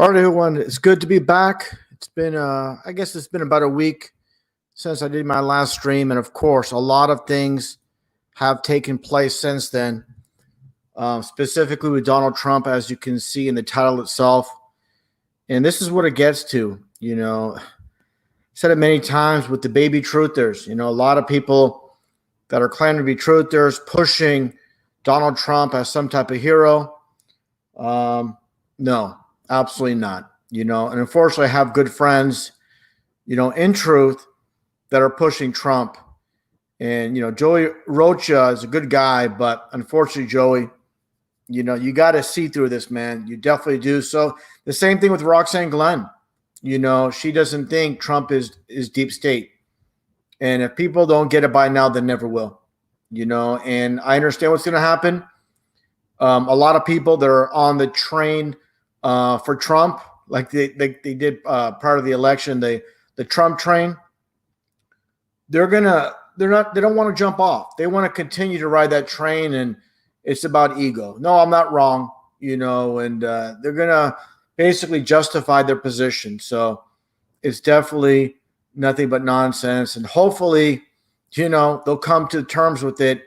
All right, everyone. It's good to be back. It's been, I guess it's been about a week since I did my last stream. And of course, a lot of things have taken place since then, specifically with Donald Trump, as you can see in the title itself. And this is what it gets to, said it many times with the baby truthers, a lot of people that are claiming to be truthers pushing Donald Trump as some type of hero. No, absolutely not. And unfortunately, I have good friends, in truth that are pushing Trump. And, Joey Rocha is a good guy, but unfortunately, Joey, you got to see through this, man. You definitely do. So the same thing with Roxanne Glenn. She doesn't think Trump is deep state. And if people don't get it by now, they never will. And I understand what's going to happen. A lot of people that are on the train for Trump, like they did prior to the election, the Trump train, they don't want to jump off. They want to continue to ride that train, and it's about ego. No, I'm not wrong, and they're going to basically justify their position. So it's definitely nothing but nonsense. And hopefully, they'll come to terms with it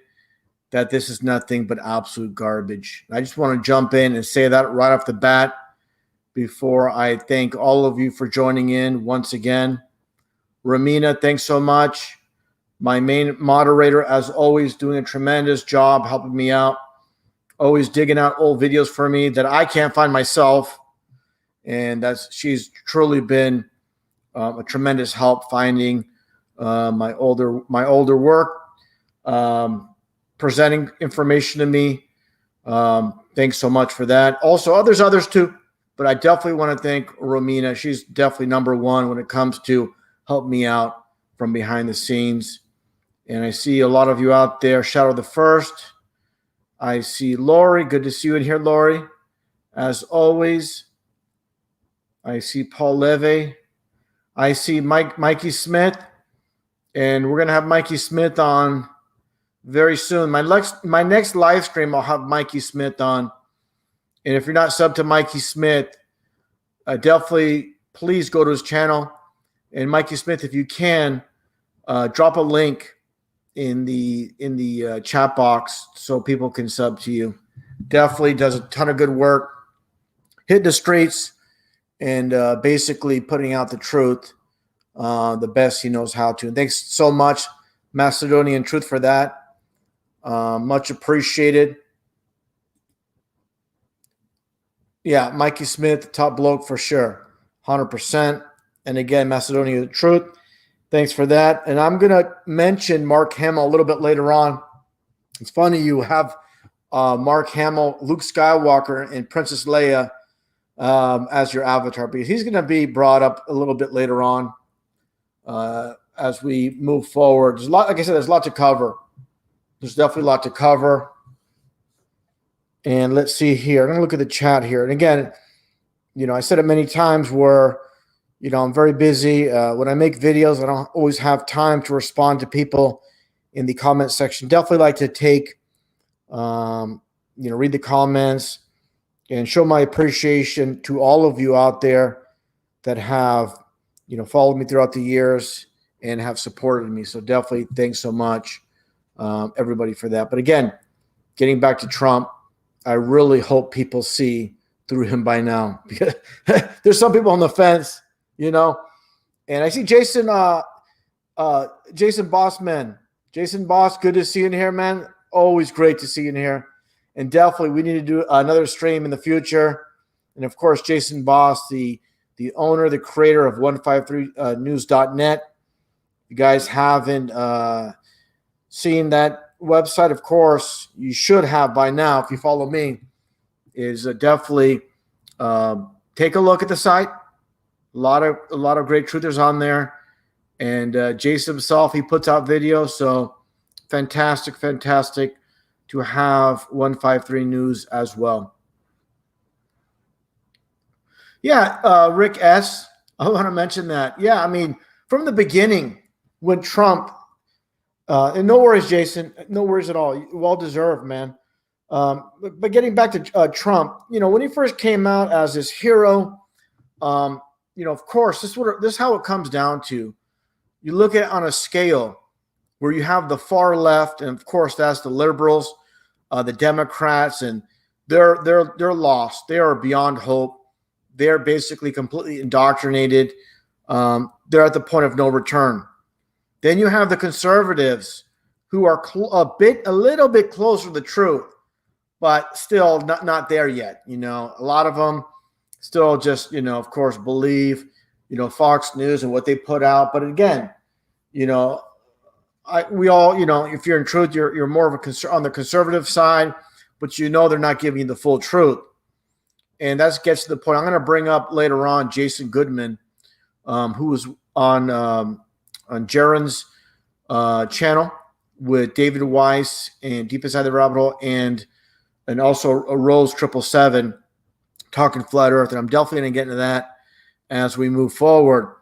that this is nothing but absolute garbage. I just want to jump in and say that right off the bat before I thank all of you for joining in once again. Ramina, thanks so much. My main moderator, as always, doing a tremendous job helping me out, always digging out old videos for me that I can't find myself. And she's truly been a tremendous help finding my older work, presenting information to me. Thanks so much for that. Also, others too, but I definitely want to thank Romina. She's definitely number one when it comes to help me out from behind the scenes. And I see a lot of you out there. Shadow the First. I see Lori. Good to see you in here, Lori. As always. I see Paul Levy. I see Mikey Smith. And we're going to have Mikey Smith on very soon. My next live stream, I'll have Mikey Smith on. And if you're not subbed to Mikey Smith, definitely please go to his channel. And Mikey Smith, if you can, drop a link in the chat box so people can sub to you. Definitely does a ton of good work, hitting the streets and basically putting out the truth the best he knows how to. And thanks so much, Macedonian Truth, for that. Much appreciated. Yeah, Mikey Smith, top bloke for sure, 100%. And again, Macedonian Truth, thanks for that. And I'm going to mention Mark Hamill a little bit later on. It's funny you have Mark Hamill, Luke Skywalker, and Princess Leia as your avatar, because he's going to be brought up a little bit later on as we move forward. There's a lot, like I said, there's a lot to cover. There's definitely a lot to cover. And let's see here. I'm going to look at the chat here. And again, I said it many times where, I'm very busy. When I make videos, I don't always have time to respond to people in the comment section. Definitely like to take, read the comments and show my appreciation to all of you out there that have, followed me throughout the years and have supported me. So definitely thanks so much, everybody, for that. But again, getting back to Trump, I really hope people see through him by now, because there's some people on the fence, and I see Jason Bossman. Jason Boss, good to see you in here, man. Always great to see you in here. And definitely we need to do another stream in the future. And of course, Jason Boss, the owner, the creator of 153news.net. You guys haven't seen that website, of course, you should have by now if you follow me, is definitely take a look at the site. A lot of great truthers on there. And Jason himself, he puts out videos. So fantastic to have 153 News as well. Yeah, Rick S. I want to mention that. Yeah, I mean, from the beginning, when Trump, and no worries, Jason, no worries at all. Well deserved, man. But getting back to Trump, when he first came out as this hero, Of course, this is how it comes down to. You look at it on a scale where you have the far left, and of course that's the liberals, the Democrats, and they're lost. They are beyond hope. They're basically completely indoctrinated. They're at the point of no return. Then you have the conservatives, who are a little bit closer to the truth, but still not there yet. A lot of them still just, of course, believe, Fox News and what they put out. But again, we all, if you're in truth, you're more of on the conservative side, but they're not giving you the full truth. And that gets to the point. I'm going to bring up later on Jason Goodman, who was on Jaron's channel with David Weiss and Deep Inside the Rabbit Hole, and also a Rose 777 talking flat Earth. And I'm definitely going to get into that as we move forward.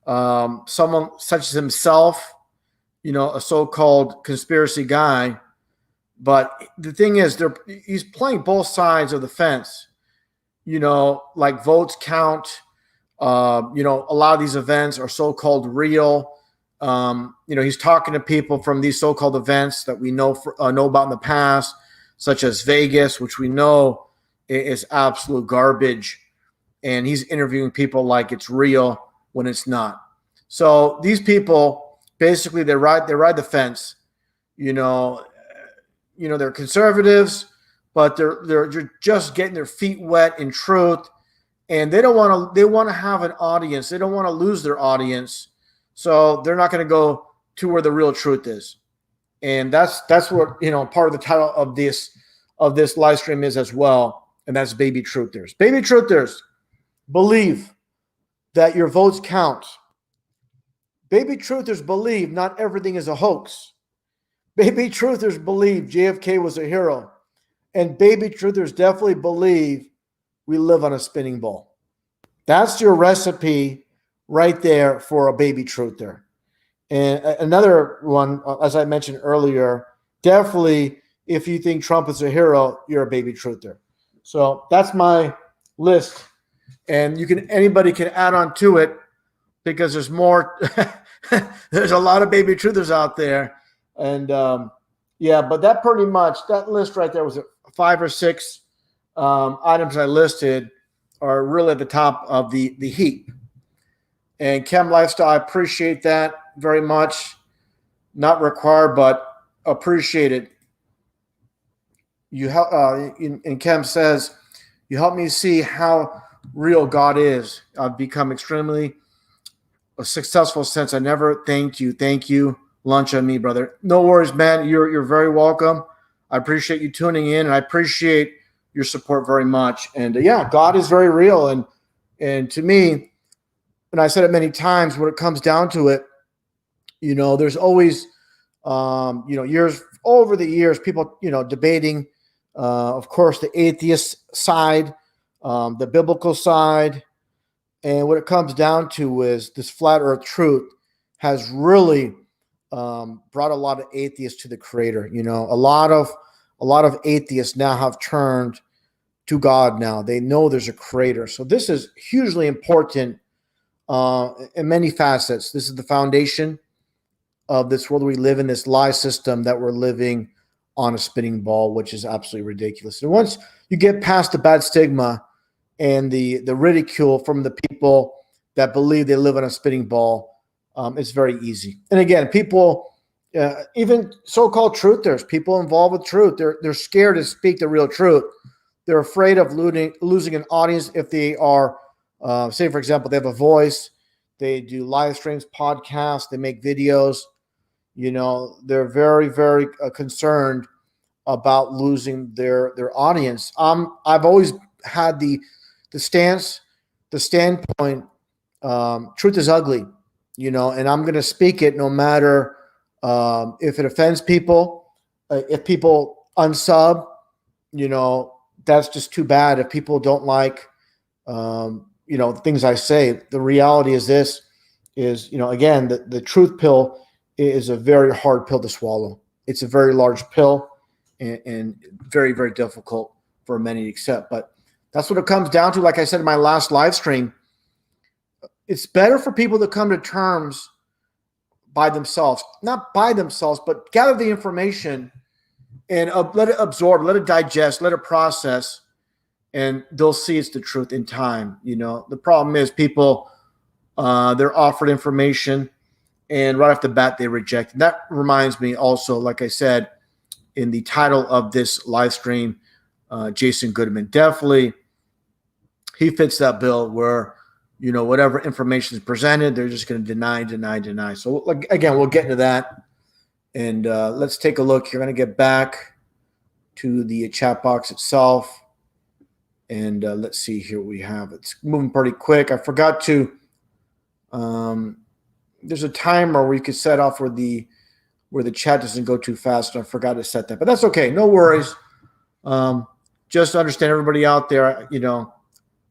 Someone such as himself, a so-called conspiracy guy, but the thing is, he's playing both sides of the fence. Like votes count. A lot of these events are so-called real. He's talking to people from these so-called events that we know about in the past, such as Vegas, which we know is absolute garbage. And he's interviewing people like it's real when it's not. So these people, basically, they ride the fence. They're conservatives, but they're just getting their feet wet in truth, and they want to have an audience. They don't want to lose their audience, so they're not going to go to where the real truth is. And that's what part of the title of this live stream is as well, and that's Baby Truthers. Baby Truthers, believe that your votes count. Baby Truthers believe not everything is a hoax. Baby Truthers believe JFK was a hero. And Baby Truthers definitely believe we live on a spinning ball. That's your recipe right there for a Baby Truther. And another one, as I mentioned earlier, definitely if you think Trump is a hero, you're a Baby Truther. So that's my list. And anybody can add on to it, because there's more. There's a lot of Baby Truthers out there. And but that list right there was 5 or 6 items I listed are really at the top of the heap. And Chem Lifestyle, I appreciate that very much. Not required, but appreciated. And Chem says, you help me see how real God is. I've become extremely successful since I never thanked you. Thank you. Lunch on me, brother. No worries, man. You're very welcome. I appreciate you tuning in, and I appreciate your support very much. And God is very real. And to me, and I said it many times, when it comes down to it, there's always, years over the years, people, debating, of course, the atheist side, the biblical side. And what it comes down to is this flat earth truth has really brought a lot of atheists to the Creator. A lot of atheists now have turned to God. Now they know there's a Creator. So this is hugely important in many facets. This is the foundation of this world we live in, this lie system that we're living on a spinning ball, which is absolutely ridiculous. And once you get past the bad stigma and the ridicule from the people that believe they live on a spinning ball, it's very easy. And again, people, even so-called truthers, people involved with truth, they're scared to speak the real truth. They're afraid of losing an audience if they are, say, for example, they have a voice, they do live streams, podcasts, they make videos. They're very, very concerned about losing their audience. I've always had the standpoint, truth is ugly. And I'm going to speak it no matter if it offends people. If people unsub, that's just too bad. If people don't like, things I say, the reality is this is, again, the truth pill is a very hard pill to swallow. It's a very large pill and very, very difficult for many to accept. But that's what it comes down to. Like I said in my last live stream, it's better for people to come to terms by themselves, not by themselves, but gather the information and let it absorb, let it digest, let it process, and they'll see it's the truth in time. The problem is people, they're offered information and right off the bat they reject it. That reminds me also, like I said in the title of this live stream, Jason Goodman, definitely he fits that bill where whatever information is presented, they're just going to deny. So again, we'll get into that, and let's take a look. You're going to get back to the chat box itself, and let's see here what we have. It's moving pretty quick. I forgot to there's a timer where you could set off where the chat doesn't go too fast, and I forgot to set that, but that's okay, no worries. Just understand, everybody out there,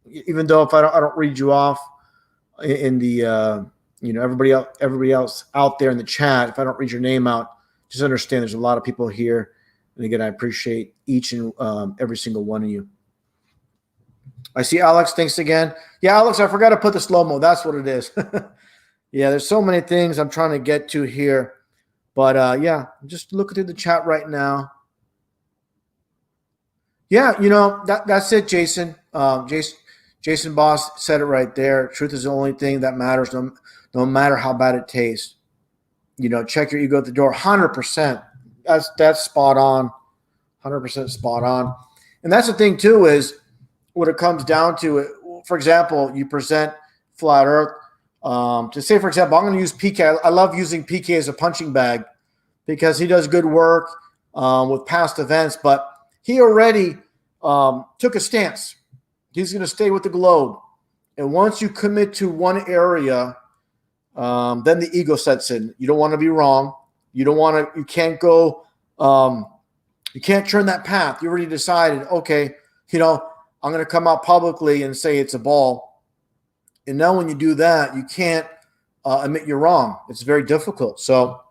even though if I don't read you off in the everybody else out there in the chat, if I don't read your name out, just understand there's a lot of people here, and again, I appreciate each and every single one of you. I see Alex, thanks again. Yeah, Alex, I forgot to put the slow-mo. That's what it is. Yeah, there's so many things I'm trying to get to here, but yeah, just looking through the chat right now. Yeah, that's it, Jason. Jason Boss said it right there. Truth is the only thing that matters, no matter how bad it tastes. Check your ego at the door. 100%. That's spot on. 100% spot on. And that's the thing too, is what it comes down to. For example, you present flat Earth. To say, for example, I'm going to use PK. I love using PK as a punching bag because he does good work with past events, but he already took a stance. He's going to stay with the globe. And once you commit to one area, then the ego sets in. You don't want to be wrong. You can't go, you can't turn that path. You already decided, okay, I'm going to come out publicly and say it's a ball. And now when you do that, you can't admit you're wrong. It's very difficult. So,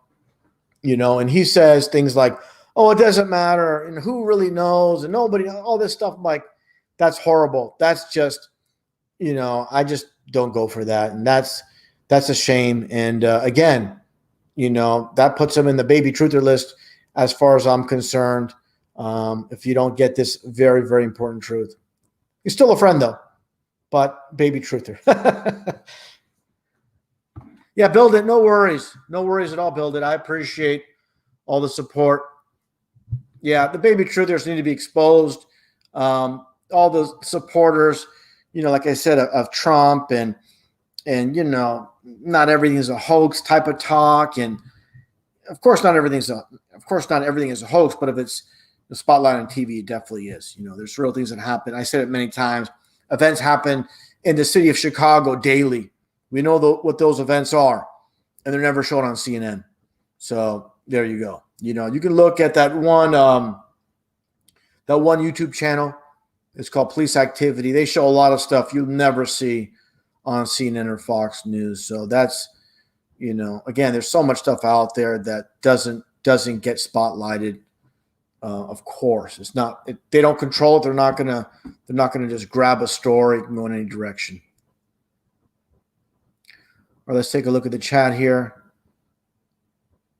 and he says things like, oh, it doesn't matter, and who really knows, and nobody, all this stuff. I'm like, that's horrible. That's just, I just don't go for that. And that's a shame. And again, that puts him in the baby truther list as far as I'm concerned. If you don't get this very, very important truth. He's still a friend though, but baby truther. Yeah, build it. No worries. No worries at all, build it. I appreciate all the support. Yeah, the baby truthers need to be exposed. All the supporters, like I said, of Trump and not everything is a hoax type of talk. And of course, not everything is a hoax, but if it's the spotlight on TV, it definitely is. There's real things that happen. I said it many times. Events happen in the city of Chicago daily. We know what those events are, and they're never shown on CNN. So there you go. You can look at that one YouTube channel. It's called Police Activity. They show a lot of stuff you'll never see on CNN or Fox News. So that's, again, there's so much stuff out there that doesn't get spotlighted. Of course, it's not. They don't control it. They're not gonna just grab a story and go in any direction. Or let's take a look at the chat here.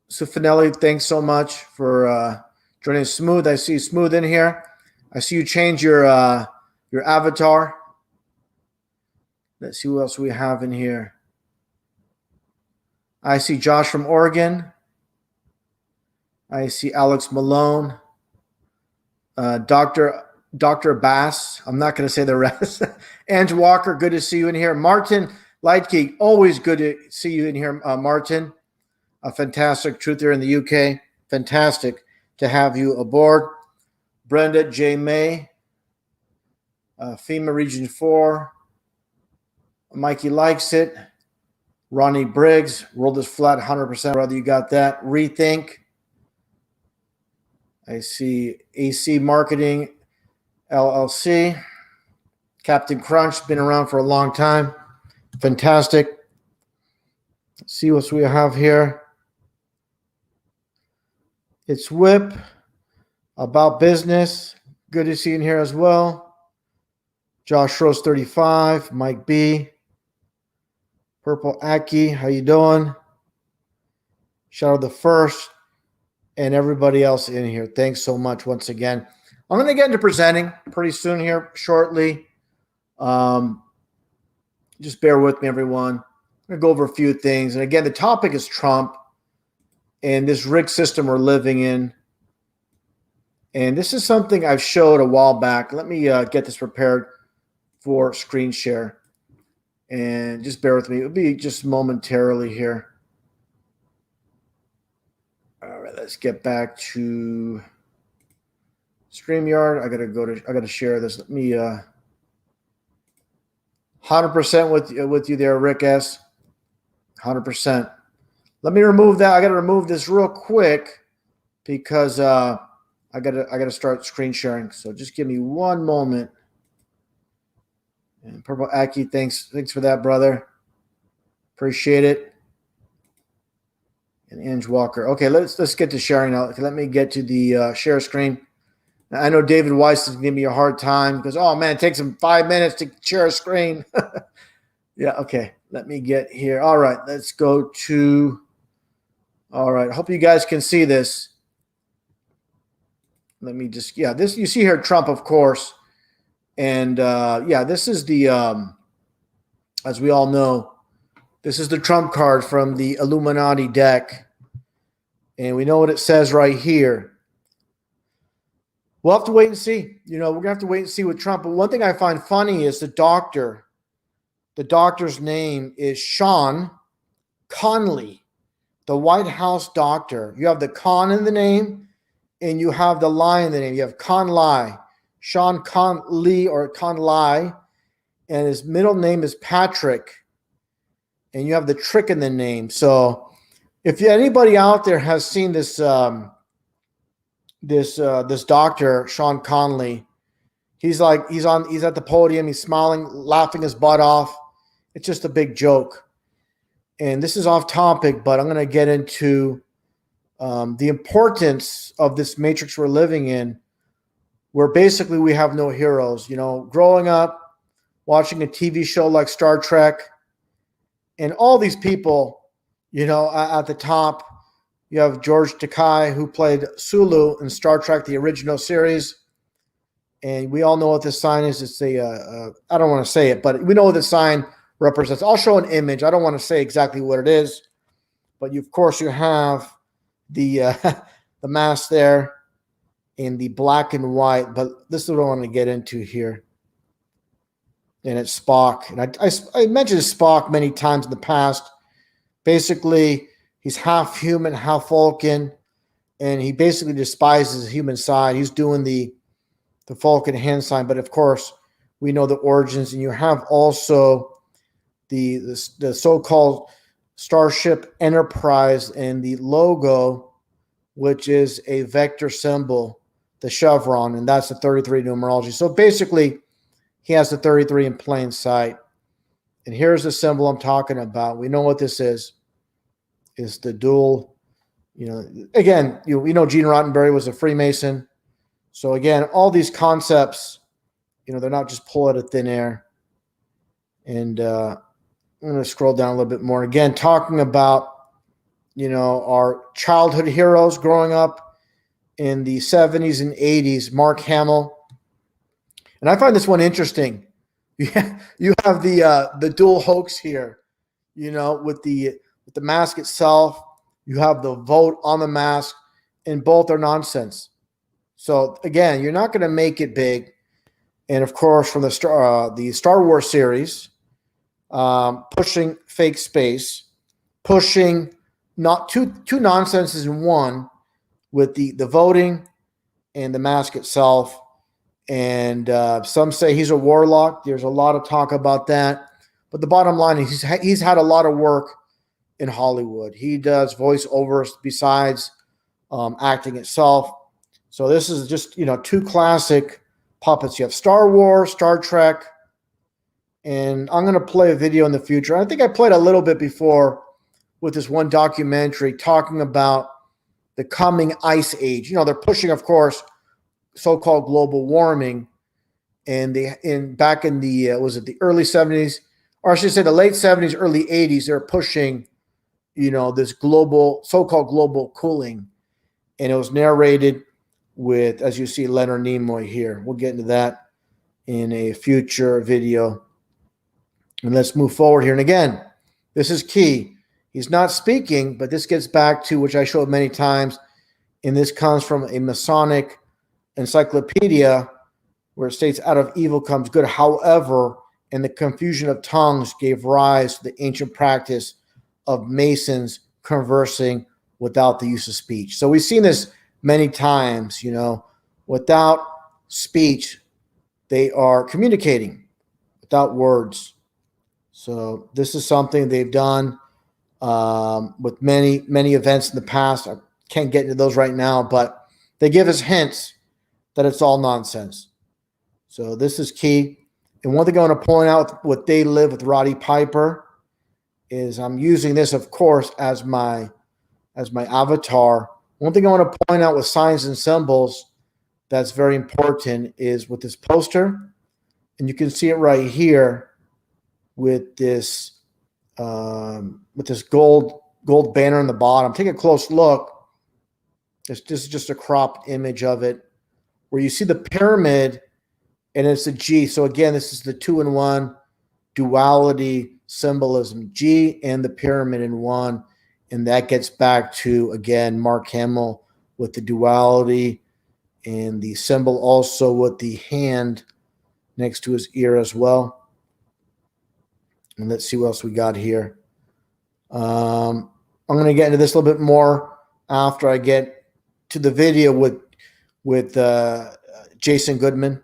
So Finelli, thanks so much for joining Smooth. I see Smooth in here. I see you change your avatar. Let's see who else we have in here. I see Josh from Oregon. I see Alex Malone. Dr. Bass. I'm not going to say the rest. Ange Walker, good to see you in here. Martin Lightgeek, always good to see you in here, Martin. A fantastic truther in the UK. Fantastic to have you aboard. Brenda J. May, FEMA Region 4. Mikey likes it. Ronnie Briggs, World is Flat, 100%. Brother, you got that. Rethink. I see AC Marketing, LLC. Captain Crunch, been around for a long time. Fantastic. Let's see what we have here. It's Whip, About Business. Good to see you in here as well. Josh Rose 35, Mike B. Purple Aki, how you doing? Shadow the First, and everybody else in here. Thanks so much once again. I'm going to get into presenting pretty soon here, shortly. Just bear with me, everyone. I'm going to go over a few things. And again, the topic is Trump and this rigged system we're living in. And this is something I've showed a while back. Let me get this prepared for screen share. And just bear with me. It'll be just momentarily here. All right, let's get back to StreamYard. I gotta share this. Let me 100% with you there, Rick S. 100%. Let me remove that. I gotta remove this real quick because I gotta start screen sharing. So just give me one moment. And Purple Aki, thanks for that, brother. Appreciate it. And Ange Walker. Okay, let's get to sharing now. Let me get to the share screen. Now, I know David Weiss is giving me a hard time because, oh man, it takes him 5 minutes to share a screen. Yeah, okay. Let me get here. All right, let's go to. All right, I hope you guys can see this. Let me just, yeah, this you see here Trump, of course. And yeah, this is the, as we all know, this is the Trump card from the Illuminati deck. And we know what it says right here. We'll have to wait and see. You know, we're going to have to wait and see with Trump. But one thing I find funny is the doctor. The doctor's name is Sean Conley, the White House doctor. You have the Con in the name, and you have the Lie in the name. You have Conley, Sean Conley or Conley, and his middle name is Patrick. And you have the trick in the name. So if anybody out there has seen this this doctor, Sean Conley, he's at the podium, he's smiling, laughing his butt off. It's just a big joke. And this is off topic, but I'm going to get into the importance of this matrix we're living in, where basically we have no heroes. You know, growing up, watching a TV show like Star Trek, and all these people, you know, at the top, you have George Takei, who played Sulu in Star Trek, the original series. And we all know what this sign is. It's I don't want to say it, but we know what the sign represents. I'll show an image. I don't want to say exactly what it is, but of course you have the the mask there in the black and white, but this is what I want to get into here. And it's Spock. And I mentioned Spock many times in the past. Basically, he's half human, half Vulcan, and he basically despises the human side. He's doing the Vulcan hand sign, but of course, we know the origins. And you have also the so-called Starship Enterprise and the logo, which is a vector symbol, the chevron, and that's the 33 numerology. So basically, he has the 33 in plain sight. And here's the symbol I'm talking about. We know what this is. It's the dual, you know, again, we know Gene Roddenberry was a Freemason. So again, all these concepts, you know, they're not just pulled out of thin air. And I'm going to scroll down a little bit more. Again, talking about, you know, our childhood heroes growing up in the 70s and 80s, Mark Hamill. And I find this one interesting. You have the dual hoax here, you know, with the mask itself. You have the vote on the mask, and both are nonsense. So again, you're not going to make it big. And of course, from the Star Wars series, pushing fake space, pushing not two nonsenses in one, with the voting and the mask itself. And some say he's a warlock. There's a lot of talk about that. But the bottom line is he's had a lot of work in Hollywood. He does voiceovers besides acting itself. So this is just, you know, two classic puppets. You have Star Wars, Star Trek, and I'm going to play a video in the future. I think I played a little bit before with this one documentary talking about the coming ice age. You know, they're pushing, of course, so-called global warming, and back in the was it the early 70s or I should say the late 70s, early 80s, they're pushing, this global, so-called global cooling. And it was narrated with, as you see, Leonard Nimoy here. We'll get into that in a future video. And let's move forward here. And again, this is key. He's not speaking, but this gets back to, which I showed many times, and this comes from a Masonic encyclopedia where it states, out of evil comes good. However, in the confusion of tongues gave rise to the ancient practice of Masons conversing without the use of speech. So we've seen this many times, without speech, they are communicating without words. So this is something they've done with many, many events in the past. I can't get into those right now, but they give us hints that it's all nonsense. So this is key. And one thing I want to point out with They Live with Roddy Piper is I'm using this, of course, as my avatar. One thing I want to point out with signs and symbols that's very important is with this poster, and you can see it right here with this gold banner in the bottom. Take a close look. This is just a cropped image of it, where you see the pyramid and it's a G. So again, this is the 2-in-1 duality symbolism, G and the pyramid in one. And that gets back to, again, Mark Hamill with the duality and the symbol also with the hand next to his ear as well. And let's see what else we got here. I'm going to get into this a little bit more after I get to the video with Jason Goodman.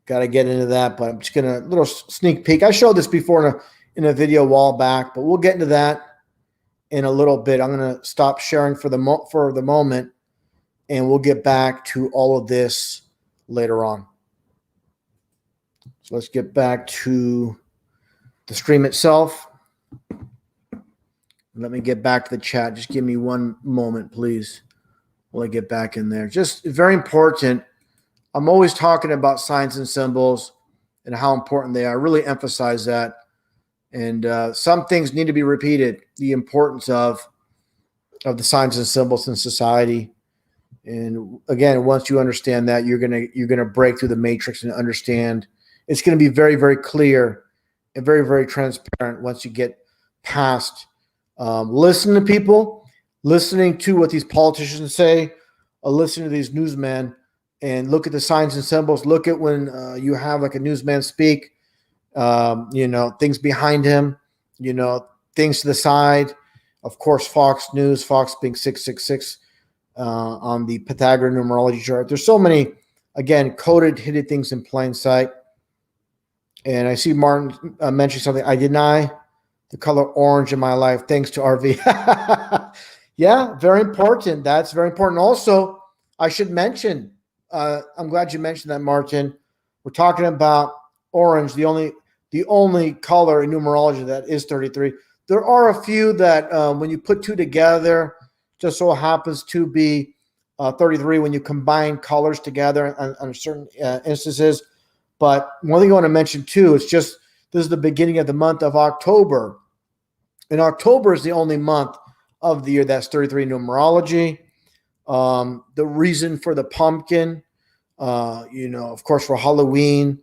Got to get into that, but I'm just going to, little sneak peek. I showed this before in a video a while back, but we'll get into that in a little bit. I'm going to stop sharing for the moment, and we'll get back to all of this later on. So let's get back to the stream itself. Let me get back to the chat. Just give me one moment, please, while I get back in there. Just very important. I'm always talking about signs and symbols and how important they are. I really emphasize that. And some things need to be repeated. The importance of the signs and symbols in society. And again, once you understand that, you're gonna break through the matrix and understand. It's going to be very, very clear and very, very transparent once you get past listening to people, listening to what these politicians say, listening to these newsmen, and look at the signs and symbols. Look at when you have like a newsman speak, things behind him, things to the side. Of course, Fox News, Fox being 666 on the Pythagorean numerology chart. There's so many, again, coded, hidden things in plain sight. And I see Martin mention something. I deny the color orange in my life, thanks to RV. Yeah, very important. That's very important. Also, I should mention, I'm glad you mentioned that, Martin. We're talking about orange, the only color in numerology that is 33. There are a few that when you put two together, just so happens to be 33 when you combine colors together on certain instances. But one thing I want to mention too, it's just this is the beginning of the month of October. And October is the only month of the year that's 33 numerology. The reason for the pumpkin, of course, for Halloween.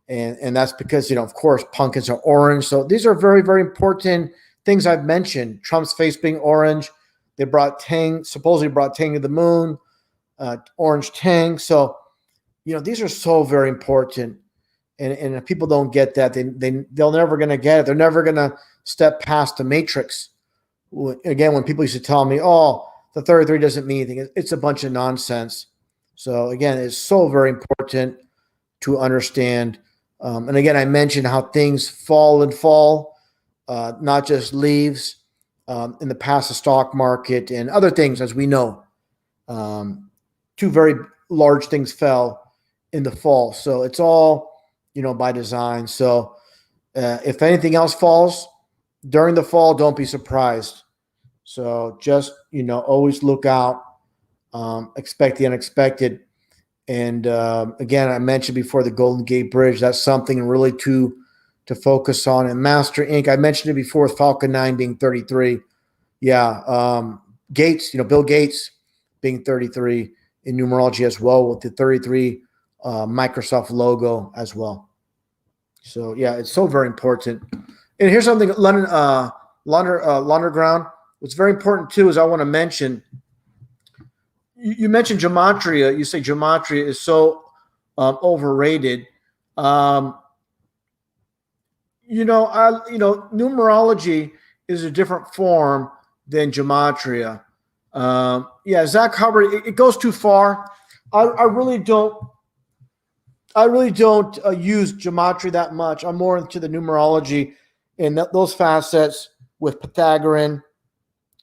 And that's because, of course, pumpkins are orange. So these are very, very important things I've mentioned. Trump's face being orange. They supposedly brought Tang to the moon, orange Tang. So, these are so very important. And if people don't get that, they're never going to get it. They're never going to step past the matrix. Again, when people used to tell me, oh, the 33 doesn't mean anything, it's a bunch of nonsense. So again, it's so very important to understand. And again, I mentioned how things fall, not just leaves. In the past, the stock market and other things, as we know, two very large things fell in the fall. So it's all, by design. So if anything else falls during the fall, don't be surprised. So just, always look out, expect the unexpected. And again, I mentioned before the Golden Gate Bridge, that's something really to to focus on. And Master Ink, I mentioned it before with Falcon 9 being 33. Yeah. Gates, Bill Gates being 33 in numerology as well, with the 33 Microsoft logo as well. So yeah, it's so very important. And here's something, London, Launderground. What's very important too is I want to mention. You mentioned gematria. You say gematria is so overrated. Numerology is a different form than gematria. Zach Hubbard, it goes too far. I really don't use gematria that much. I'm more into the numerology and those facets with Pythagorean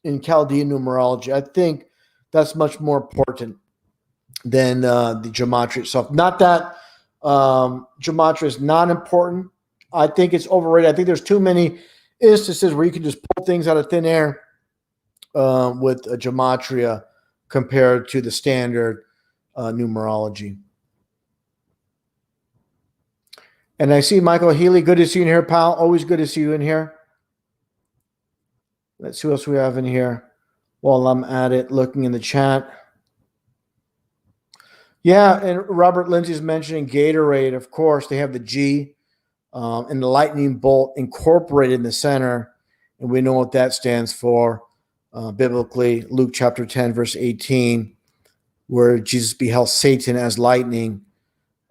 and Chaldean numerology. I think that's much more important than the gematria itself. Not that gematria is not important. I think it's overrated. I think there's too many instances where you can just pull things out of thin air with a gematria compared to the standard numerology. And I see Michael Healy. Good to see you in here, pal. Always good to see you in here. Let's see what else we have in here while I'm at it, looking in the chat. Yeah, and Robert Lindsay's mentioning Gatorade. Of course, they have the G and the lightning bolt incorporated in the center, and we know what that stands for biblically. Luke chapter 10, verse 18, where Jesus beheld Satan as lightning.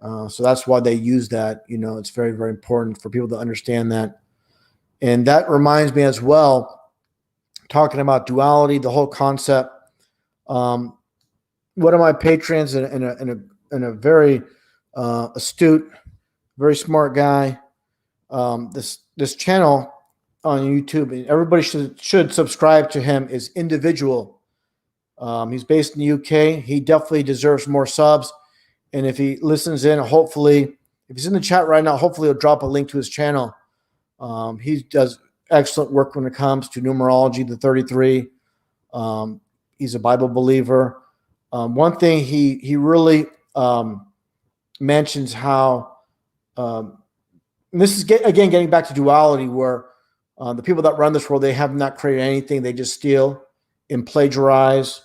So that's why they use that. It's very, very important for people to understand that. And that reminds me as well, talking about duality, the whole concept. One of my patrons and a very astute, very smart guy. This channel on YouTube, and everybody should subscribe to him, is Individual. He's based in the UK. He definitely deserves more subs. And if he listens in, hopefully, if he's in the chat right now, hopefully he'll drop a link to his channel. He does excellent work when it comes to numerology, the 33. He's a Bible believer. One thing he really mentions how, and this is again getting back to duality, where the people that run this world, they have not created anything; they just steal and plagiarize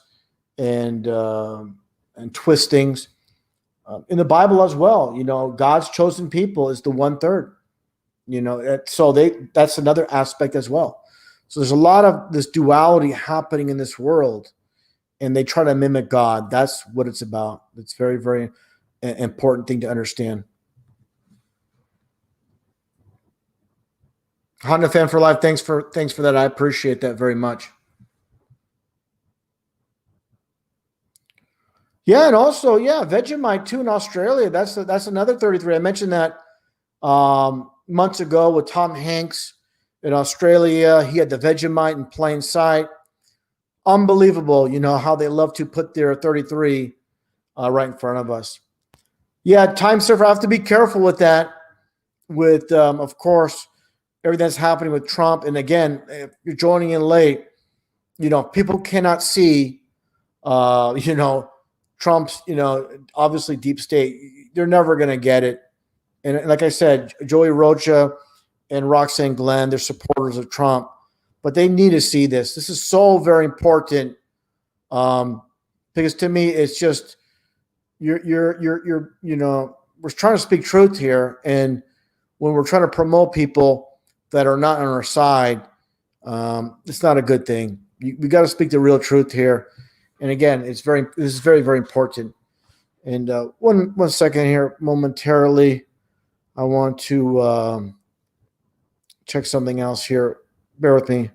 and twist things. In the Bible as well, God's chosen people is the 1/3. So that's another aspect as well. So there's a lot of this duality happening in this world, and they try to mimic God. That's what it's about. It's very, very important thing to understand. Honda Fan for Life, thanks for that. I appreciate that very much. Yeah, and also, Vegemite too in Australia. That's another 33. I mentioned that months ago with Tom Hanks in Australia. He had the Vegemite in plain sight. Unbelievable, how they love to put their 33 right in front of us. Yeah, time surfer. I have to be careful with that. With of course, everything that's happening with Trump. And again, if you're joining in late, people cannot see, Trump's, obviously deep state. They're never going to get it. And like I said, Joey Rocha and Roxanne Glenn, they're supporters of Trump, but they need to see this. This is so very important, because to me, it's just we're trying to speak truth here, and when we're trying to promote people that are not on our side, it's not a good thing. We got to speak the real truth here. And again, this is very, very important. And one second here, momentarily, I want to check something else here. Bear with me.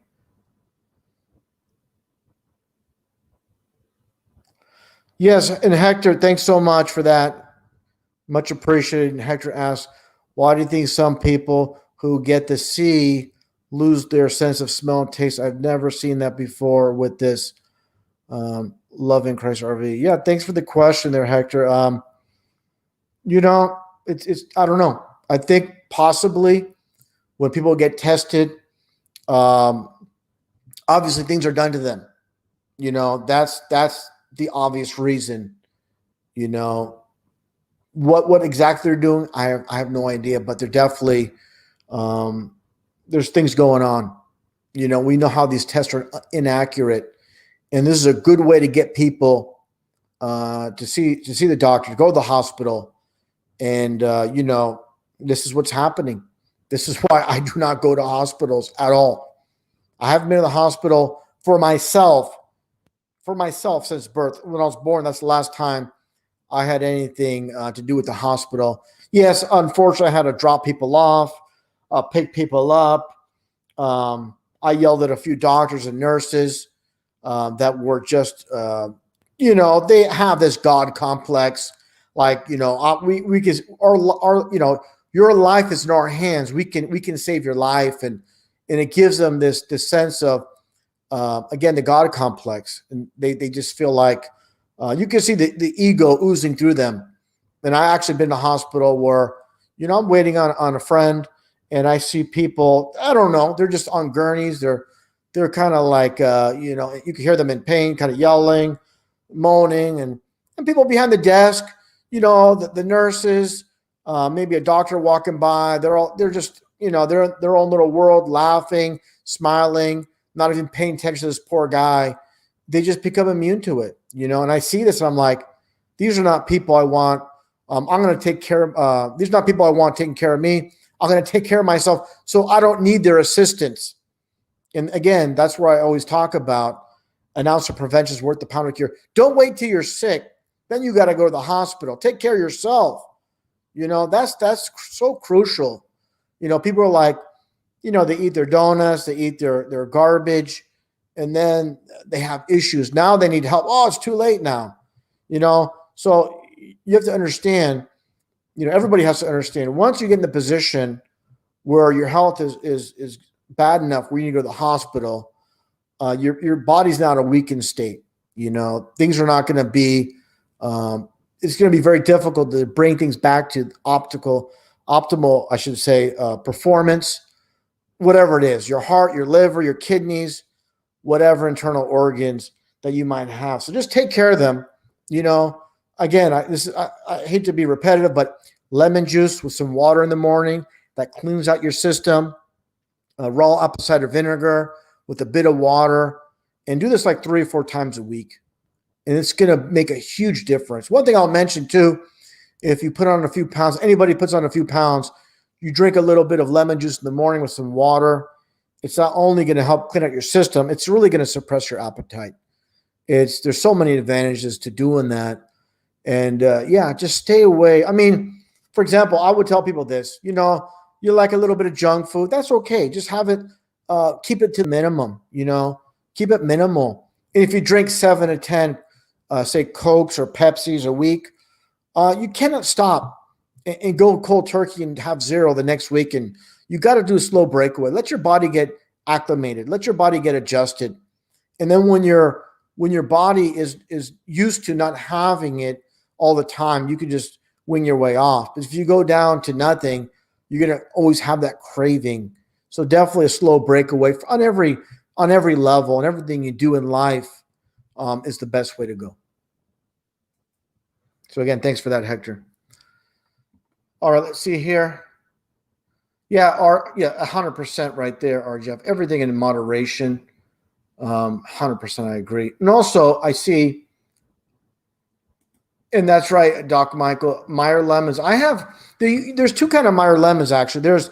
Yes, and Hector, thanks so much for that. Much appreciated. And Hector asks, why do you think some people who get to see lose their sense of smell and taste? I've never seen that before with this. Love in Christ RV. Yeah, thanks for the question there, Hector. It's I don't know. I think possibly when people get tested, obviously things are done to them. That's the obvious reason. What exactly they're doing, I have no idea, but they're definitely There's things going on. You know, we know how these tests are inaccurate, and this is a good way to get people to see the doctor, to go to the hospital, and you know, this is what's happening. This is why I do not go to hospitals at all. I haven't been to the hospital for myself since birth. When I was born, that's the last time I had anything to do with the hospital. Yes, unfortunately, I had to drop people off, pick people up. I yelled at a few doctors and nurses that were just, you know, they have this God complex. Like, you know, we can, our, you know, your life is in our hands. We can save your life, and it gives them this sense of, again, the God complex, and they just feel like you can see the ego oozing through them. And I actually been to a hospital where, you know, I'm waiting on a friend, and I see people, I don't know, they're just on gurneys. They're kind of like, you know, you can hear them in pain, kind of yelling, moaning, and people behind the desk, you know, the nurses, maybe a doctor walking by. They're just, you know, they're in their own little world, laughing, smiling, not even paying attention to this poor guy. They just become immune to it, you know. And I see this, and I'm like, these are not people I want. I'm going to take care of. These are not people I want taking care of me. I'm going to take care of myself, so I don't need their assistance. And again, that's where I always talk about an ounce of prevention is worth the pound of cure. Don't wait till you're sick. Then you got to go to the hospital. Take care of yourself. You know, that's so crucial. You know, people are like, you know, they eat their donuts, they eat their garbage, and then they have issues. Now they need help. Oh, it's too late now. You know, so you have to understand, you know, everybody has to understand, once you get in the position where your health is bad enough where you need to go to the hospital, your body's not a weakened state. You know, things are not going to be, it's going to be very difficult to bring things back to optimal, I should say, performance, whatever it is, your heart, your liver, your kidneys, whatever internal organs that you might have. So just take care of them. You know, again, I hate to be repetitive, but lemon juice with some water in the morning that cleans out your system, raw apple cider vinegar with a bit of water, and do this like 3 or 4 times a week. And it's going to make a huge difference. One thing I'll mention too, if you put on a few pounds, anybody puts on a few pounds, you drink a little bit of lemon juice in the morning with some water. It's not only going to help clean out your system, it's really going to suppress your appetite. There's so many advantages to doing that. And yeah, just stay away. I mean, for example, I would tell people this, you know, you like a little bit of junk food, that's okay. Just have it, keep it to the minimum, you know, keep it minimal. And if you drink 7 to 10, say Cokes or Pepsis a week, you cannot stop and go cold turkey and have 0 the next week. And you got to do a slow breakaway. Let your body get acclimated. Let your body get adjusted. And then when your body is used to not having it all the time, you can just wing your way off. But if you go down to nothing, you're going to always have that craving. So definitely a slow breakaway on every level, and everything you do in life is the best way to go. So again, thanks for that, Hector. All right, let's see here. Yeah, 100% right there, RGF. Everything in moderation. 100% I agree. And also, I see, and that's right, Doc Michael, Meyer lemons. I have there's 2 kind of Meyer lemons actually. There's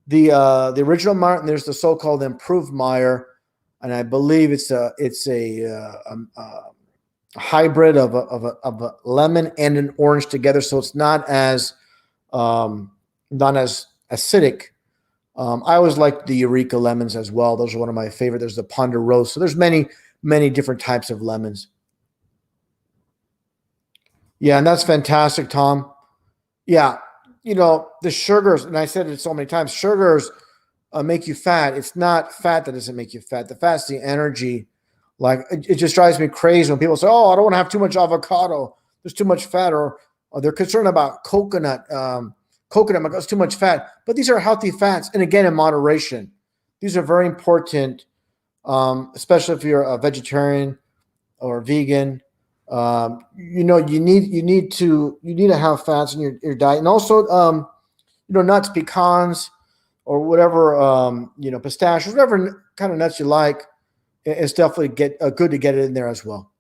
the original Meyer, and there's the so-called improved Meyer, and I believe it's a hybrid of a lemon and an orange together, so it's not as acidic. I always like the Eureka lemons as well. Those are one of my favorite. There's the Ponderosa. So there's many different types of lemons. Yeah, and that's fantastic, Tom. Yeah, you know, the sugars, and I said it so many times, sugars make you fat. It's not fat that doesn't make you fat. The fat's the energy. Like, it just drives me crazy when people say, oh, I don't want to have too much avocado. There's too much fat. Or they're concerned about coconut. Coconut has too much fat. But these are healthy fats. And again, in moderation. These are very important, especially if you're a vegetarian or vegan. You know, you need to have fats in your diet. And also, you know, nuts, pecans, or whatever, pistachios, whatever kind of nuts you like. It's definitely good to get it in there as well.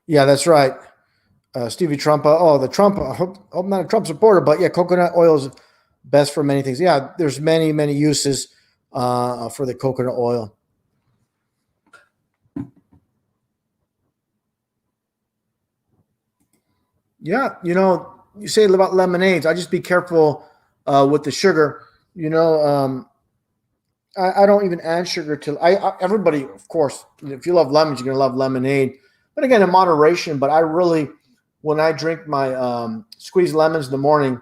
Yeah, that's right. Stevie Trump. The Trump. I hope I'm not a Trump supporter, but yeah, coconut oil is best for many things. Yeah, there's many uses for the coconut oil. Yeah, you say about lemonades. I just be careful with the sugar. I don't even add sugar to. Everybody, of course, if you love lemons, you're gonna love lemonade. But again, in moderation. But I really, when I drink my squeezed lemons in the morning,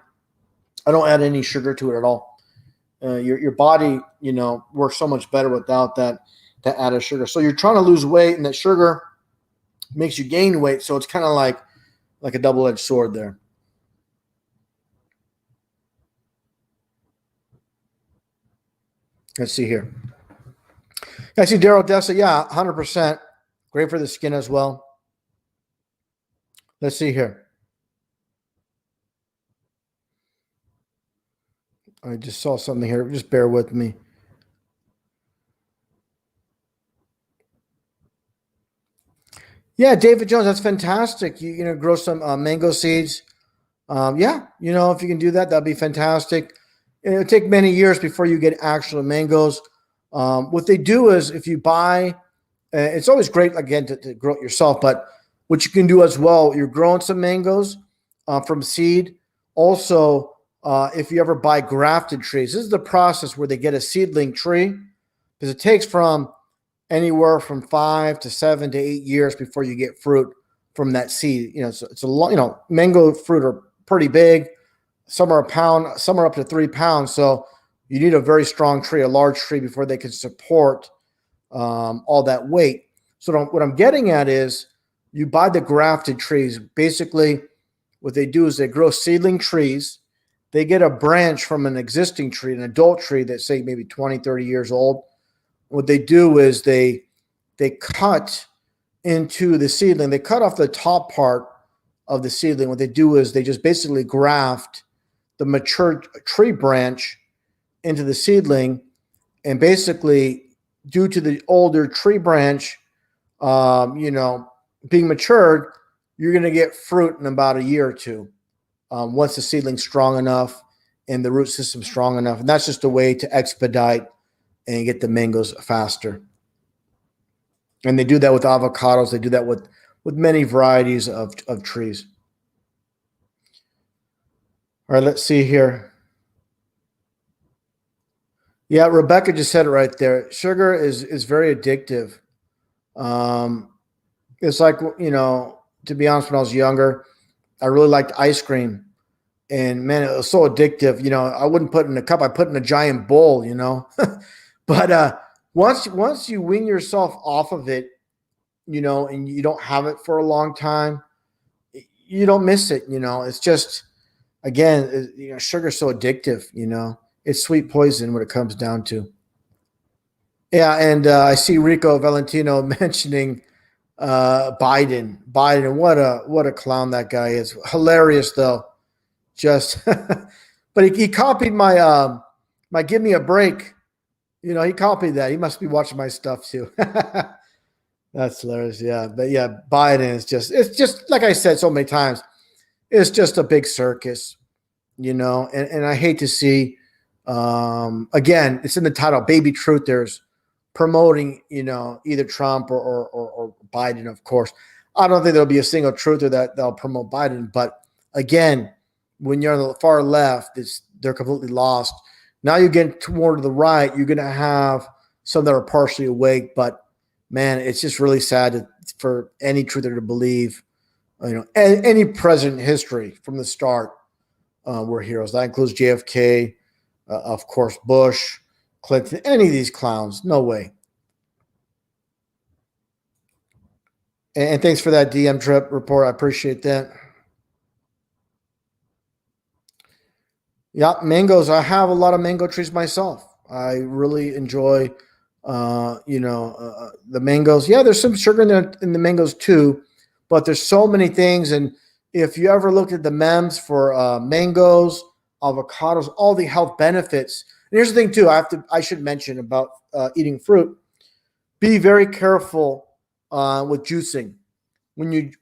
I don't add any sugar to it at all. Your body, works so much better without that added sugar. So you're trying to lose weight, and that sugar makes you gain weight. So it's kind of like a double-edged sword there. Let's see here. I see Daryl Dessa. Yeah, 100%. Great for the skin as well. Let's see here. I just saw something here. Just bear with me. Yeah, David Jones, that's fantastic. You grow some mango seeds. Yeah, if you can do that, that'd be fantastic. It'll take many years before you get actual mangoes. What they do is if you buy, it's always great, again, to grow it yourself, but what you can do as well, you're growing some mangoes from seed. Also, if you ever buy grafted trees, this is the process where they get a seedling tree, because it takes from anywhere from 5 to 7 to 8 years before you get fruit from that seed. It's a lot. Mango fruit are pretty big. Some are a pound, some are up to 3 pounds. So you need a very strong tree, a large tree, before they can support all that weight. So what I'm getting at is you buy the grafted trees. Basically, what they do is they grow seedling trees. They get a branch from an existing tree, an adult tree that's, say, maybe 20, 30 years old. What they do is they cut into the seedling. They cut off the top part of the seedling. What they do is they just basically graft the mature tree branch into the seedling, and basically, due to the older tree branch, being matured, you're going to get fruit in about a year or two once the seedling's strong enough and the root system strong enough. And that's just a way to expedite and get the mangoes faster. And they do that with avocados. They do that with many varieties of trees. All right, let's see here. Yeah, Rebecca just said it right there. Sugar is very addictive. It's like, to be honest, when I was younger, I really liked ice cream. And man, it was so addictive. I wouldn't put it in a cup. I put it in a giant bowl, But once you wean yourself off of it, and you don't have it for a long time, you don't miss it. It's just, again, sugar's so addictive. It's sweet poison when it comes down to. Yeah, and I see Rico Valentino mentioning Biden. Biden, what a clown that guy is. Hilarious though. Just, but he copied my "Give Me a Break." He copied that. He must be watching my stuff too. That's hilarious. Yeah. But yeah, Biden is it's just like I said so many times, it's just a big circus, and I hate to see, again, it's in the title, Baby Truthers, promoting, either Trump or Biden, of course. I don't think there'll be a single truther that'll promote Biden. But again, when you're on the far left, they're completely lost. Now you get toward the right, you're going to have some that are partially awake, but man, it's just really sad for any truther to believe, any president in history from the start were heroes. That includes JFK, of course, Bush, Clinton, any of these clowns. No way. And thanks for that DM trip report. I appreciate that. Yeah, mangoes. I have a lot of mango trees myself. I really enjoy, the mangoes. Yeah, there's some sugar in the mangoes too, but there's so many things. And if you ever looked at the memes for mangoes, avocados, all the health benefits. And here's the thing too, I should mention about eating fruit. Be very careful with juicing. When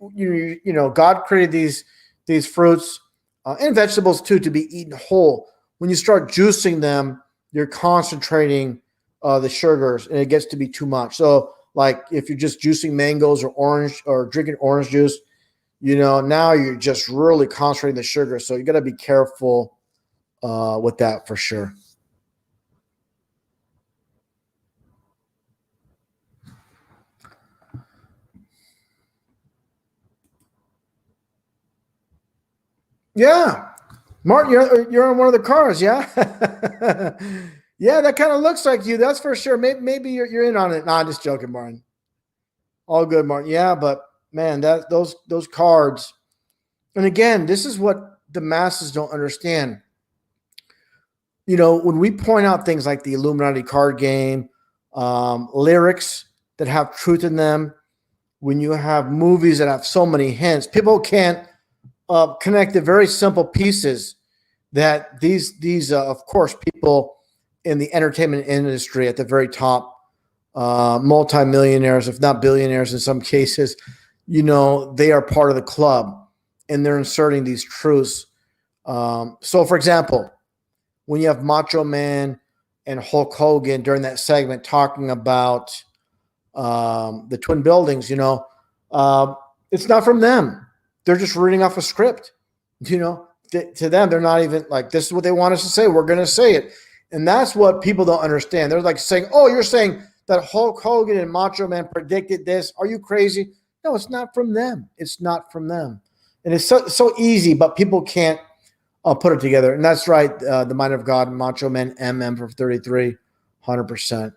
God created these fruits and vegetables too to be eaten whole. When you start juicing them, you're concentrating the sugars, and it gets to be too much. So, like if you're just juicing mangoes or orange or drinking orange juice, now you're just really concentrating the sugar. So you got to be careful with that for sure. Yeah. Martin, you're on one of the cars, yeah? Yeah, that kind of looks like you. That's for sure. Maybe you're in on it. Nah, just joking, Martin. All good, Martin. Yeah, but man, those cards. And again, this is what the masses don't understand. When we point out things like the Illuminati card game, lyrics that have truth in them, when you have movies that have so many hints, people can't connect the very simple pieces that these of course, people in the entertainment industry at the very top, multimillionaires, if not billionaires in some cases, they are part of the club, and they're inserting these truths. So, for example, when you have Macho Man and Hulk Hogan during that segment talking about the twin buildings, it's not from them. They're just reading off a script. To them, they're not even like, this is what they want us to say. We're going to say it. And that's what people don't understand. They're like saying, oh, you're saying that Hulk Hogan and Macho Man predicted this. Are you crazy? No, it's not from them. It's not from them. And it's so easy, but people can't put it together. And that's right. The Mind of God, Macho Man, MM for 33, 100%.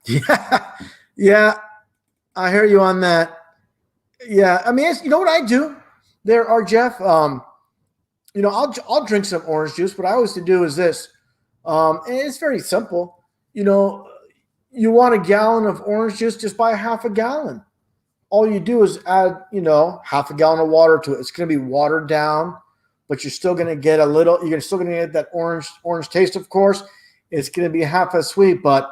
Yeah. Yeah. I hear you on that. Yeah. I mean, you know what I do? There are, Jeff, I'll drink some orange juice. What I always do is this, and it's very simple. You want a gallon of orange juice, just buy half a gallon. All you do is add, half a gallon of water to it. It's going to be watered down, but you're still going to get you're still going to get that orange taste, of course. It's going to be half as sweet, but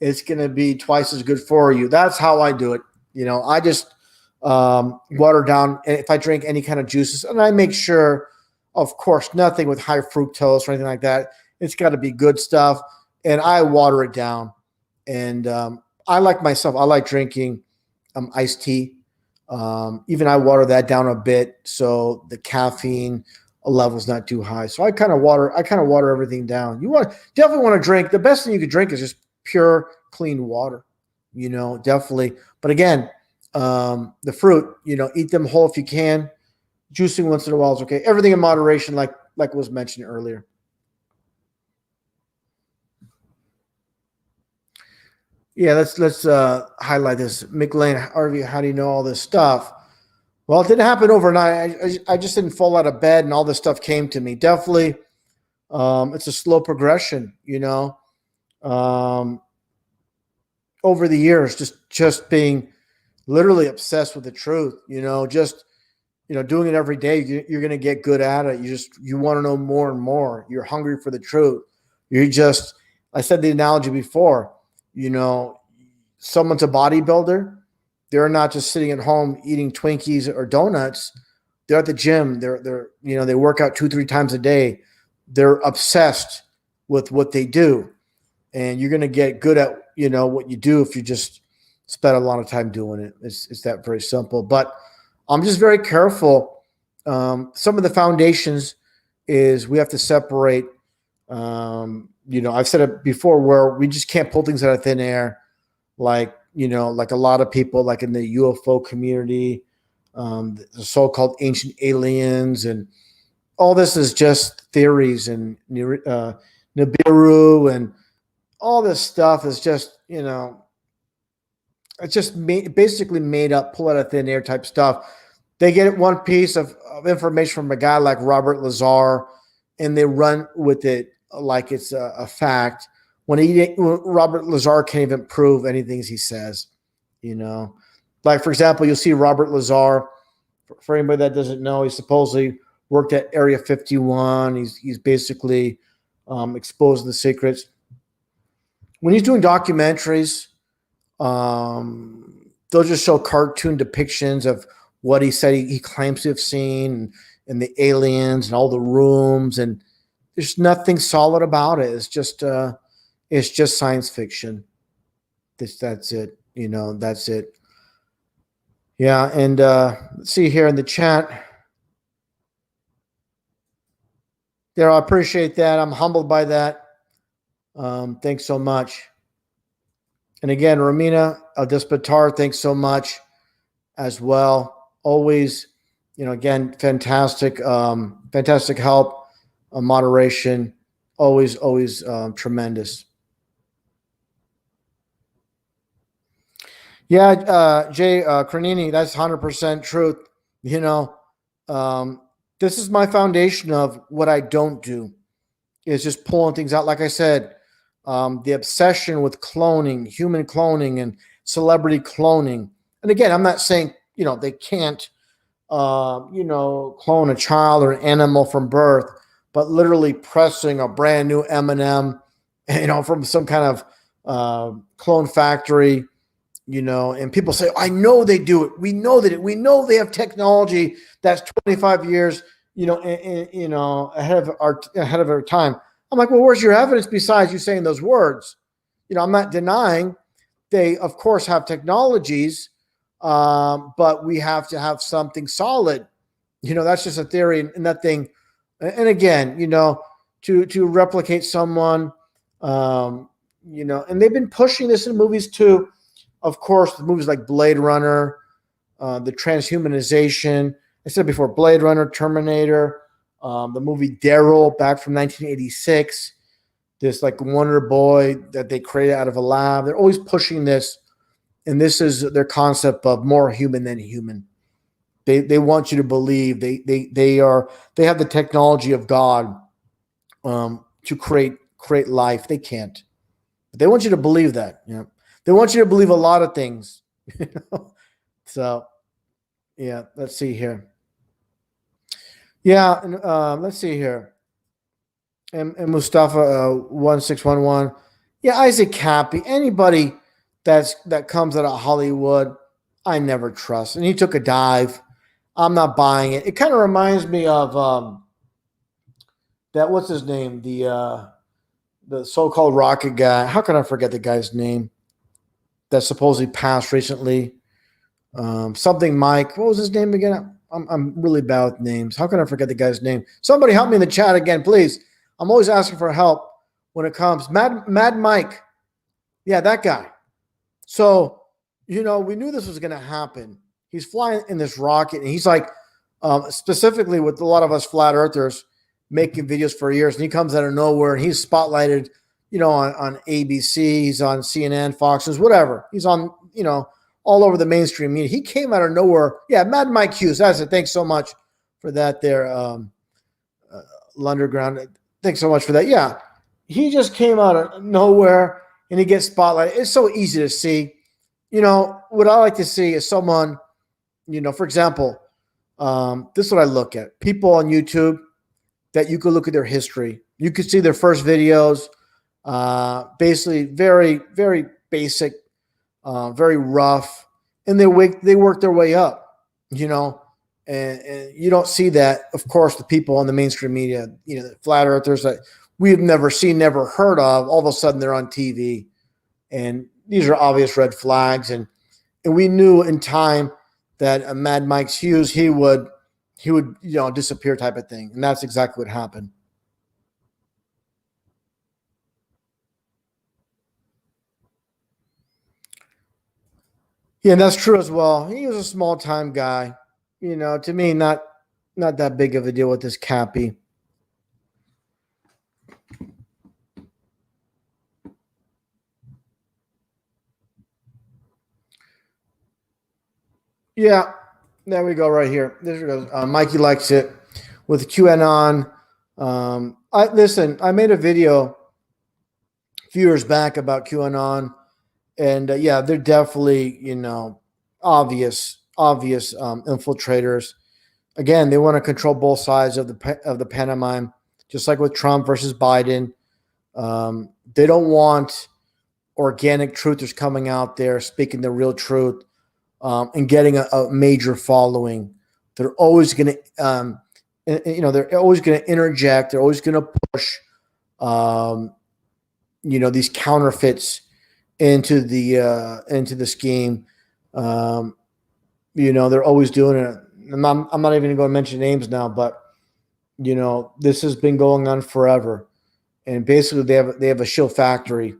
it's going to be twice as good for you. That's how I do it. I just water down if I drink any kind of juices, and I make sure, of course, nothing with high fructose or anything like that. It's got to be good stuff, and I water it down. And I like drinking iced tea. Even I water that down a bit so the caffeine level's not too high. So I kind of water everything down. You definitely want to drink. The best thing you could drink is just pure, clean water. Definitely. But again, the fruit, eat them whole if you can. Juicing once in a while is okay. Everything in moderation, like was mentioned earlier. Yeah, let's highlight this. McLean, Harvey, how do you know all this stuff? Well, it didn't happen overnight. I just didn't fall out of bed and all this stuff came to me. Definitely, it's a slow progression, over the years, just being literally obsessed with the truth, doing it every day. You're going to get good at it. You want to know more and more. You're hungry for the truth. I said the analogy before, someone's a bodybuilder. They're not just sitting at home eating Twinkies or donuts. They're at the gym. They work out 2-3 times a day. They're obsessed with what they do. And you're going to get good at, what you do if you just spend a lot of time doing it. It's that very simple. But I'm just very careful. Some of the foundations is we have to separate. I've said it before where we just can't pull things out of thin air, like a lot of people, like in the UFO community, the so-called ancient aliens, and all this is just theories, and Nibiru and all this stuff is just, it's just basically made up, pull out of thin air type stuff. They get one piece of information from a guy like Robert Lazar, and they run with it like it's a fact. When Robert Lazar can't even prove anything he says, Like, for example, you'll see Robert Lazar For anybody that doesn't know, he supposedly worked at Area 51. He's basically exposing the secrets. When he's doing documentaries, they'll just show cartoon depictions of what he said he claims to have seen, and the aliens and all the rooms, and there's nothing solid about it. It's just science fiction. That's it. That's it. Yeah, and let's see here in the chat. There, I appreciate that. I'm humbled by that. Thanks so much. And again, Romina Despotar, thanks so much as well. Always, again, fantastic help, moderation. Always tremendous. Yeah, Jay Cranini, that's 100% truth. This is my foundation of what I don't do, is just pulling things out. Like I said, the obsession with cloning, human cloning and celebrity cloning. And again, I'm not saying, they can't, clone a child or an animal from birth, but literally pressing a brand new M&M, from some kind of clone factory, and people say, I know they do it. We know they have technology that's 25 years, ahead of our time. I'm like, well, where's your evidence besides you saying those words? I'm not denying they, of course, have technologies, but we have to have something solid. That's just a theory, and that thing. And again, to replicate someone, and they've been pushing this in movies too. Of course, the movies like Blade Runner, the transhumanization. I said before, Blade Runner, Terminator, the movie Daryl back from 1986. This like Wonder Boy that they created out of a lab. They're always pushing this, and this is their concept of more human than human. They want you to believe they have the technology of God to create life. They can't. But they want you to believe that. They want you to believe a lot of things. So, yeah, let's see here. Yeah, and let's see here. And Mustafa 1611. Yeah, Isaac Cappy. Anybody that comes out of Hollywood, I never trust. And he took a dive. I'm not buying it. It kind of reminds me of that. What's his name? The so-called rocket guy. How can I forget the guy's name? That supposedly passed recently. Something Mike. What was his name again? I'm really bad with names. How can I forget the guy's name? Somebody help me in the chat again, please. I'm always asking for help when it comes. Mad Mike. Yeah, that guy. So, we knew this was going to happen. He's flying in this rocket, and he's like, specifically with a lot of us flat earthers making videos for years, and he comes out of nowhere, and he's spotlighted, on ABC, he's on CNN, Fox News, whatever. He's on, all over the mainstream media. He came out of nowhere. Yeah, Mad Mike Hughes. That's it. Thanks so much for that there, Lunderground. Thanks so much for that. Yeah, he just came out of nowhere, and he gets spotlighted. It's so easy to see. What I like to see is someone, for example, this is what I look at. People on YouTube that you could look at their history. You could see their first videos, basically very, very basic, very rough, and they work their way up, and you don't see that. Of course, the people on the mainstream media, the flat earthers that we've never seen, never heard of, all of a sudden they're on TV, and these are obvious red flags. And we knew in time that Mad Mike Hughes, he would disappear type of thing, and that's exactly what happened. Yeah, and that's true as well. He was a small time guy. To me, not that big of a deal with this Cappy. Yeah, there we go right here. There goes. Mikey likes it with QAnon. I made a video a few years back about QAnon. And yeah, they're definitely, obvious infiltrators. Again, they want to control both sides of the pantomime, just like with Trump versus Biden. They don't want organic truthers coming out there speaking the real truth, and getting a major following. They're always going to, they're always going to interject. They're always going to push, these counterfeits into the scheme. They're always doing it. I'm not even going to mention names now, but this has been going on forever. And basically, they have a shill factory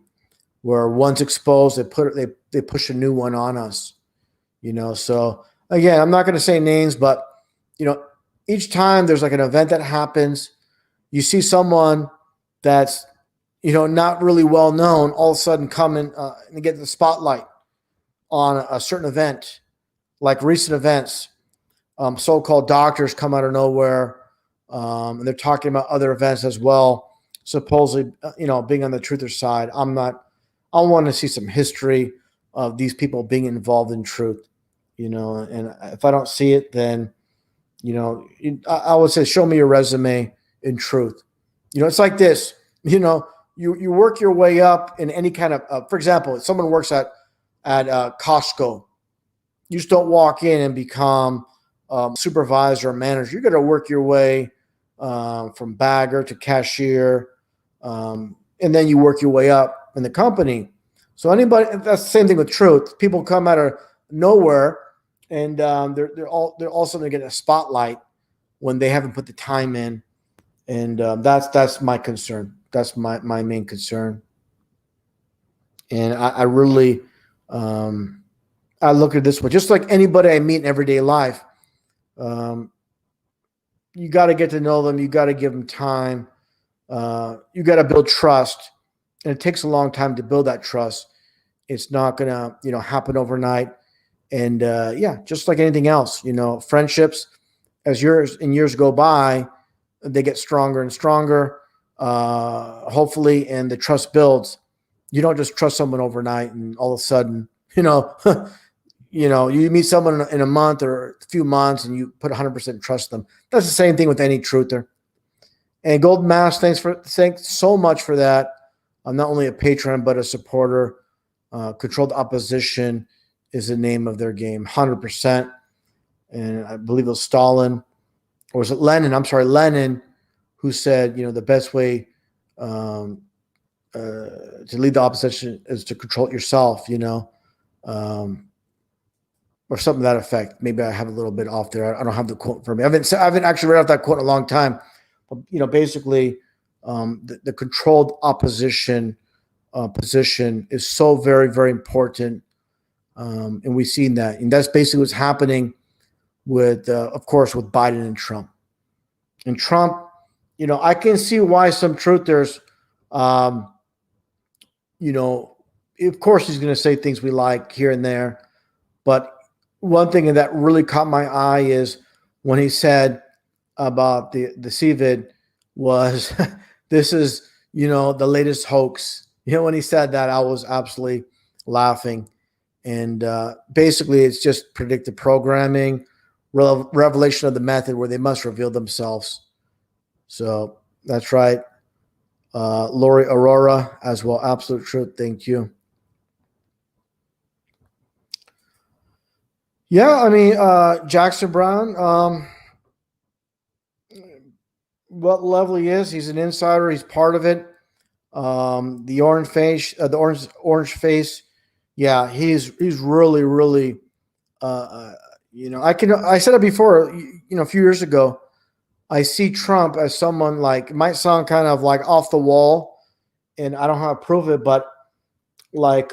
where once exposed, they push a new one on us. So again, I'm not going to say names, but each time there's like an event that happens, you see someone that's not really well known all of a sudden come in and get the spotlight on a certain event, like recent events. So-called doctors come out of nowhere, and they're talking about other events as well, supposedly, being on the truther side. I want to see some history of these people being involved in truth, and if I don't see it, then, I would say, show me your resume in truth. It's like this, you work your way up in any kind of, for example, if someone works at Costco, you just don't walk in and become supervisor or manager. You're going to work your way from bagger to cashier, and then you work your way up in the company. So that's the same thing with truth. People come out of nowhere, and they're also going to get a spotlight when they haven't put the time in, and that's my concern. That's my main concern, and I really I look at it this way. Just like anybody I meet in everyday life, you got to get to know them. You got to give them time. You got to build trust, and it takes a long time to build that trust. It's not gonna, happen overnight. And just like anything else, friendships, as years go by, they get stronger and stronger. Hopefully, and the trust builds. You don't just trust someone overnight, and all of a sudden, you meet someone in a month or a few months, and you put 100% trust them. That's the same thing with any truther. And Golden Mask, thanks so much for that. I'm not only a patron, but a supporter. Controlled Opposition is the name of their game, 100%. And I believe it was Stalin, or was it Lenin? I'm sorry, Lenin, who said, the best way to lead the opposition is to control it yourself, or something to that effect. Maybe I have a little bit off there. I don't have the quote for me. I haven't actually read out that quote in a long time. But, basically, the controlled opposition position is so very, very important. And we've seen that. And that's basically what's happening with, of course, with Biden and Trump. And Trump, I can see why some truthers, of course, he's going to say things we like here and there. But one thing that really caught my eye is when he said about the Cvid was, this is, the latest hoax. When he said that, I was absolutely laughing. And basically, it's just predictive programming, revelation of the method where they must reveal themselves. So that's right. Lori Aurora as well. Absolute truth. Thank you. Yeah, I mean, Jackson Brown, what level he is, he's an insider. He's part of it. The orange face, the orange face. Yeah, he's really, really, I said it before, a few years ago, I see Trump as someone like, it might sound kind of like off the wall, and I don't know how to prove it, but like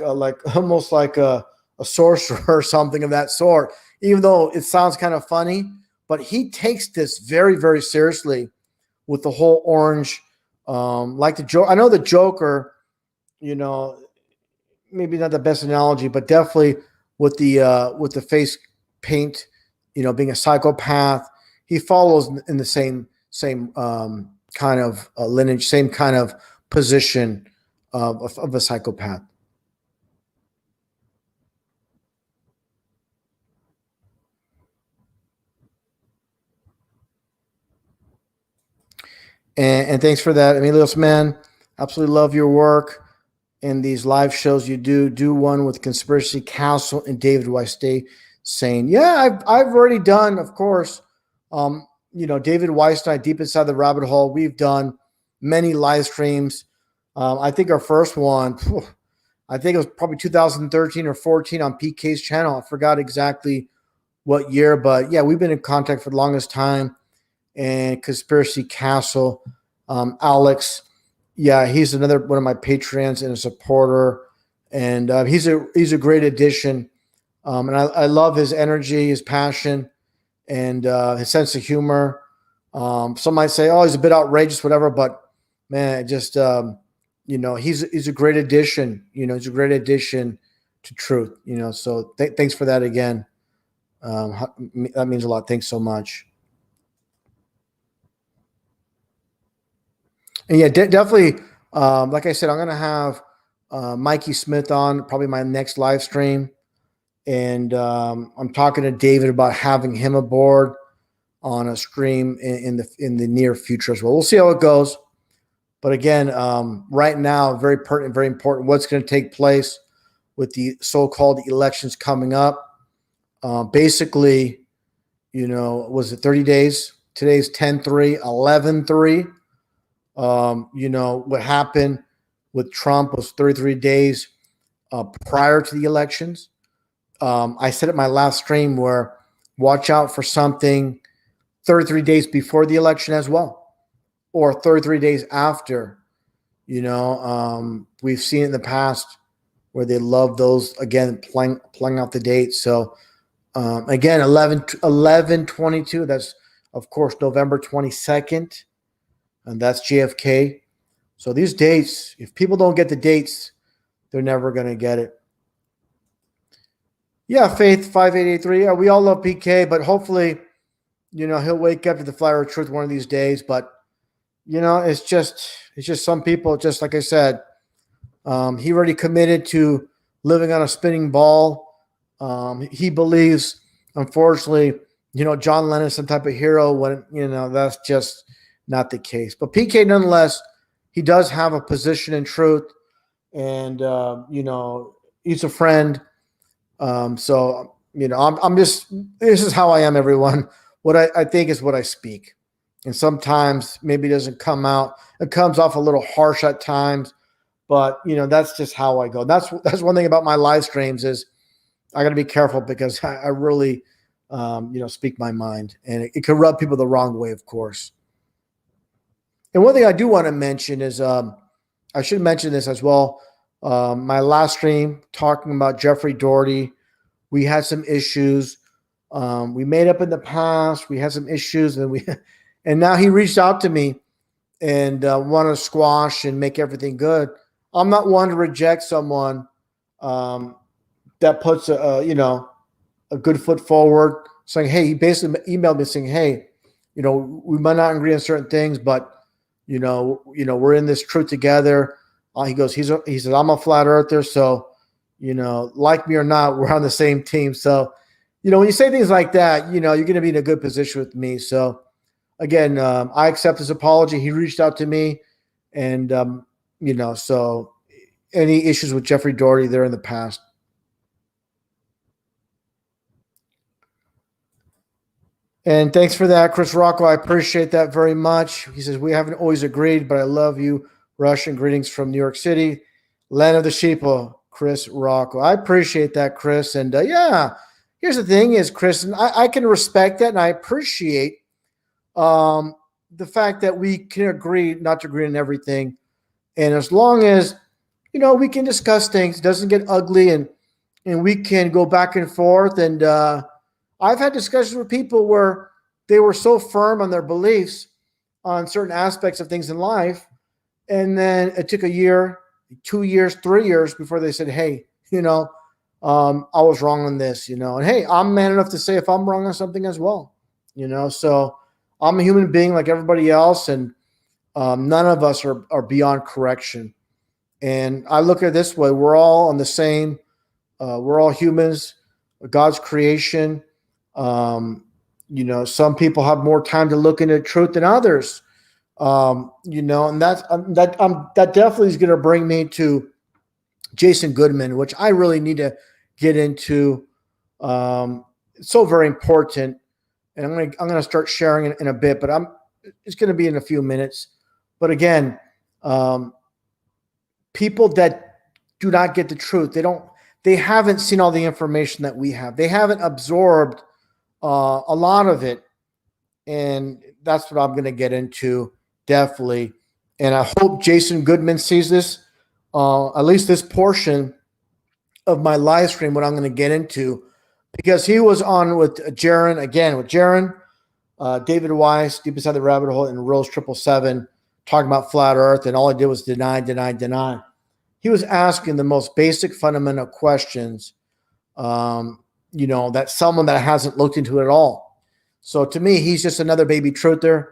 almost like a sorcerer or something of that sort, even though it sounds kind of funny, but he takes this very, very seriously with the whole orange, like the joke. I know the Joker, maybe not the best analogy, but definitely with the face paint, being a psychopath, he follows in the same kind of lineage, same kind of position of a psychopath. And thanks for that, Emilios, man. Absolutely love your work and these live shows you do. Do one with Conspiracy Council and David Weiss. Stay sane. Yeah, I've already done, of course. David Weiss and I, Deep Inside the Rabbit Hole, we've done many live streams. I think our first one, I think it was probably 2013 or 14 on PK's channel. I forgot exactly what year, but yeah, we've been in contact for the longest time. And Conspiracy Castle, Alex, yeah, he's another one of my patrons and a supporter, and he's a great addition. And I love his energy, his passion, and his sense of humor. Some might say, "Oh, he's a bit outrageous," whatever, but man, he's a great addition. He's a great addition to truth. So thanks for that again. That means a lot. Thanks so much. And yeah, definitely. Like I said, I'm gonna have Mikey Smith on probably my next live stream, and I'm talking to David about having him aboard on a stream in the near future as well. We'll see how it goes. But again, right now, very pertinent, very important. What's going to take place with the so-called elections coming up? Basically, was it 30 days? Today's 10-3, 11-3. What happened with Trump was 33 days prior to the elections. I said at my last stream where watch out for something 33 days before the election as well, or 33 days after. We've seen it in the past where they love those, again, playing out the dates. So again, 11/22, that's of course November 22nd, and that's JFK. So these dates, if people don't get the dates, they're never going to get it. Yeah, Faith 5883. Yeah, we all love PK, but hopefully, he'll wake up to the fire of truth one of these days. But it's just some people, just like I said, he already committed to living on a spinning ball. He believes, unfortunately, John Lennon is some type of hero when, that's just not the case. But PK, nonetheless, he does have a position in truth, and, he's a friend. So, I'm just, this is how I am, everyone. What I think is what I speak. And sometimes maybe it doesn't come out. It comes off a little harsh at times, but that's just how I go. That's one thing about my live streams is I got to be careful because I really, speak my mind, and it could rub people the wrong way, of course. And one thing I do want to mention is, I should mention this as well. My last stream talking about Jeffrey Doherty, we had some issues. We made up in the past. We had some issues, and now he reached out to me and wanted to squash and make everything good. I'm not one to reject someone that puts a good foot forward, saying, "Hey," he basically emailed me saying, "Hey, we might not agree on certain things, but we're in this truth together." He goes, he says, "I'm a flat earther, so like me or not, we're on the same team." So, when you say things like that, you're going to be in a good position with me. So, again, I accept his apology. He reached out to me, and so any issues with Jeffrey Doherty, they're in the past. And thanks for that, Chris Rocco. I appreciate that very much. He says, "We haven't always agreed, but I love you. Russian greetings from New York City, land of the sheeple." Chris Rocco. I appreciate that, Chris. And yeah, here's the thing is, Chris, and I can respect that, and I appreciate the fact that we can agree not to agree on everything. And as long as, we can discuss things, it doesn't get ugly, and we can go back and forth. And I've had discussions with people where they were so firm on their beliefs on certain aspects of things in life. And then it took a year, 2 years, 3 years before they said, "Hey, I was wrong on this, and hey, I'm man enough to say if I'm wrong on something as well, so I'm a human being like everybody else, and none of us are beyond correction. And I look at it this way: we're all on the same, we're all humans, God's creation. Some people have more time to look into truth than others. And that definitely is going to bring me to Jason Goodman, which I really need to get into. It's so very important, and I'm gonna start sharing it in a bit, but it's going to be in a few minutes. But again, um, people that do not get the truth, they haven't seen all the information that we have. They haven't absorbed a lot of it, and that's what I'm going to get into definitely. And I hope Jason Goodman sees this, at least this portion of my live stream, what I'm going to get into, because he was on with Jaron, David Weiss, Deep Inside the Rabbit Hole, and Rose 777, talking about flat Earth, and all he did was deny, deny, deny. He was asking the most basic, fundamental questions, that someone that hasn't looked into it at all. So to me, he's just another baby truther.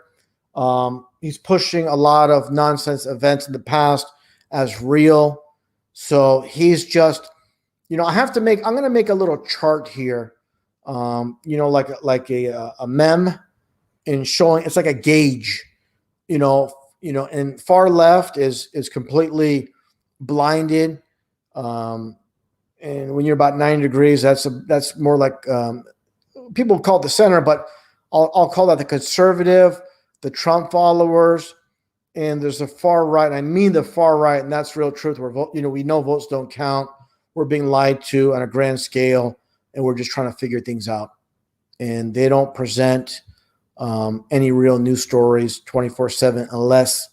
He's pushing a lot of nonsense events in the past as real. So he's just, I'm going to make a little chart here, like a mem, and showing it's like a gauge, and far left is completely blinded. And when you're about 90 degrees, that's more like, people call it the center, but I'll call that the conservative, the Trump followers, and there's the far right. I mean the far right, and that's real truth. We know votes don't count. We're being lied to on a grand scale, and we're just trying to figure things out. And they don't present any real news stories 24/7 unless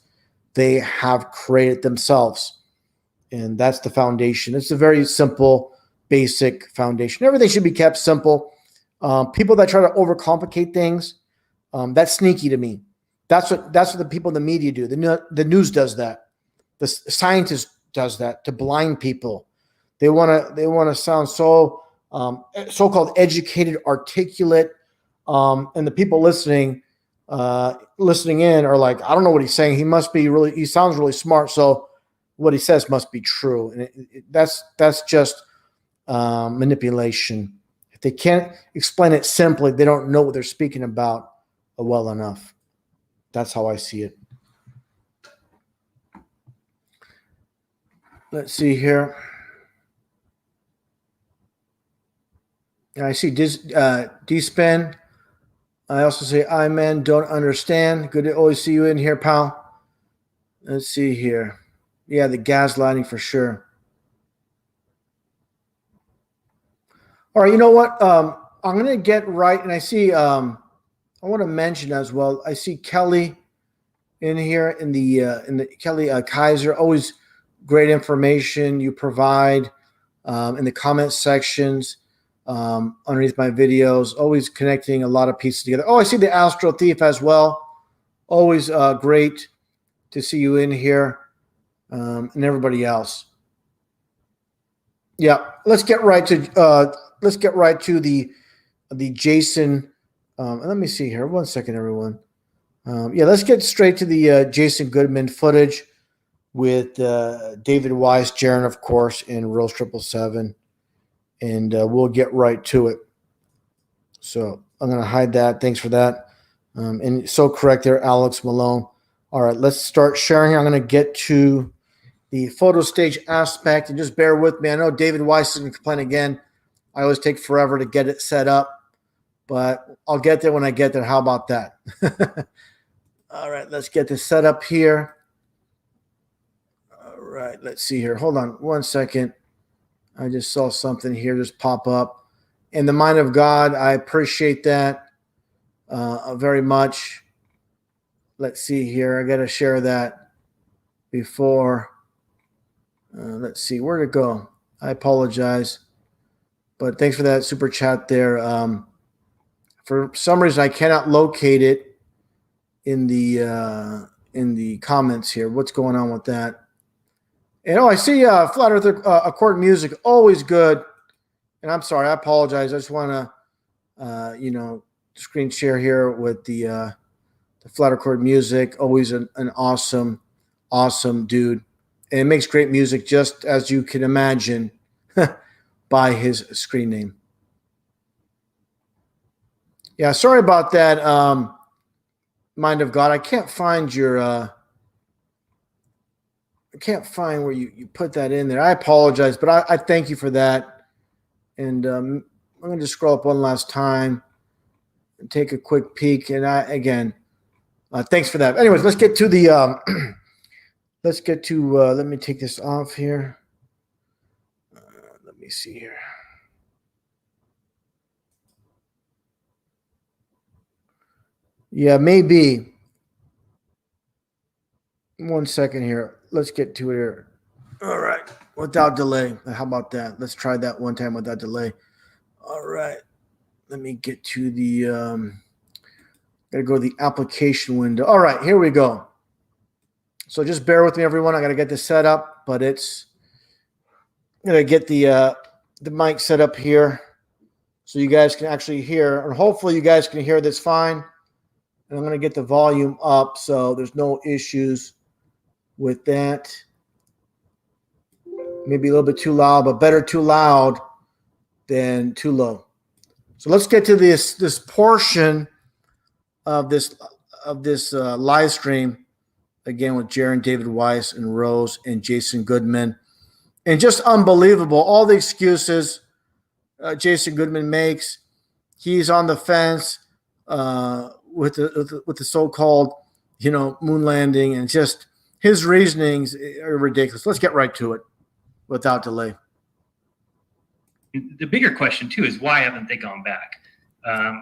they have created themselves. And that's the foundation. It's a very simple, basic foundation. Everything should be kept simple. People that try to overcomplicate things, that's sneaky to me. That's what the people in the media do. The news does that. The scientist does that to blind people. They want to sound so so-called educated, articulate, and the people listening in are like, I don't know what he's saying. He sounds really smart, so what he says must be true. And that's just manipulation. If they can't explain it simply, they don't know what they're speaking about well enough. That's how I see it. Let's see here. I see D-Spin. I also say, I man, don't understand. Good to always see you in here, pal. Let's see here. Yeah, the gaslighting for sure. All right, you know what? I'm going to get right, and I see, I want to mention as well, I see Kelly in here in the Kelly Kaiser. Always great information you provide in the comment sections underneath my videos. Always connecting a lot of pieces together. Oh, I see the Astro Thief as well. Always great to see you in here, and everybody else. Yeah, let's get right to the Jason. Let me see here. 1 second, everyone. Let's get straight to the Jason Goodman footage with David Weiss, Jaron, of course, and Rose 777, and we'll get right to it. So I'm going to hide that. Thanks for that. And so correct there, Alex Malone. All right, let's start sharing. I'm going to get to the photo stage aspect, and just bear with me. I know David Weiss is going to complain again. I always take forever to get it set up, but I'll get there when I get there. How about that? All right, let's get this set up here. All right, let's see here. Hold on 1 second. I just saw something here just pop up. In the mind of God, I appreciate that very much. Let's see here. I got to share that before. Let's see. Where'd it go? I apologize. But thanks for that super chat there. For some reason, I cannot locate it in the comments here. What's going on with that? And I see Flat Earth Accord Music, always good. And I'm sorry, I apologize. I just want to, screen share here with the Flat Accord Music. Always an awesome, awesome dude. And it makes great music, just as you can imagine, by his screen name. Yeah, sorry about that. mind of God. I can't find your I can't find where you put that in there. I apologize, but I thank you for that. And I'm going to scroll up one last time and take a quick peek. And thanks for that. Anyways, let's get to the let me take this off here. Let me see here. Yeah, maybe. 1 second here. Let's get to it here. All right. Without delay. How about that? Let's try that one time without delay. All right. Let me get to the gotta go to the application window. All right, here we go. So just bear with me, everyone. I gotta get this set up, but I'm gonna get the mic set up here so you guys can actually hear, and hopefully you guys can hear this fine. And I'm gonna get the volume up so there's no issues with that. Maybe a little bit too loud, but better too loud than too low. So let's get to this portion of this live stream again with Jaron, David Weiss, and Rose and Jason Goodman, and just unbelievable all the excuses Jason Goodman makes. He's on the fence with the so-called moon landing, and just his reasonings are ridiculous. Let's get right to it without delay. The bigger question, too, is why haven't they gone back?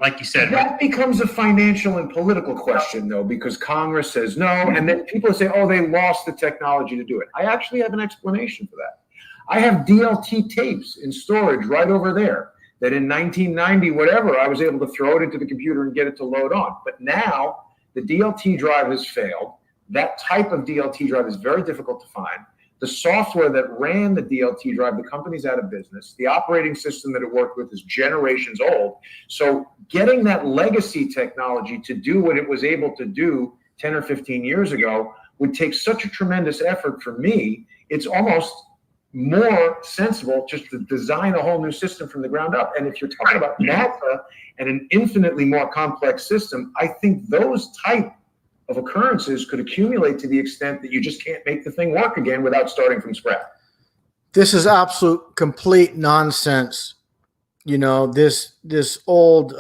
Like you said, that becomes a financial and political question, though, because Congress says no, and then people say, oh, they lost the technology to do it. I actually have an explanation for that. I have DLT tapes in storage right over there that in 1990, whatever, I was able to throw it into the computer and get it to load on. But now the DLT drive has failed. That type of DLT drive is very difficult to find. The software that ran the DLT drive, the company's out of business. The operating system that it worked with is generations old. So getting that legacy technology to do what it was able to do 10 or 15 years ago would take such a tremendous effort for me. It's almost more sensible just to design a whole new system from the ground up. And if you're talking about NASA and an infinitely more complex system, I think those type of occurrences could accumulate to the extent that you just can't make the thing work again without starting from scratch. This is absolute complete nonsense. This old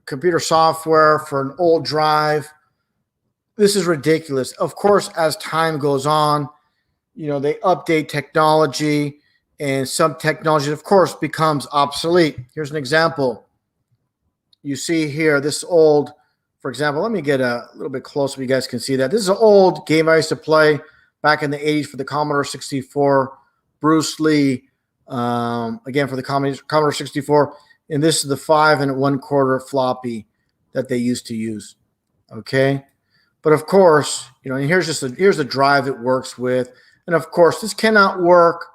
computer software for an old drive. This is ridiculous. Of course, as time goes on, they update technology, and some technology, of course, becomes obsolete. Here's an example. You see here, this old, for example, let me get a little bit closer so you guys can see that. This is an old game I used to play back in the 80s for the Commodore 64. Bruce Lee, again, for the Commodore 64. And this is the 5 1/4 floppy that they used to use. Okay. But of course, and here's the drive it works with. And of course, this cannot work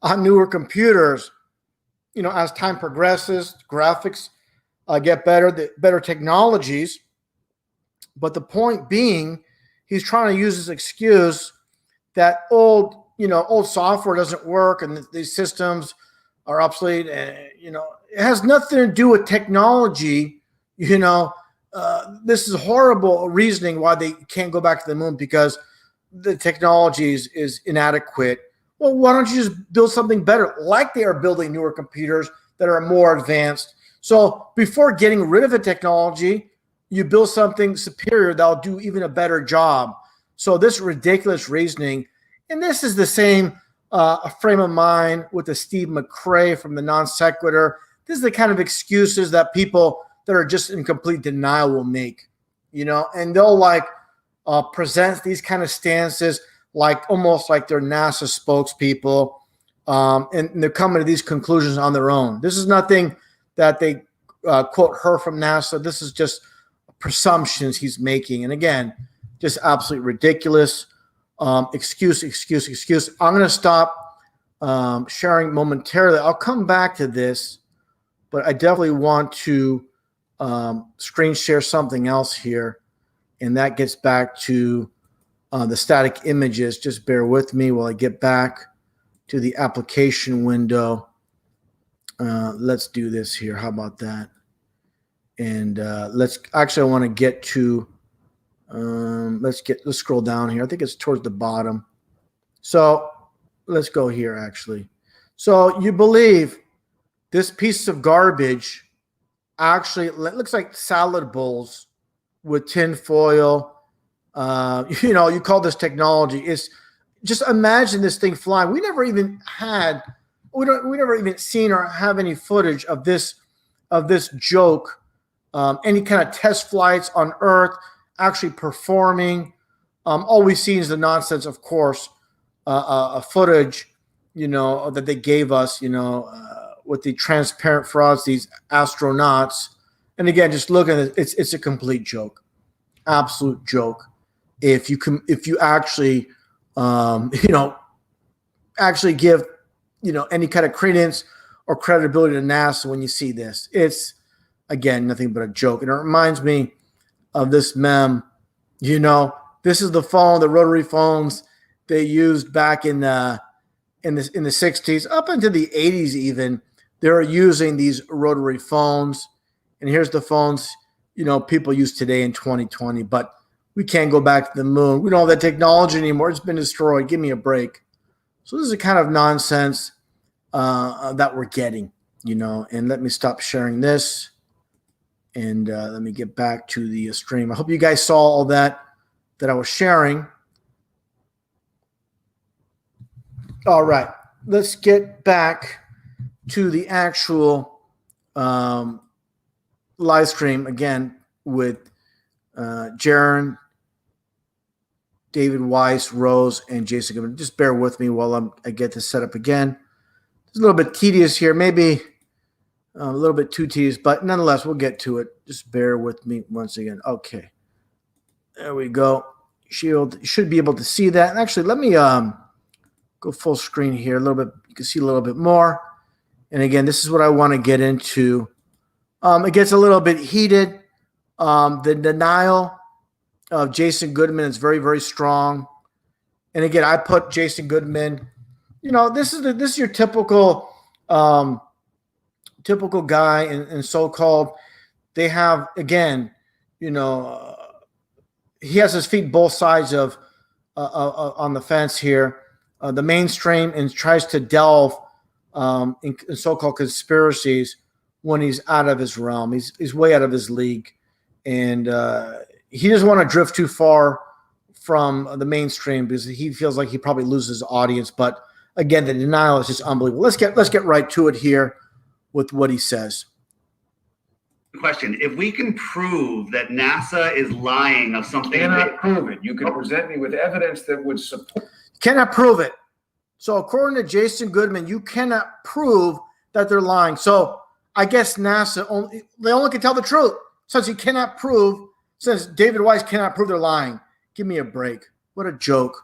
on newer computers. As time progresses, graphics get better, the better technologies. But the point being, he's trying to use this excuse that old software doesn't work and these systems are obsolete. And, it has nothing to do with technology. This is horrible reasoning why they can't go back to the moon because the technology is inadequate. Well, why don't you just build something better, like they are building newer computers that are more advanced? So before getting rid of the technology, you build something superior that'll do even a better job. So this ridiculous reasoning, and this is the same frame of mind with the Steve McRae from the non sequitur. This is the kind of excuses that people that are just in complete denial will make, and they'll present these kind of stances almost like they're NASA spokespeople, and they're coming to these conclusions on their own. This is nothing that they quote her from NASA. This is just presumptions he's making. And again, just absolutely ridiculous. Excuse. I'm going to stop sharing momentarily. I'll come back to this, but I definitely want to screen share something else here. And that gets back to the static images. Just bear with me while I get back to the application window. Let's do this here. How about that? And I want to get to Let's scroll down here. I think it's towards the bottom. So let's go here actually. So you believe this piece of garbage actually looks like salad bowls with tin foil. You call this technology. It's just imagine this thing flying. We never even seen or have any footage of this joke, any kind of test flights on Earth actually performing. All we've seen is the nonsense, of course, footage, that they gave us, with the transparent frauds, these astronauts. And again, just look at it, it's a complete joke, absolute joke. If you actually, actually give, any kind of credence or credibility to NASA when you see this, it's again nothing but a joke. And it reminds me of this meme. This is the phone, the rotary phones they used back in the 60s, up into the 80s even. They were using these rotary phones, and here's the phones people use today in 2020. But we can't go back to the moon. We don't have that technology anymore. It's been destroyed. Give me a break. So this is the kind of nonsense that we're getting, And let me stop sharing this, and let me get back to the stream. I hope you guys saw all that I was sharing. All right, let's get back to the actual live stream again with Jaron, David Weiss, Rose, and Jason Goodman. Just bear with me while I get this set up again. It's a little bit tedious here, maybe a little bit too tedious, but nonetheless, we'll get to it. Just bear with me once again. Okay, there we go. Shield should be able to see that. And actually, let me go full screen here a little bit. You can see a little bit more. And again, this is what I want to get into. It gets a little bit heated. The denial of Jason Goodman is very, very strong. And again, I put Jason Goodman, this is your typical guy and so-called. They have, again, he has his feet both sides of on the fence here. The mainstream, and tries to delve in so-called conspiracies when he's out of his realm. He's way out of his league. And he doesn't want to drift too far from the mainstream because he feels like he probably loses his audience. But again, the denial is just unbelievable. Let's get right to it here with what he says. Question: if we can prove that NASA is lying of something, cannot prove it. You can present me with evidence that would support. Cannot prove it. So according to Jason Goodman, you cannot prove that they're lying. So I guess NASA they only can tell the truth. Since David Weiss cannot prove they're lying. Give me a break. What a joke.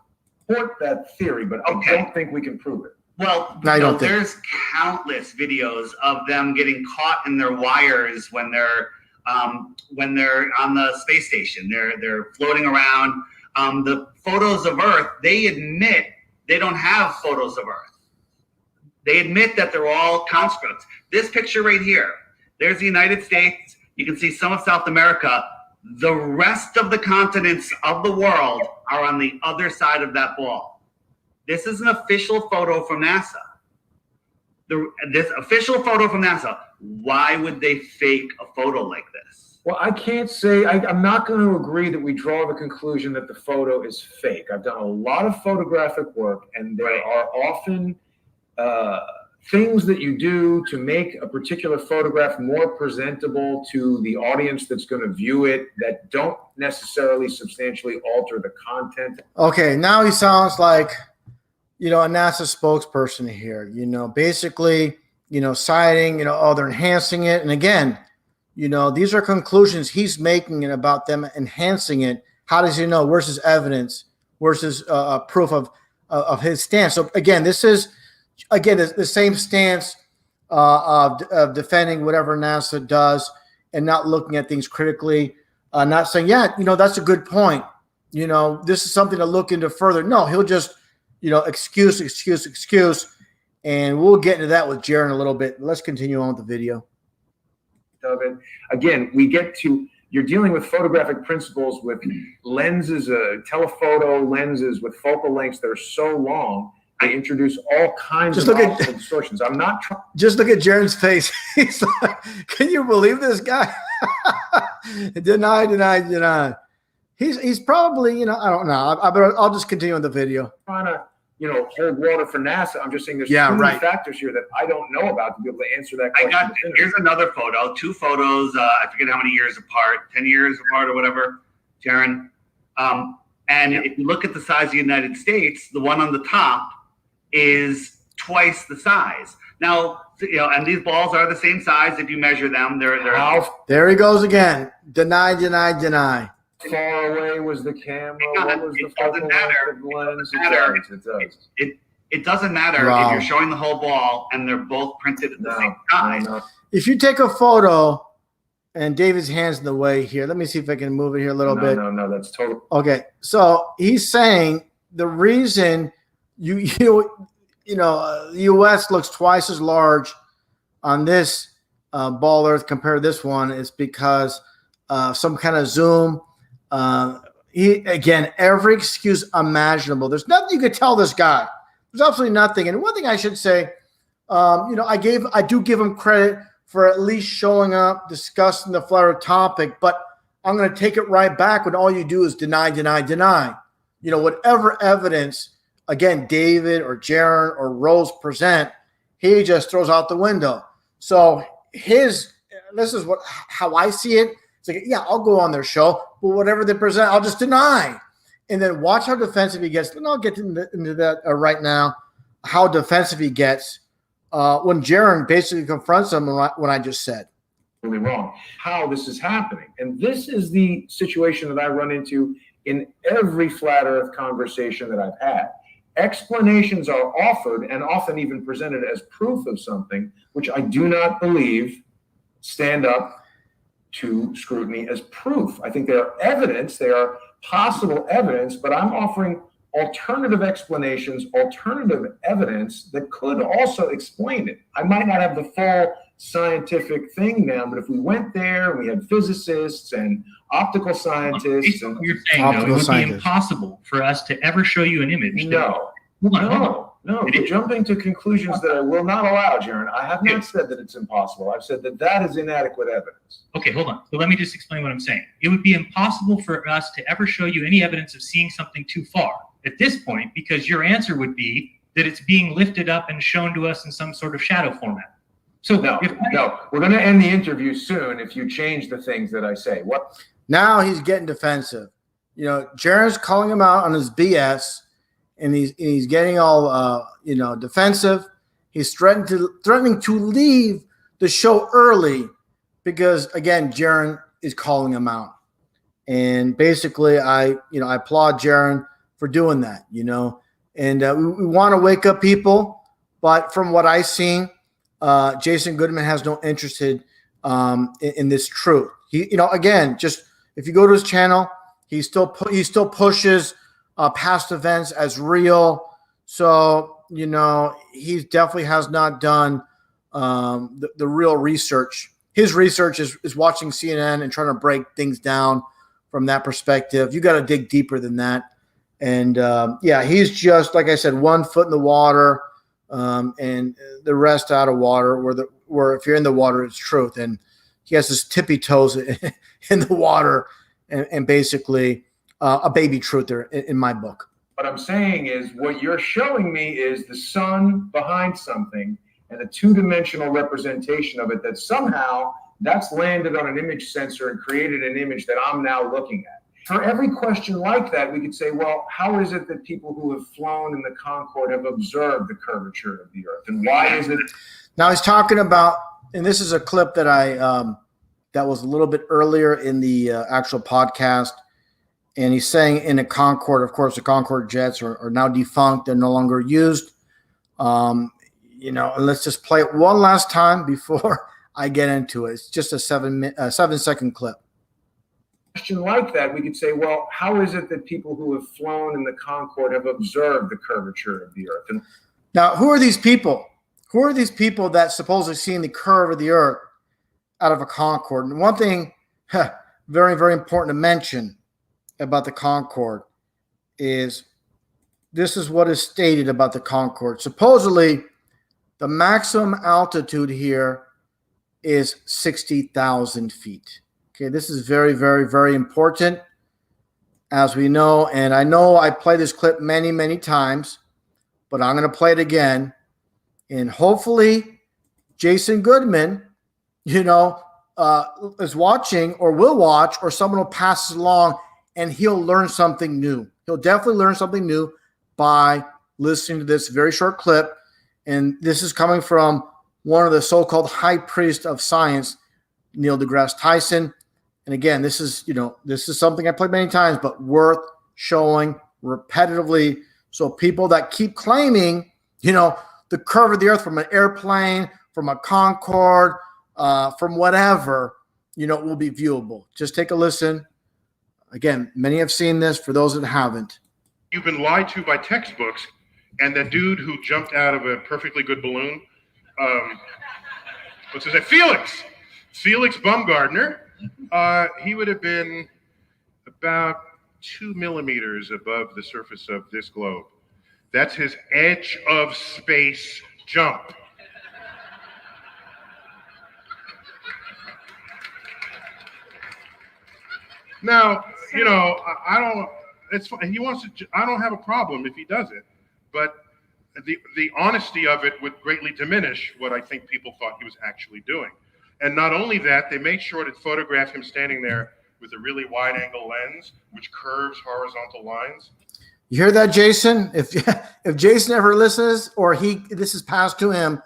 Support that theory, but I don't think we can prove it. Well, no, there's countless videos of them getting caught in their wires when they're on the space station. They're floating around. The photos of Earth, they admit they don't have photos of Earth. They admit that they're all constructs. This picture right here, there's the United States. You can see some of South America. The rest of the continents of the world are on the other side of that ball. This is an official photo from NASA. This official photo from NASA. Why would they fake a photo like this? Well, I can't say, I'm not going to agree that we draw the conclusion that the photo is fake. I've done a lot of photographic work, and there are often things that you do to make a particular photograph more presentable to the audience that's going to view it that don't necessarily substantially alter the content. Okay, now he sounds like, a NASA spokesperson here, basically, citing, they're enhancing it. And again, these are conclusions he's making about them enhancing it. How does he know? Where's his evidence? Where's his proof of his stance? So again, this is, the same stance of defending whatever NASA does and not looking at things critically, not saying, that's a good point. This is something to look into further. No, he'll just, excuse. And we'll get into that with Jaron a little bit. Let's continue on with the video. Of it. Again, we get to you're dealing with photographic principles with lenses, telephoto lenses with focal lengths that are so long. They introduce all kinds Just of look at- optical distortions. I'm not trying. Just look at Jaron's face. He's like, can you believe this guy? Deny. He's probably, I don't know. I'll just continue on the video. Trying to, hold water for NASA. I'm just saying there's Yeah, too many right. factors here that I don't know about to be able to answer that I question. got definitively. here's another photo, two photos. I forget how many years apart, 10 years apart or whatever, Jaron. And if you look at the size of the United States, the one on the top is twice the size. Now, and these balls are the same size if you measure them. They're How There he goes again. Deny. far away was the camera? What was the It doesn't focal matter. length of the lens? It doesn't It does. it doesn't matter Wow. if you're showing the whole ball and they're both printed at the same size. No. If you take a photo, and David's hand's in the way here. Let me see if I can move it here a little bit. No, that's total. Okay, so he's saying the reason the U.S. looks twice as large on this ball Earth compared to this one is because some kind of zoom. Every excuse imaginable. There's nothing you could tell this guy. There's absolutely nothing. And one thing I should say, I do give him credit for at least showing up, discussing the flat Earth topic, but I'm going to take it right back when all you do is deny. Whatever evidence, again, David or Jaron or Rose present, he just throws out the window. So this is how I see it. It's like, yeah, I'll go on their show, but whatever they present, I'll just deny. And then watch how defensive he gets. And I'll get into that right now, how defensive he gets when Jaron basically confronts him on what I just said. Really wrong. How this is happening. And this is the situation that I run into in every flat Earth conversation that I've had. Explanations are offered and often even presented as proof of something, which I do not believe stand up to scrutiny as proof. I think they are evidence, they are possible evidence, but I'm offering alternative explanations, alternative evidence that could also explain it. I might not have the full scientific thing now, but if we went there, we had physicists and optical scientists. Based on And what you're saying, though, it Optical would scientists. be impossible for us to ever show you an image. no, Hold on. no, It you're is. jumping to conclusions that I will not allow, Jaron. I have not said that it's impossible. I've said that is inadequate evidence. Okay, hold on. So let me just explain what I'm saying. It would be impossible for us to ever show you any evidence of seeing something too far at this point, because your answer would be that it's being lifted up and shown to us in some sort of shadow format. So No, we're going to end the interview soon if you change the things that I say. What? Now he's getting defensive. Jaron's calling him out on his BS, and he's getting all defensive. He's threatening to leave the show early because, again, Jaron is calling him out. And basically, I applaud Jaron for doing that. And we want to wake up people, but from what I've seen, Jason Goodman has no interest in this truth. He, again, just if you go to his channel, he still pushes past events as real. So he definitely has not done the real research. His research is watching CNN and trying to break things down from that perspective. You got to dig deeper than that. And he's just, like I said, 1 foot in the water. And the rest out of water, where if you're in the water, it's truth. And he has his tippy toes in the water, and basically a baby truther in my book. What I'm saying is what you're showing me is the sun behind something and a two-dimensional representation of it that somehow that's landed on an image sensor and created an image that I'm now looking at. For every question like that, we could say, well, how is it that people who have flown in the Concorde have observed the curvature of the Earth? And why is it? Now he's talking about, and this is a clip that that was a little bit earlier in the actual podcast. And he's saying in a Concorde, of course, the Concorde jets are now defunct. They're no longer used. And let's just play it one last time before I get into it. It's just a 7-second clip. Question like that, we could say, well, how is it that people who have flown in the Concorde have observed the curvature of the Earth? And now, who are these people? Who are these people that supposedly seen the curve of the Earth out of a Concorde? And one thing, very, very important to mention about the Concorde is this is what is stated about the Concorde. Supposedly, the maximum altitude here is 60,000 feet. Okay, this is very, very, very important, as we know. And I know I played this clip many, many times, but I'm going to play it again. And hopefully, Jason Goodman, is watching or will watch, or someone will pass it along, and he'll learn something new. He'll definitely learn something new by listening to this very short clip. And this is coming from one of the so-called high priests of science, Neil deGrasse Tyson. And again, this is something I played many times, but worth showing repetitively. So people that keep claiming, the curve of the earth from an airplane, from a Concorde, from whatever, will be viewable. Just take a listen. Again, many have seen this. For those that haven't, you've been lied to by textbooks, and that dude who jumped out of a perfectly good balloon, what's his name? Felix Baumgartner. He would have been about 2 millimeters above the surface of this globe. That's his edge of space jump. Now, I don't. It's fine. He wants to. I don't have a problem if he does it, but the honesty of it would greatly diminish what I think people thought he was actually doing. And not only that, they made sure to photograph him standing there with a really wide-angle lens, which curves horizontal lines. You hear that, Jason? If Jason ever listens, or this is passed to him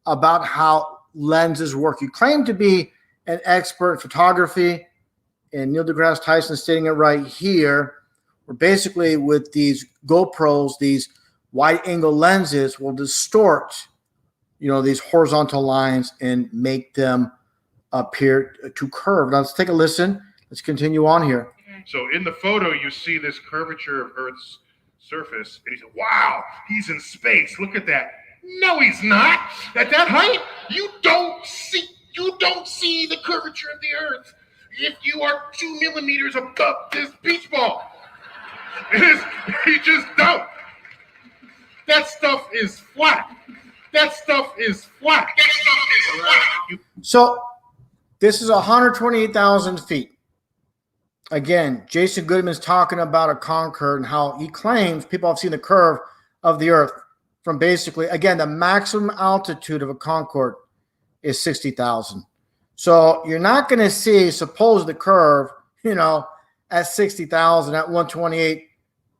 about how lenses work. You claim to be an expert in photography, and Neil deGrasse Tyson is stating it right here, where basically with these GoPros, these wide-angle lenses will distort, these horizontal lines and make them appear to curve. Now let's take a listen. Let's continue on here. So in the photo, you see this curvature of Earth's surface, and he said, "Wow, he's in space. Look at that." No, he's not. At that height, you don't see the curvature of the Earth if you are 2 millimeters above this beach ball. You just don't. That stuff is flat. That stuff is flat. So this is 128,000 feet. Again, Jason Goodman's talking about a Concorde and how he claims people have seen the curve of the Earth from basically, again, the maximum altitude of a Concorde is 60,000. So you're not going to see, suppose the curve, at 60,000, at 128,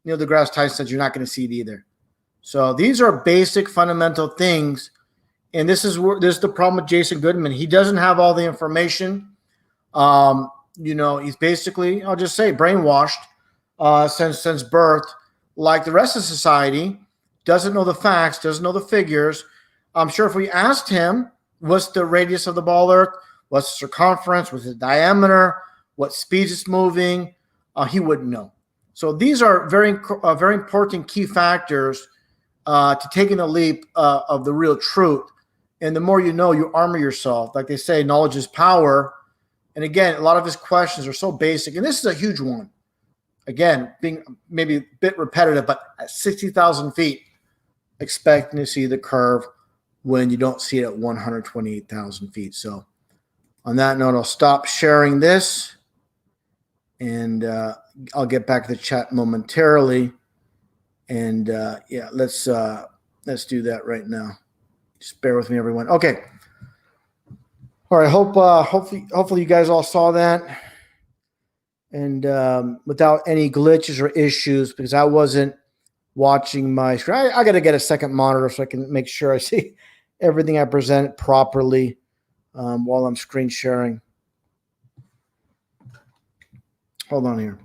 Neil deGrasse Tyson says you're not going to see it either. So these are basic fundamental things. And this is the problem with Jason Goodman. He doesn't have all the information. He's basically, I'll just say, brainwashed since birth, like the rest of society. Doesn't know the facts, doesn't know the figures. I'm sure if we asked him, what's the radius of the ball Earth, what's the circumference, what's the diameter, what speeds it's moving, he wouldn't know. So these are very important key factors to taking the leap of the real truth. And the more you know, you armor yourself. Like they say, knowledge is power. And again, a lot of his questions are so basic. And this is a huge one. Again, being maybe a bit repetitive, but at 60,000 feet, expecting to see the curve when you don't see it at 128,000 feet. So on that note, I'll stop sharing this. And I'll get back to the chat momentarily. And let's do that right now. Just bear with me, everyone. Okay. All right. Hopefully you guys all saw that, and without any glitches or issues, because I wasn't watching my screen. I got to get a second monitor so I can make sure I see everything I present properly while I'm screen sharing. Hold on here.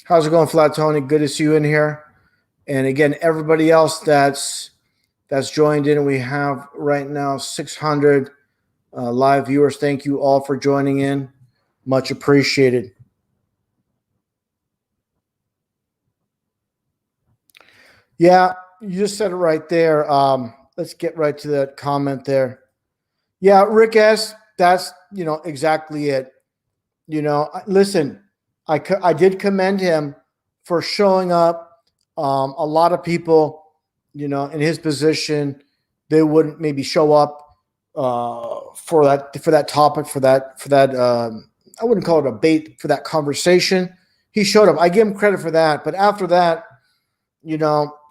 How's it going, Flat Tony? Good to see you in here. And again, everybody else that's joined in, we have right now 600 live viewers. Thank you all for joining in. Much appreciated. Yeah, you just said it right there. Let's get right to that comment there. Yeah, Rick S. That's exactly it. Listen, I did commend him for showing up. A lot of people, in his position, they wouldn't maybe show up for that topic, for that. I wouldn't call it a bait, for that conversation. He showed up. I give him credit for that. But after that,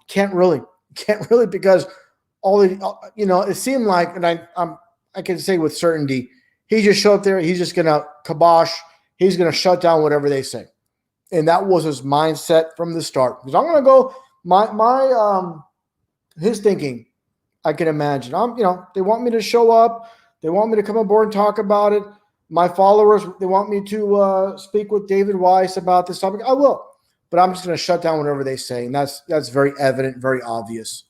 can't really, because it seemed like, and I can say with certainty, he just showed up there. He's just gonna kibosh. He's gonna shut down whatever they say, and that was his mindset from the start. Because I'm gonna go his thinking. I can imagine. They want me to show up. They want me to come aboard and talk about it. My followers, they want me to speak with David Weiss about this topic. I will, but I'm just going to shut down whatever they say, and that's very evident, very obvious,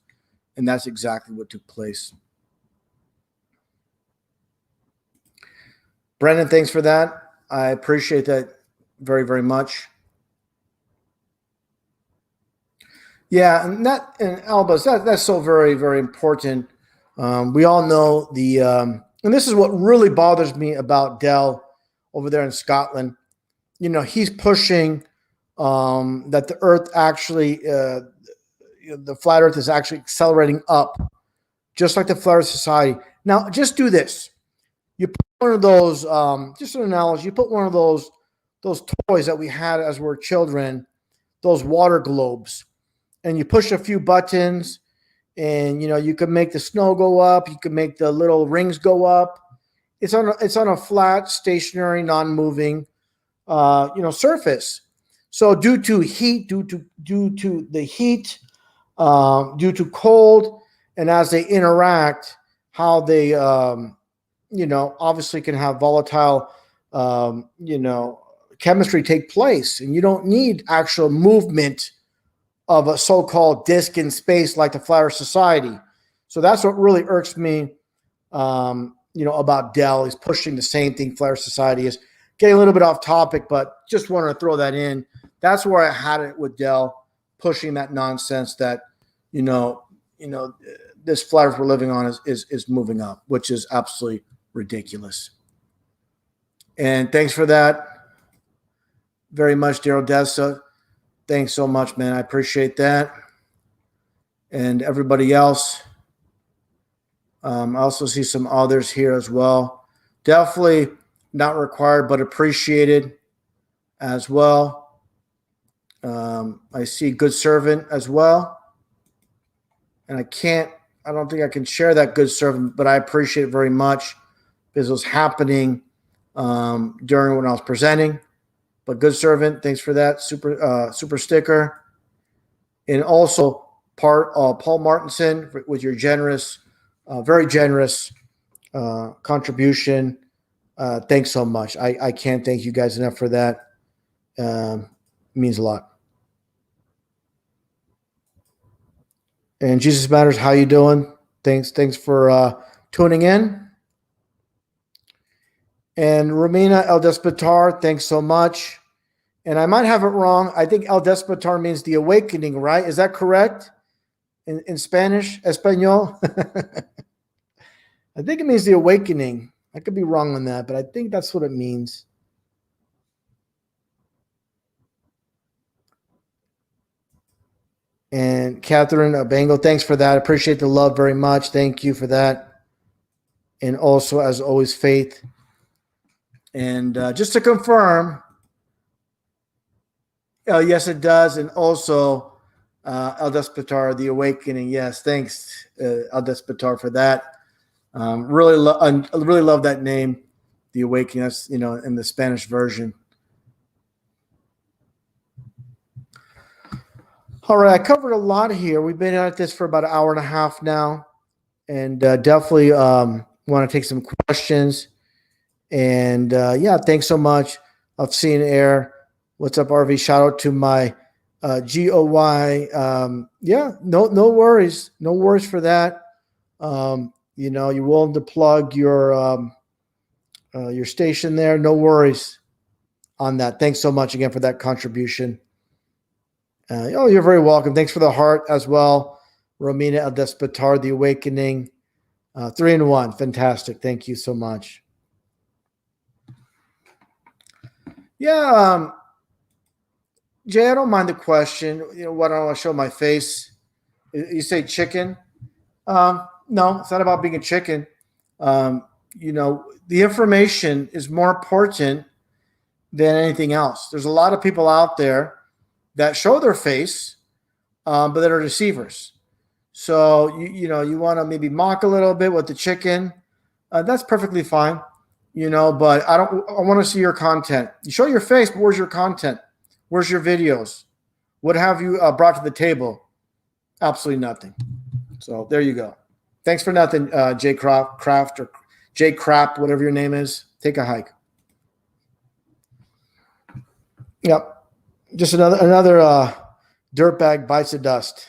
and that's exactly what took place. Brendan, thanks for that. I appreciate that very, very much. Yeah, and Albus, that's so very, very important. We all know and this is what really bothers me about Dell over there in Scotland. He's pushing that the Earth actually, the flat Earth is actually accelerating up, just like the Flat Earth Society. Now, just do this. You put one of those, just an analogy. You put one of those toys that we had as we were children, those water globes, and you push a few buttons, and you can make the snow go up. You can make the little rings go up. It's on a flat, stationary, non-moving, surface. So due to heat, due to the heat, due to cold, and as they interact, how they obviously can have volatile chemistry take place, and you don't need actual movement of a so-called disk in space like the Flat Earth Society. So that's what really irks me, about Dell. He's pushing the same thing Flat Earth Society is. Getting a little bit off topic, but just wanted to throw that in. That's where I had it with Dell, pushing that nonsense that, this flat Earth we're living on is moving up, which is absolutely ridiculous. And thanks for that very much, Daryl Dessa. Thanks so much, man. I appreciate that. And everybody else. I also see some others here as well. Definitely not required, but appreciated as well. I see Good Servant as well. And I don't think I can share that Good Servant, but I appreciate it very much because it was happening during when I was presenting. But Good Servant, thanks for that super sticker. And also Paul Martinson with your generous, very generous contribution. Thanks so much. I can't thank you guys enough for that. It means a lot. And Jesus Matters, how you doing? Thanks for tuning in. And Romina El Despotar, thanks so much. And I might have it wrong. I think El Despotar means the awakening, right? Is that correct? In Spanish, Espanol? I think it means the awakening. I could be wrong on that, but I think that's what it means. And Catherine Bango, thanks for that. I appreciate the love very much. Thank you for that. And also, as always, Faith. And just to confirm, yes, it does. And also, El Despotar, the awakening. Yes, thanks, El Despotar, for that. Really love that name, the awakening. That's in the Spanish version. All right, I covered a lot here. We've been at this for about an hour and a half now, and definitely want to take some questions. And yeah, thanks so much. I've seen Air. What's up, RV? Shout out to my GOY. Yeah, no worries. No worries for that. You're willing to plug your station there. No worries on that. Thanks so much again for that contribution. You're very welcome. Thanks for the heart as well. Romina El Despotar, the awakening. 3-1. Fantastic. Thank you so much. Yeah, Jay, I don't mind the question. Why don't I show my face? You say chicken? No, it's not about being a chicken. The information is more important than anything else. There's a lot of people out there that show their face, but that are deceivers. So you want to maybe mock a little bit with the chicken. That's perfectly fine. But I want to see your content. You show your face, but where's your content? Where's your videos? What have you brought to the table? Absolutely nothing. So there you go. Thanks for nothing, Jay Craft or Jay Crap, whatever your name is. Take a hike. Yep. Just another dirtbag bites the dust.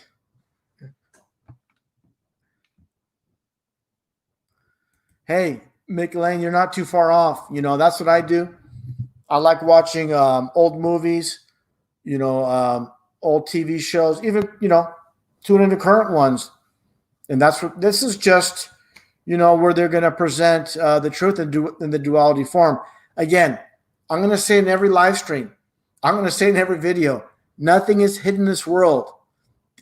Hey, Mick Lane, you're not too far off. That's what I do. I like watching old movies, old TV shows, even, tune into current ones. And this is just, where they're going to present the truth in the duality form. Again, I'm going to say in every live stream, I'm going to say in every video, nothing is hidden in this world.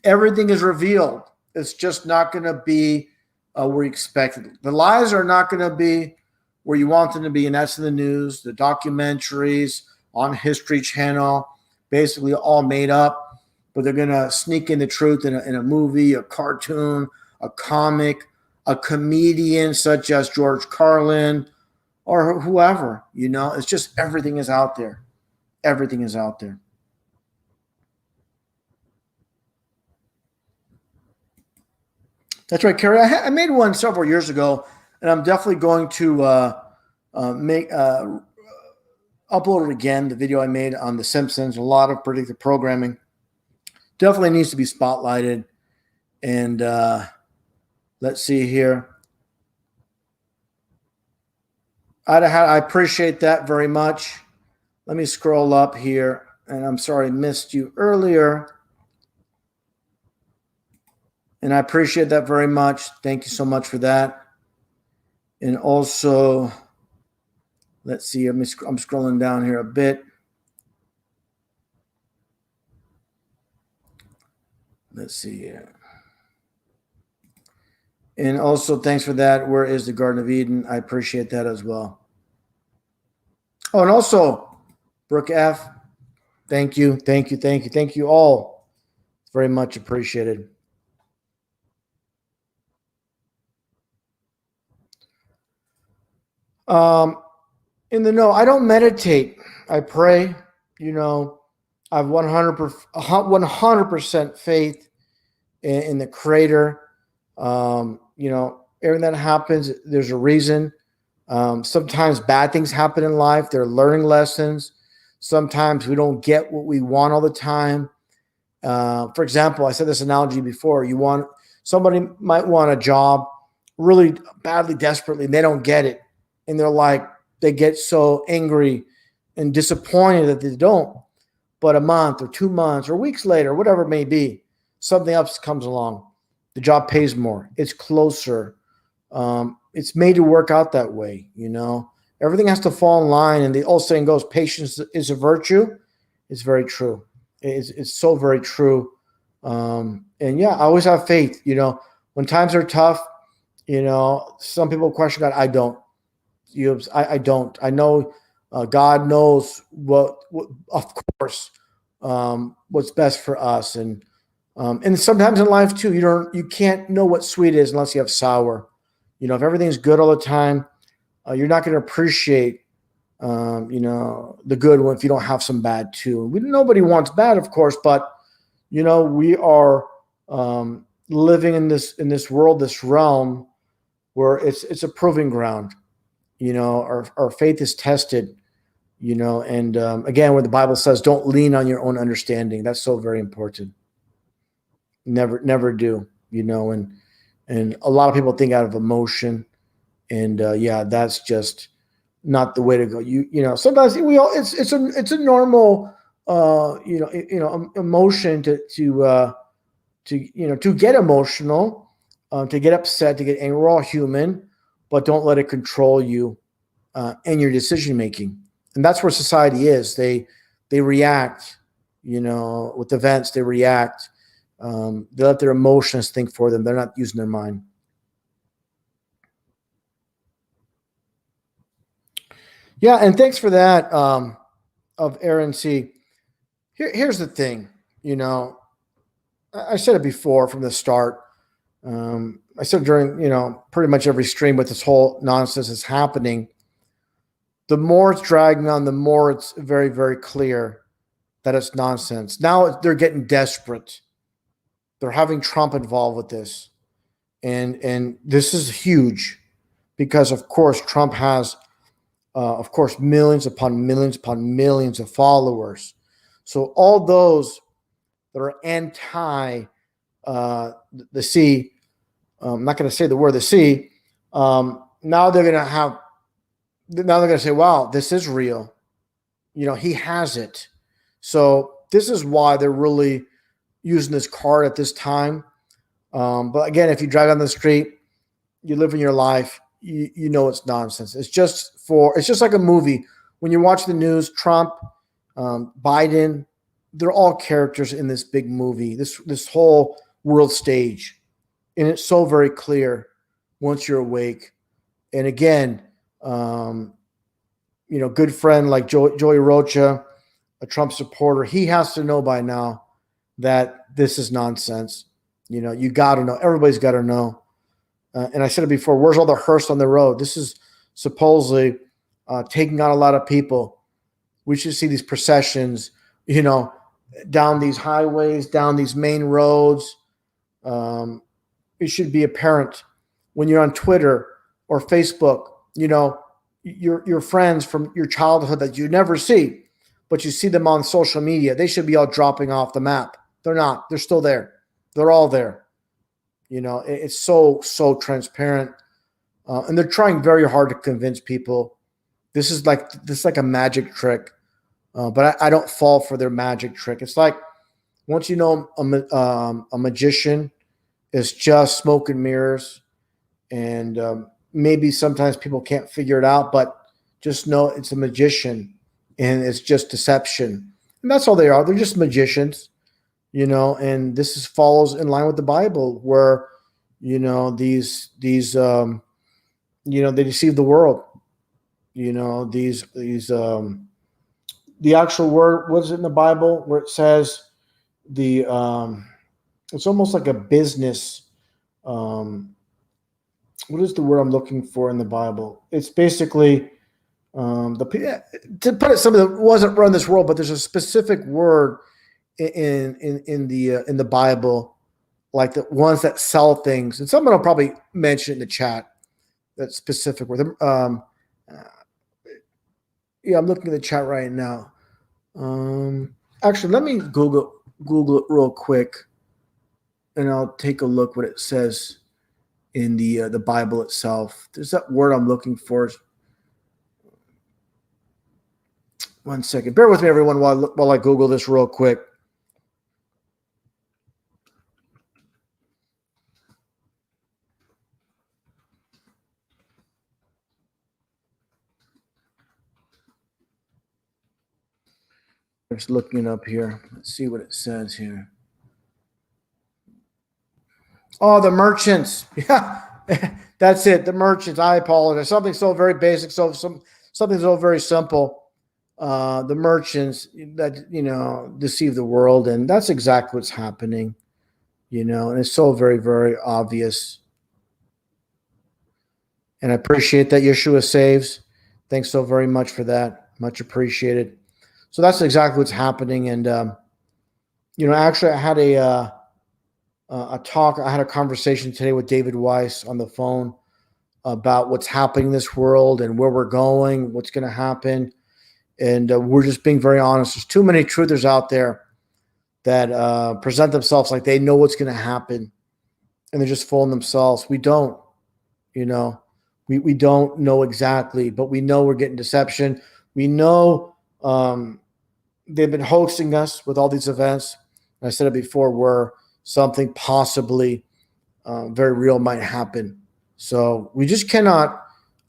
Everything is revealed. It's just not going to be where you expected. The lies are not going to be where you want them to be, and that's in the news, the documentaries on History Channel, basically all made up, but they're going to sneak in the truth in a movie, a cartoon, a comic, a comedian such as George Carlin or whoever. It's just everything is out there. Everything is out there. That's right, Carrie. I made one several years ago, and I'm definitely going to upload it again. The video I made on The Simpsons, a lot of predictive programming, definitely needs to be spotlighted. And let's see here. I appreciate that very much. Let me scroll up here, and I'm sorry I missed you earlier. And I appreciate that very much. Thank you so much for that. And also, let's see, I'm scrolling down here a bit. Let's see here. And also, thanks for that. Where is the Garden of Eden? I appreciate that as well. Oh, and also, Brooke F., thank you, thank you, thank you, thank you all. It's very much appreciated. In the know, I don't meditate. I pray. I have 100% faith in the Creator. Everything that happens, there's a reason. Sometimes bad things happen in life. They're learning lessons. Sometimes we don't get what we want all the time. For example, I said this analogy before. Somebody might want a job really badly, desperately, and they don't get it. And they get so angry and disappointed that they don't. But a month or 2 months or weeks later, whatever it may be, something else comes along. The job pays more. It's closer. It's made to work out that way. Everything has to fall in line. And the old saying goes, patience is a virtue. It's very true. It's so very true. And yeah, I always have faith. When times are tough, some people question God. I don't. I don't. I know God knows what of course, what's best for us. And sometimes in life too, you can't know what sweet is unless you have sour. If everything's good all the time, you're not going to appreciate, the good one if you don't have some bad too. Nobody wants bad, of course, but we are living in this world, this realm where it's a proving ground. Our faith is tested, and again, where the Bible says, don't lean on your own understanding. That's so very important. Never do, and a lot of people think out of emotion, and yeah, that's just not the way to go. Sometimes it's a normal, emotion to get emotional, to get upset, to get angry. We're all human, but don't let it control you and your decision making. And that's where society is. They react, with events. They react. They let their emotions think for them. They're not using their mind. Yeah, and thanks for that, of Aaron C. Here's the thing, I said it before from the start. I said during, pretty much every stream with this whole nonsense is happening. The more it's dragging on, the more it's very, very clear that it's nonsense. Now they're getting desperate. They're having Trump involved with this. And this is huge because, of course, Trump has, millions upon millions of followers. So all those that are anti the C, I'm not going to say the word the C, now they're going to say, wow, this is real. He has it. So this is why they're really using this card at this time. But again, if you drive down the street, you live in your life, you know it's nonsense. It's just like a movie. When you watch the news, Trump, Biden, they're all characters in this big movie, this whole world stage. And it's so very clear once you're awake. And again, good friend like Joey Rocha, a Trump supporter, he has to know by now that this is nonsense. You got to know. Everybody's got to know. And I said it before, where's all the hearse on the road? This is supposedly taking on a lot of people. We should see these processions, down these highways, down these main roads. It should be apparent when you're on Twitter or Facebook, your friends from your childhood that you never see, but you see them on social media. They should be all dropping off the map. They're not. They're still there. They're all there. It's so transparent. And they're trying very hard to convince people. This is like a magic trick. But I don't fall for their magic trick. It's like once a magician is just smoke and mirrors, and maybe sometimes people can't figure it out, but just know it's a magician and it's just deception. And that's all they are. They're just magicians, and this follows in line with the Bible where, these they deceive the world. The actual word, what is it in the Bible where it says it's almost like a business. What is the word I'm looking for in the Bible? It's basically to put it something that wasn't run this world, but there's a specific word in the Bible, like the ones that sell things, and someone will probably mention it in the chat. That specific word. Yeah, I'm looking at the chat right now. Actually, let me Google it real quick, and I'll take a look what it says in the Bible itself. There's that word I'm looking for. One second. Bear with me, everyone, while I Google this real quick. Just looking it up here. Let's see what it says here. Oh, the merchants. Yeah, that's it. The merchants. I apologize. Something so very basic. Something so very simple. The merchants that deceive the world, and that's exactly what's happening. And it's so very, very obvious. And I appreciate that Yeshua saves. Thanks so very much for that. Much appreciated. So that's exactly what's happening. And, actually I had a talk. I had a conversation today with David Weiss on the phone about what's happening in this world and where we're going, what's going to happen. And we're just being very honest. There's too many truthers out there that present themselves like they know what's going to happen, and they're just fooling themselves. We don't, we don't know exactly, but we know we're getting deception. We know they've been hoaxing us with all these events. And I said it before, where something possibly very real might happen. So we just cannot,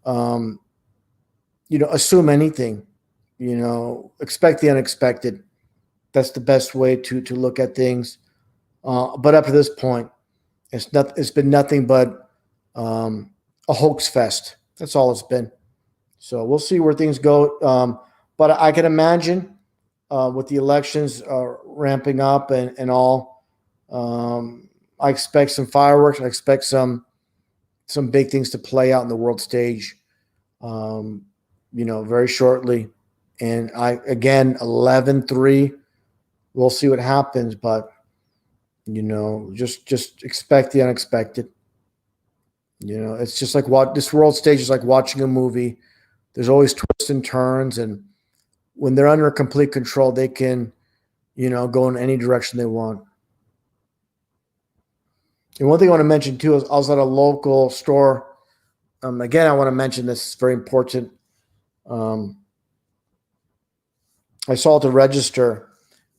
assume anything. Expect the unexpected. That's the best way to look at things. But up to this point, it's been nothing but a hoax fest. That's all it's been. So we'll see where things go. But I can imagine with the elections ramping up and all, I expect some fireworks. I expect some big things to play out in the world stage, very shortly. And 11-3, we'll see what happens. But, just expect the unexpected. It's just like this world stage is like watching a movie. There's always twists and turns. And when they're under complete control, they can, go in any direction they want. And one thing I want to mention too is I was at a local store. Again, I want to mention this is very important. I saw at the register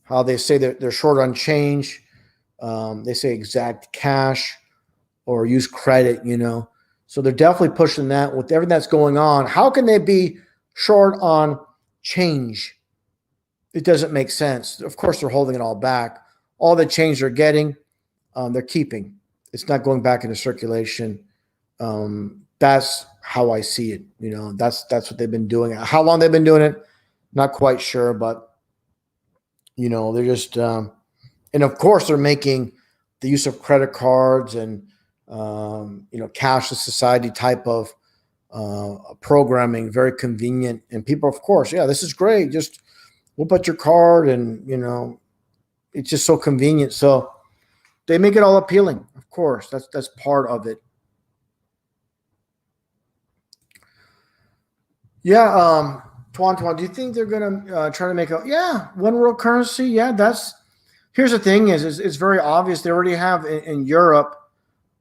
how they say that they're short on change. They say exact cash or use credit, So they're definitely pushing that with everything that's going on. How can they be short on change? It doesn't make sense. Of course, they're holding it all back. All the change they're getting, they're keeping. It's not going back into circulation. That's how I see it. That's what they've been doing. How long they've been doing it, not quite sure, but they're just, and of course they're making the use of credit cards and, cashless society type of programming very convenient. And people, of course, yeah, this is great. Just we'll put your card and, it's just so convenient. So they make it all appealing. Of course, that's part of it. Yeah. Tuan, do you think they're going to try to make one world currency? Yeah, here's the thing is it's very obvious. They already have in Europe,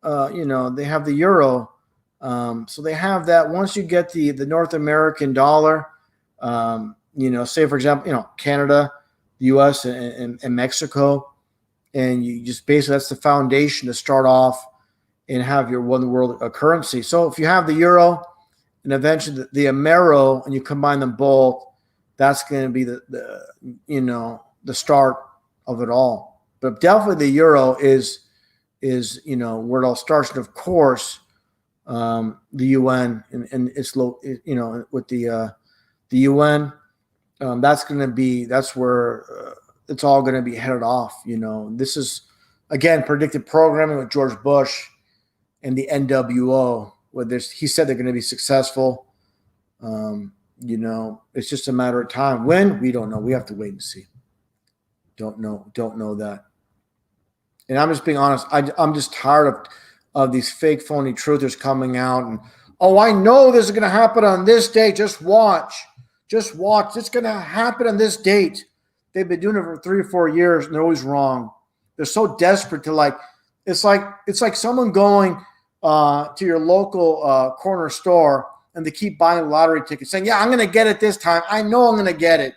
they have the euro. So they have that. Once you get the North American dollar, say for example, Canada, the US and Mexico, and you just basically, that's the foundation to start off and have your one world currency. So if you have the euro and eventually the Amero and you combine them both, that's going to be the start of it all. But definitely the euro is where it all starts. And of course, the UN and it's low, with the UN, that's where it's all going to be headed off. This is again predictive programming with George Bush and the NWO. He said they're going to be successful. It's just a matter of time. When? We don't know. We have to wait and see. Don't know that. And I'm just being honest. I'm just tired of these fake, phony truthers coming out and, I know this is going to happen on this date. Just watch. It's going to happen on this date. They've been doing it for 3 or 4 years and they're always wrong. They're so desperate to it's like someone going to your local corner store and they keep buying lottery tickets saying, yeah, I'm going to get it this time. I know I'm going to get it.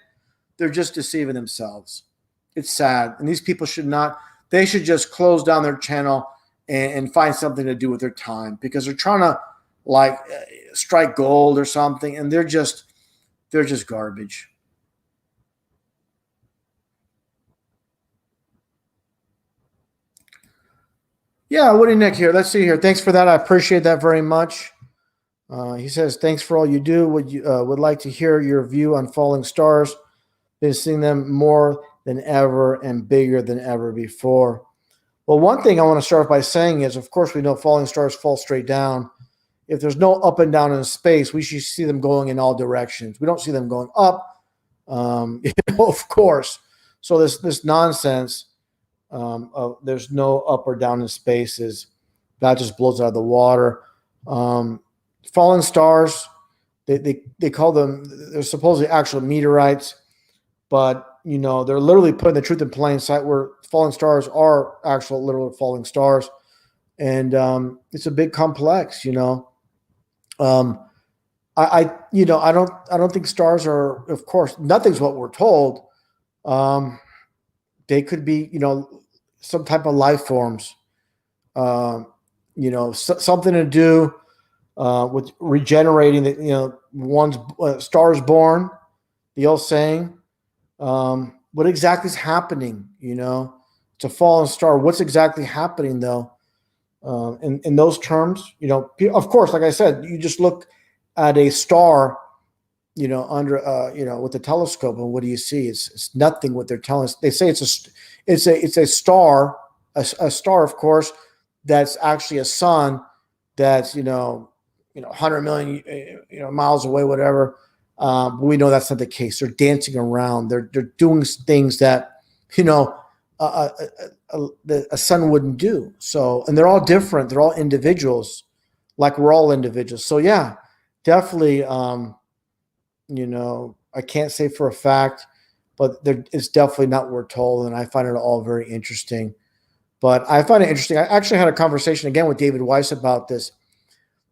They're just deceiving themselves. It's sad. And these people they should just close down their channel and find something to do with their time because they're trying to strike gold or something. And they're just garbage. Yeah, Woody Nick here. Let's see here. Thanks for that. I appreciate that very much. He says, thanks for all you do. Would like to hear your view on falling stars. Been seeing them more than ever and bigger than ever before. Well, one thing I want to start by saying is, of course, we know falling stars fall straight down. If there's no up and down in space, we should see them going in all directions. We don't see them going up, of course. So this nonsense of there's no up or down in space that just blows out of the water. Falling stars, they call them, they're supposedly actual meteorites, but they're literally putting the truth in plain sight where falling stars are actual literal falling stars. And it's a big complex, I don't think stars are, of course, nothing's what we're told. They could be, some type of life forms. something to do with regenerating the, one's stars born, the old saying. What exactly is happening? It's a fallen star. What's exactly happening though? In those terms, of course, like I said, you just look at a star, under, with a telescope, and what do you see? It's nothing. What they're telling us, they say it's a star, a star, of course, that's actually a sun that's 100 million miles away, whatever. But we know that's not the case. They're dancing around. They're doing things that a son wouldn't do. So, and they're all different. They're all individuals, like we're all individuals. So yeah, definitely. I can't say for a fact, but it's definitely not what we're told. And I find it all very interesting. But I find it interesting. I actually had a conversation again with David Weiss about this.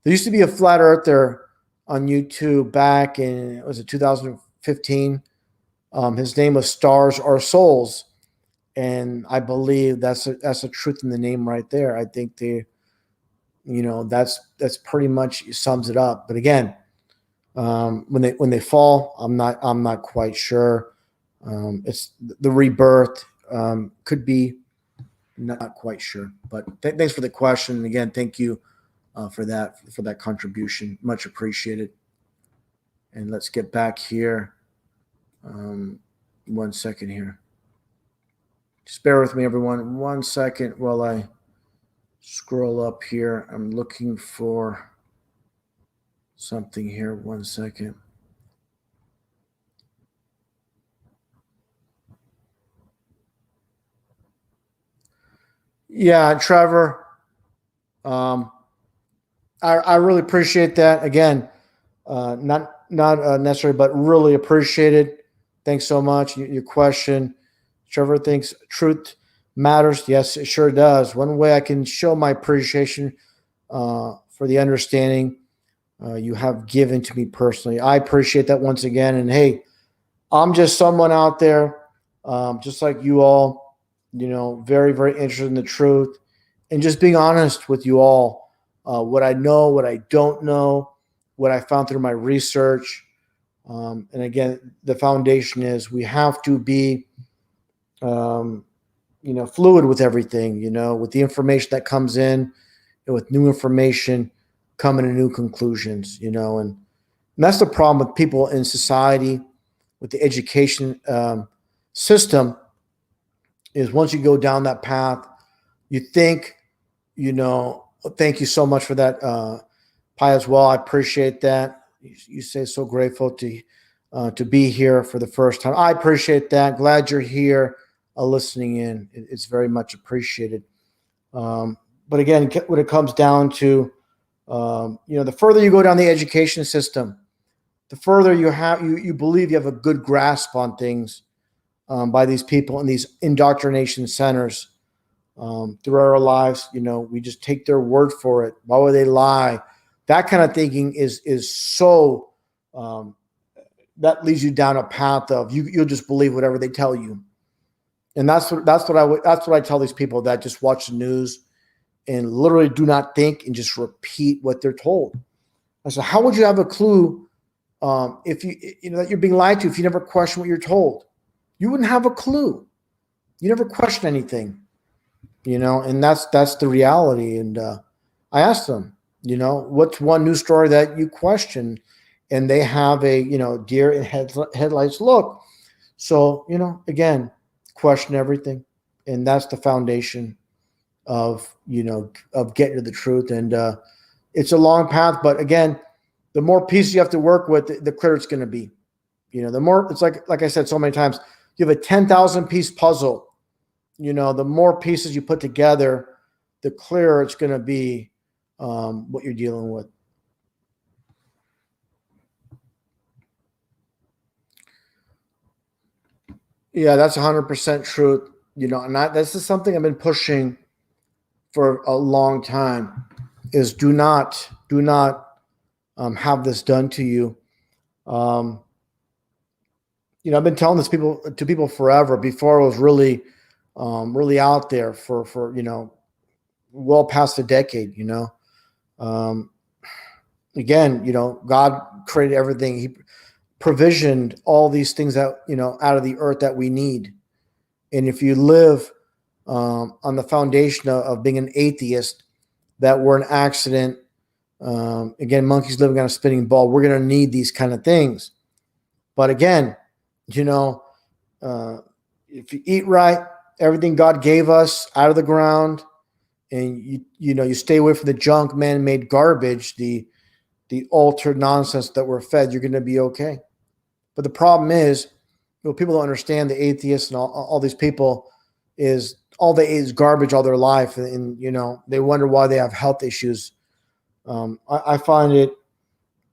There used to be a flat earther on YouTube back in, was it 2015? His name was Stars Are Souls. And I believe that's a truth in the name right there. I think that's pretty much sums it up. But again, when they fall, I'm not quite sure. It's the rebirth, could be, not quite sure. But thanks for the question. And again, thank you for that contribution. Much appreciated. And let's get back here. 1 second here. Just bear with me, everyone. 1 second while I scroll up here. I'm looking for something here. 1 second. Yeah, Trevor. I really appreciate that. Again, not necessary, but really appreciate it. Thanks so much. Your question. Trevor thinks truth matters. Yes, it sure does. One way I can show my appreciation for the understanding you have given to me personally, I appreciate that once again. And hey, I'm just someone out there, just like you all, very, very interested in the truth and just being honest with you all. What I know, what I don't know, what I found through my research. And again, the foundation is we have to be fluid with everything, with the information that comes in, and with new information coming to new conclusions, and that's the problem with people in society, with the education system, is once you go down that path, you think, thank you so much for that, Pi, as well. I appreciate that. You say so grateful to be here for the first time. I appreciate that. Glad you're here. Listening in. It's very much appreciated. But again, when it comes down to, the further you go down the education system, the further you believe you have a good grasp on things by these people in these indoctrination centers throughout our lives. We just take their word for it. Why would they lie? That kind of thinking is so that leads you down a path of you'll just believe whatever they tell you. And that's what I tell these people that just watch the news and literally do not think and just repeat what they're told. I said, how would you have a clue if that you're being lied to if you never question what you're told? You wouldn't have a clue. You never question anything, and that's the reality. And I asked them, what's one news story that you question? And they have a deer in headlights look. So again, question everything, and that's the foundation of getting to the truth. And it's a long path, but again, the more pieces you have to work with, the clearer it's going to be. The more, it's like I said so many times, you have a 10,000 piece puzzle. The more pieces you put together, the clearer it's going to be what you're dealing with. Yeah, that's 100% truth. And this is something I've been pushing for a long time, is do not have this done to you. I've been telling this to people forever, before it was really out there for well past a decade, again, God created everything. He provisioned all these things that, out of the earth that we need. And if you live on the foundation of being an atheist, that we're an accident, again, monkeys living on a spinning ball, we're going to need these kind of things. But again, if you eat right, everything God gave us out of the ground, and you stay away from the junk, man-made garbage, the altered nonsense that we're fed, you're going to be okay. But the problem is, people don't understand, the atheists and all these people, is all they ate is garbage all their life, and they wonder why they have health issues. I find it,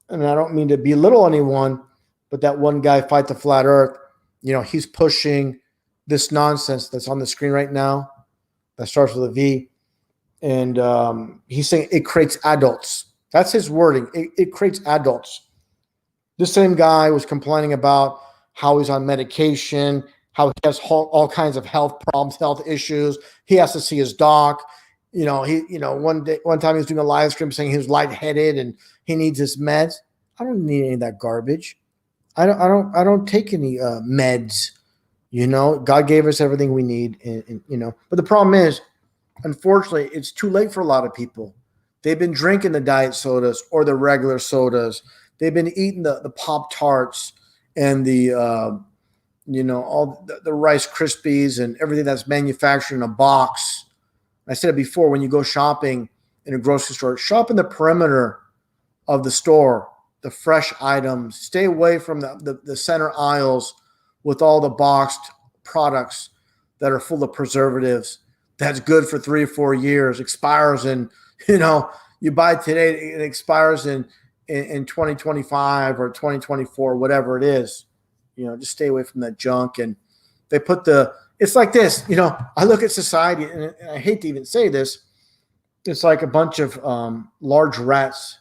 and I don't mean to belittle anyone, but that one guy, Fight the Flat Earth, he's pushing this nonsense that's on the screen right now that starts with a V. And he's saying it creates adults. That's his wording. It creates adults. This same guy was complaining about how he's on medication, how he has all kinds of health problems, health issues. He has to see his doc. One time he was doing a live stream saying he was lightheaded and he needs his meds. I don't need any of that garbage. I don't take any meds. God gave us everything we need, and But the problem is, unfortunately, it's too late for a lot of people. They've been drinking the diet sodas or the regular sodas. They've been eating the Pop-Tarts and the all the Rice Krispies and everything that's manufactured in a box. I said it before, when you go shopping in a grocery store, shop in the perimeter of the store, the fresh items. Stay away from the center aisles with all the boxed products that are full of preservatives. That's good for 3 or 4 years, expires in, you buy it today, it expires in 2025 or 2024, whatever it is. Just stay away from that junk. And they put it's like this, I look at society, and I hate to even say this, it's like a bunch of large rats,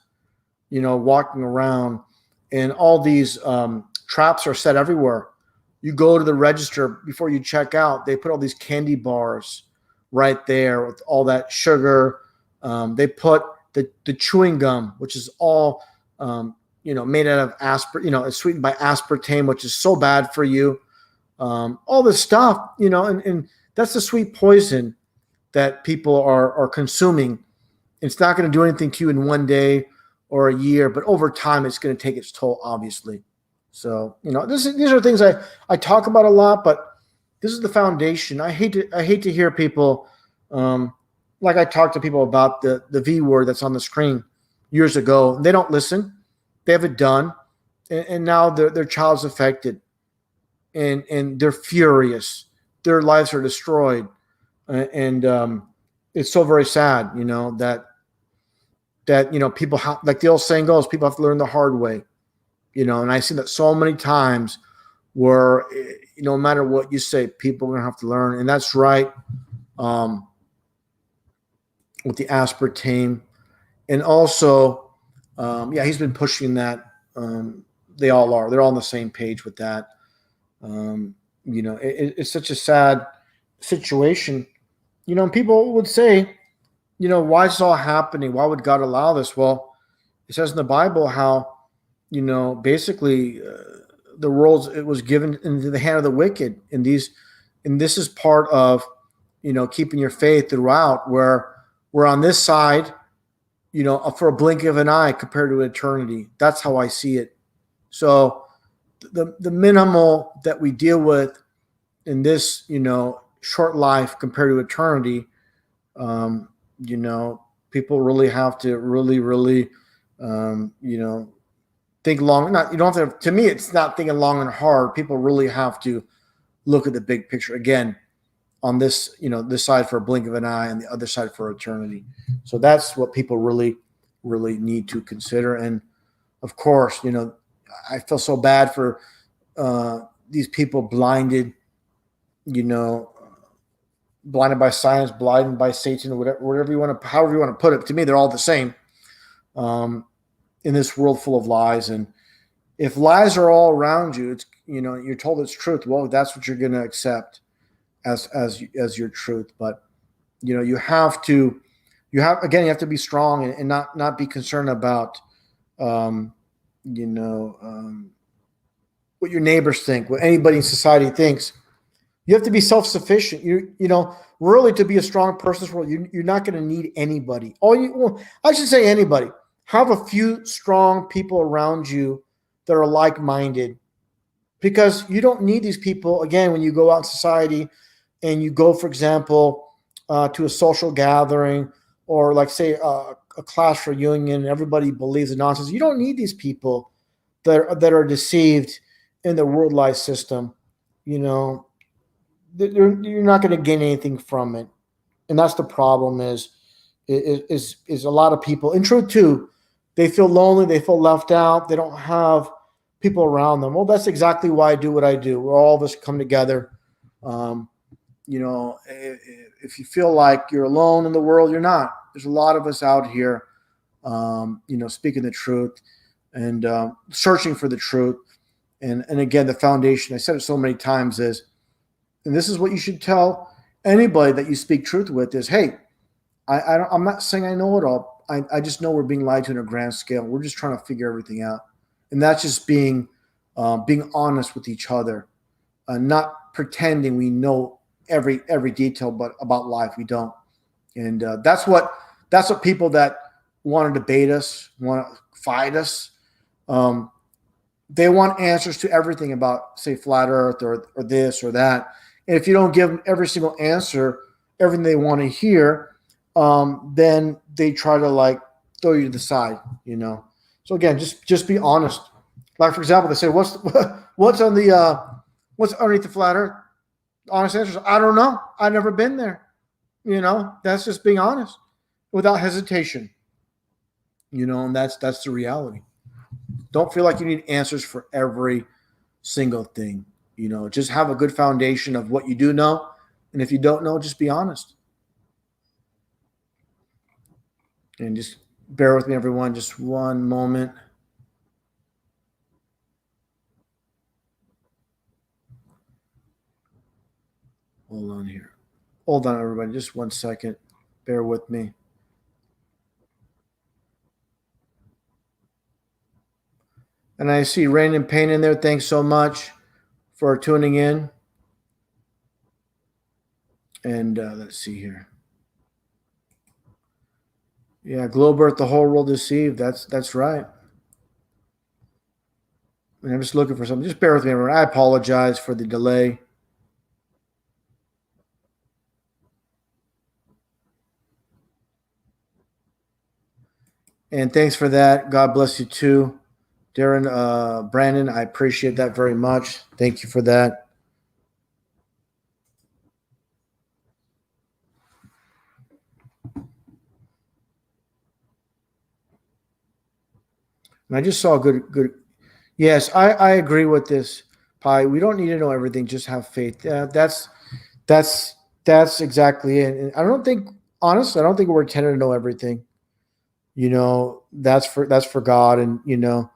walking around, and all these traps are set everywhere. You go to the register before you check out, they put all these candy bars right there with all that sugar. They put the chewing gum, which is all made out of it's sweetened by aspartame, which is so bad for you. All this stuff, and that's the sweet poison that people are consuming. It's not going to do anything to you in one day or a year, but over time, it's going to take its toll, obviously. So, these are things I talk about a lot, but this is the foundation. I hate to hear people, like I talked to people about the V word that's on the screen years ago. They don't listen. They have it done, and now their child's affected, and they're furious. Their lives are destroyed, and it's so very sad, that people like the old saying goes, people have to learn the hard way, and I see that so many times where no matter what you say, people are going to have to learn, and that's right. With the aspartame, and also, he's been pushing that. They all are. They're all on the same page with that. It's such a sad situation. And people would say, why is this all happening? Why would God allow this? Well, it says in the Bible how, basically the world, it was given into the hand of the wicked. And this is part of, keeping your faith throughout, where we're on this side, for a blink of an eye compared to eternity. That's how I see it. So the minimal that we deal with in this, short life compared to eternity, people really have to really, think long. You don't have to. To me, it's not thinking long and hard. People really have to look at the big picture again. On this, this side for a blink of an eye, and the other side for eternity. So that's what people really, really need to consider. And of course, I feel so bad for these people blinded, blinded by science, blinded by Satan, whatever you want to, however you want to put it. To me, they're all the same in this world full of lies. And if lies are all around you, it's, you're told it's truth. Well, that's what you're going to accept as your truth. But you have to you have to be strong and not be concerned about, you know, what your neighbors think, what anybody in society thinks. You have to be self-sufficient. You know, really, to be a strong person in this world, you're not going to need anybody. I should say anybody. Have a few strong people around you that are like-minded, because you don't need these people. Again, when you go out in society and you go, for example, to a social gathering, or like say a class reunion, and everybody believes the nonsense. You don't need these people that are deceived in the worldwide system. You know, you're not going to gain anything from it, and that's the problem. Is a lot of people, in truth too, they feel lonely, they feel left out, they don't have people around them. Well, that's exactly why I do what I do. Where all of us come together. You know, if you feel like you're alone in the world, you're not. There's a lot of us out here, you know, speaking the truth and searching for the truth. And again, the foundation, I said it so many times, is, and this is what you should tell anybody that you speak truth with, is, hey, I'm not saying I know it all. I just know we're being lied to on a grand scale. We're just trying to figure everything out. And that's just being honest with each other, not pretending we know every detail, but about life we don't. And that's what people that want to debate us, want to fight us, they want answers to everything about, say, flat Earth or this or that. And if you don't give them every single answer, everything they want to hear, then they try to like throw you to the side, you know. So again, just be honest. Like, for example, they say, what's underneath the flat Earth? Honest answers, I don't know. I've never been there. You know, that's just being honest without hesitation. You know, and that's the reality. Don't feel like you need answers for every single thing. You know, just have a good foundation of what you do know. And if you don't know, just be honest. And just bear with me, everyone. Just one moment. Hold on here. Hold on, everybody. Just 1 second. Bear with me. And I see Rain and Pain in there. Thanks so much for tuning in. And let's see here. Yeah, Globe Earth, the whole world deceived. That's right. And I'm just looking for something. Just bear with me, everyone. I apologize for the delay. And thanks for that. God bless you too. Darren, Brandon, I appreciate that very much. Thank you for that. And I just saw good. Yes, I agree with this, Pi. We don't need to know everything. Just have faith. That's exactly it. And honestly, I don't think we're intended to know everything. You know, that's for God, and you know,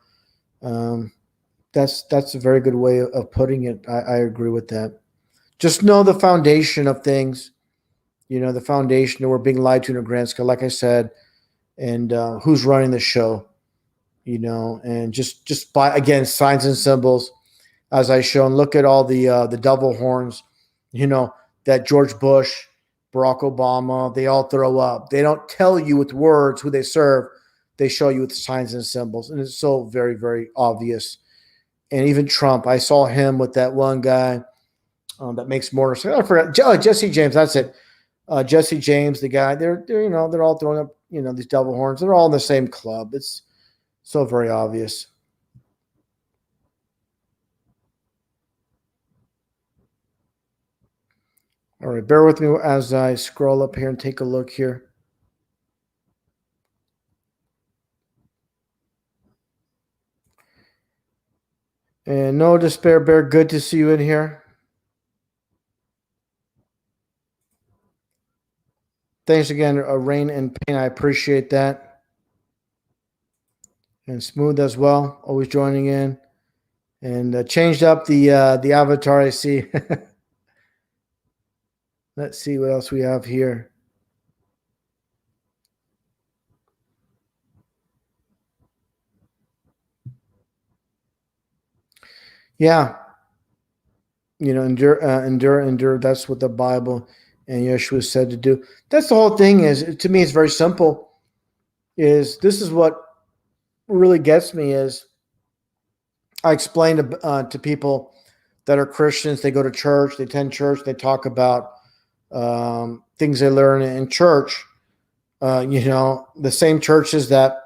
that's a very good way of putting it. I agree with that. Just know the foundation of things. You know, the foundation that we're being lied to in a grand scale, like I said, and who's running the show. You know, and just by, again, signs and symbols, as I shown. Look at all the devil horns, you know, that George Bush, Barack Obama, they all throw up. They don't tell you with words who they serve. They show you with signs and symbols, and it's so very, very obvious. And even Trump, I saw him with that one guy that makes mortar. I forgot, Jesse James. That's it. Jesse James, the guy. They're you know, they're all throwing up, you know, these devil horns. They're all in the same club. It's so very obvious. All right, bear with me as I scroll up here and take a look here. And no despair, Bear. Good to see you in here. Thanks again, Rain and Pain. I appreciate that. And Smooth as well, always joining in. And changed up the avatar, I see. Let's see what else we have here. Yeah. Endure. That's what the Bible and Yeshua said to do. That's the whole thing. Is to me, it's very simple. This is what really gets me is I explain to people that are Christians. They go to church, they attend church, they talk about things they learn in church. The same churches that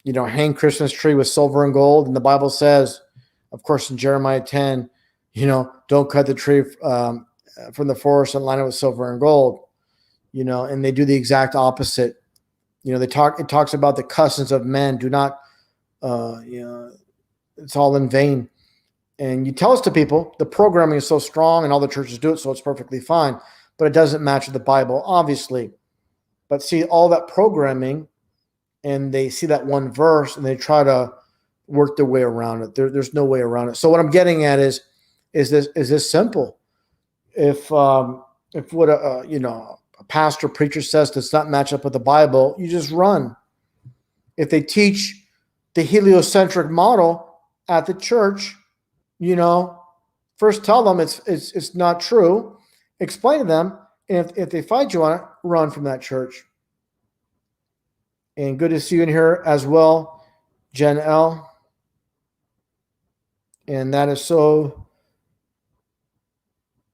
hang Christmas tree with silver and gold, and the Bible says, of course, in Jeremiah 10, don't cut the tree from the forest and line it with silver and gold. And they do the exact opposite. It talks about the customs of men. Do not, it's all in vain. And you tell us to people, the programming is so strong and all the churches do it, so it's perfectly fine. But it doesn't match with the Bible, obviously. But see, all that programming, and they see that one verse, and they try to work their way around it. There's no way around it. So what I'm getting at is this simple? If what a pastor preacher says does not match up with the Bible, you just run. If they teach the heliocentric model at the church, first tell them it's not true. Explain to them, and if they fight you on it, run from that church. And good to see you in here as well, Jen L. And that is so,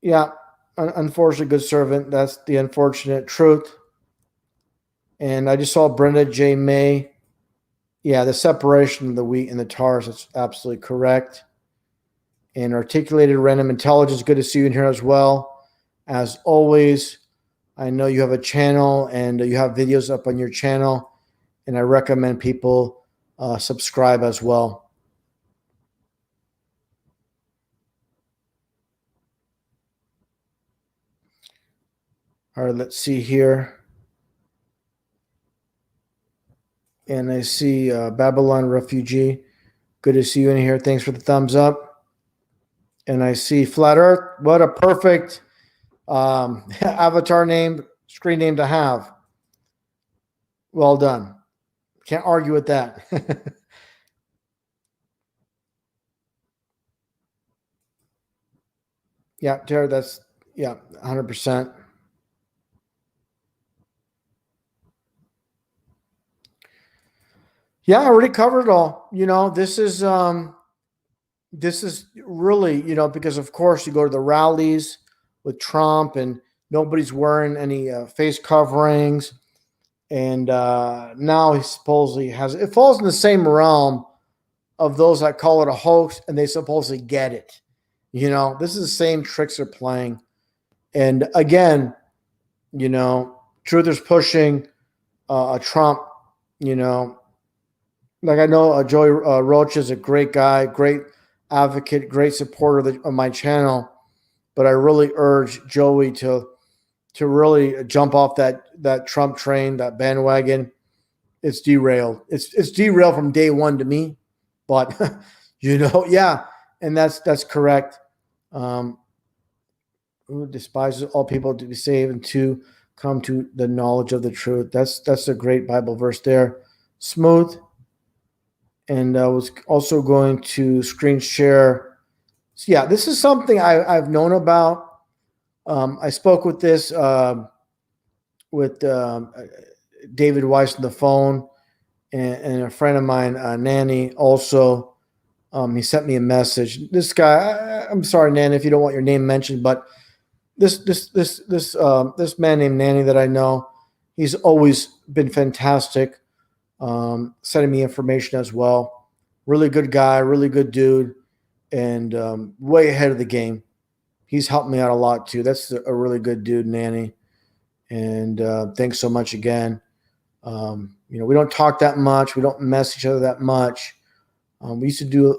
yeah, unfortunately, good servant. That's the unfortunate truth. And I just saw Brenda J. May. Yeah, the separation of the wheat and the tares, that's absolutely correct. And articulated random intelligence, good to see you in here as well. As always, I know you have a channel and you have videos up on your channel, and I recommend people subscribe as well. All right, let's see here. And I see Babylon Refugee. Good to see you in here. Thanks for the thumbs up. And I see Flat Earth. What a perfect avatar name, screen name to have. Well done. Can't argue with that. Yeah, Jared, that's, 100%. Yeah, I already covered it all. This is really, because of course you go to the rallies with Trump and nobody's wearing any face coverings. And now he supposedly it falls in the same realm of those that call it a hoax and they supposedly get it. This is the same tricks they're playing. And again, truthers pushing Trump, like I know Joey Roach is a great guy, great advocate, great supporter of my channel, but I really urge Joey to really jump off that Trump train, that bandwagon. It's derailed. It's derailed from day one to me, but yeah, and that's correct. Who despises all people to be saved and to come to the knowledge of the truth. That's a great Bible verse there. Smooth. And I was also going to screen share. So yeah, this is something I've known about. I spoke with this with David Weiss on the phone, and a friend of mine, Nanny, also. He sent me a message. This guy, I'm sorry, Nanny, if you don't want your name mentioned, but this man named Nanny that I know, he's always been fantastic. Sending me information as well. Really good guy, really good dude, and way ahead of the game. He's helped me out a lot too. That's a really good dude, Nanny. And thanks so much again. We don't talk that much. We don't mess each other that much. We used to do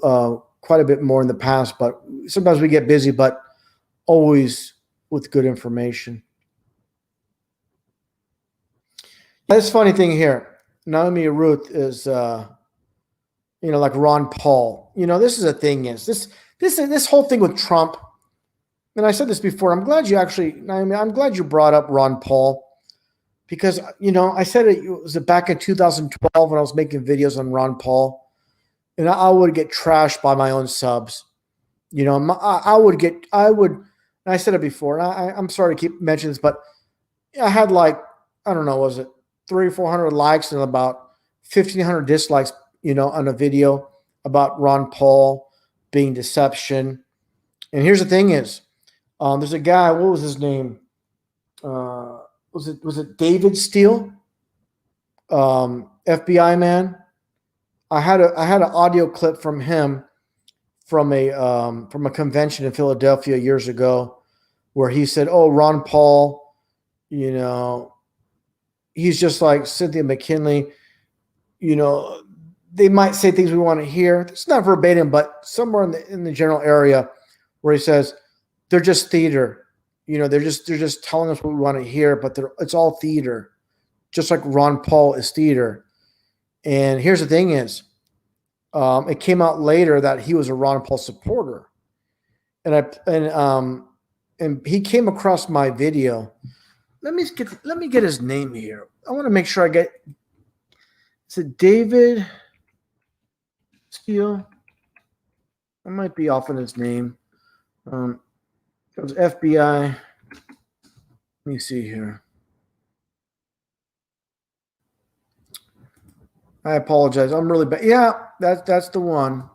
quite a bit more in the past, but sometimes we get busy, but always with good information. This funny thing here. Naomi Ruth is, like Ron Paul. This is a thing. This whole thing with Trump. And I said this before. I'm glad you Naomi, I'm glad you brought up Ron Paul, because I said it was back in 2012 when I was making videos on Ron Paul, and I would get trashed by my own subs. You know, I would, and I said it before, and I'm sorry to keep mentioning this, but I had like, I don't know, was it 300 or 400 likes and about 1,500 dislikes, you know, on a video about Ron Paul being deception. And here's the thing is, there's a guy, what was his name? Was it David Steele? FBI man. I had an audio clip from him from a convention in Philadelphia years ago where he said, "Oh, Ron Paul, you know, he's just like Cynthia McKinley. You know, they might say things we want to hear. It's not verbatim, but somewhere in the general area where he says they're just theater. You know, they're just telling us what we want to hear, but it's all theater, just like Ron Paul is theater." And here's the thing is, it came out later that he was a Ron Paul supporter, and he came across my video. Let me get his name here. I want to make sure I get. Is it David Steele? I might be off on his name. It was FBI. Let me see here. I apologize. I'm really bad. Yeah, that's the one.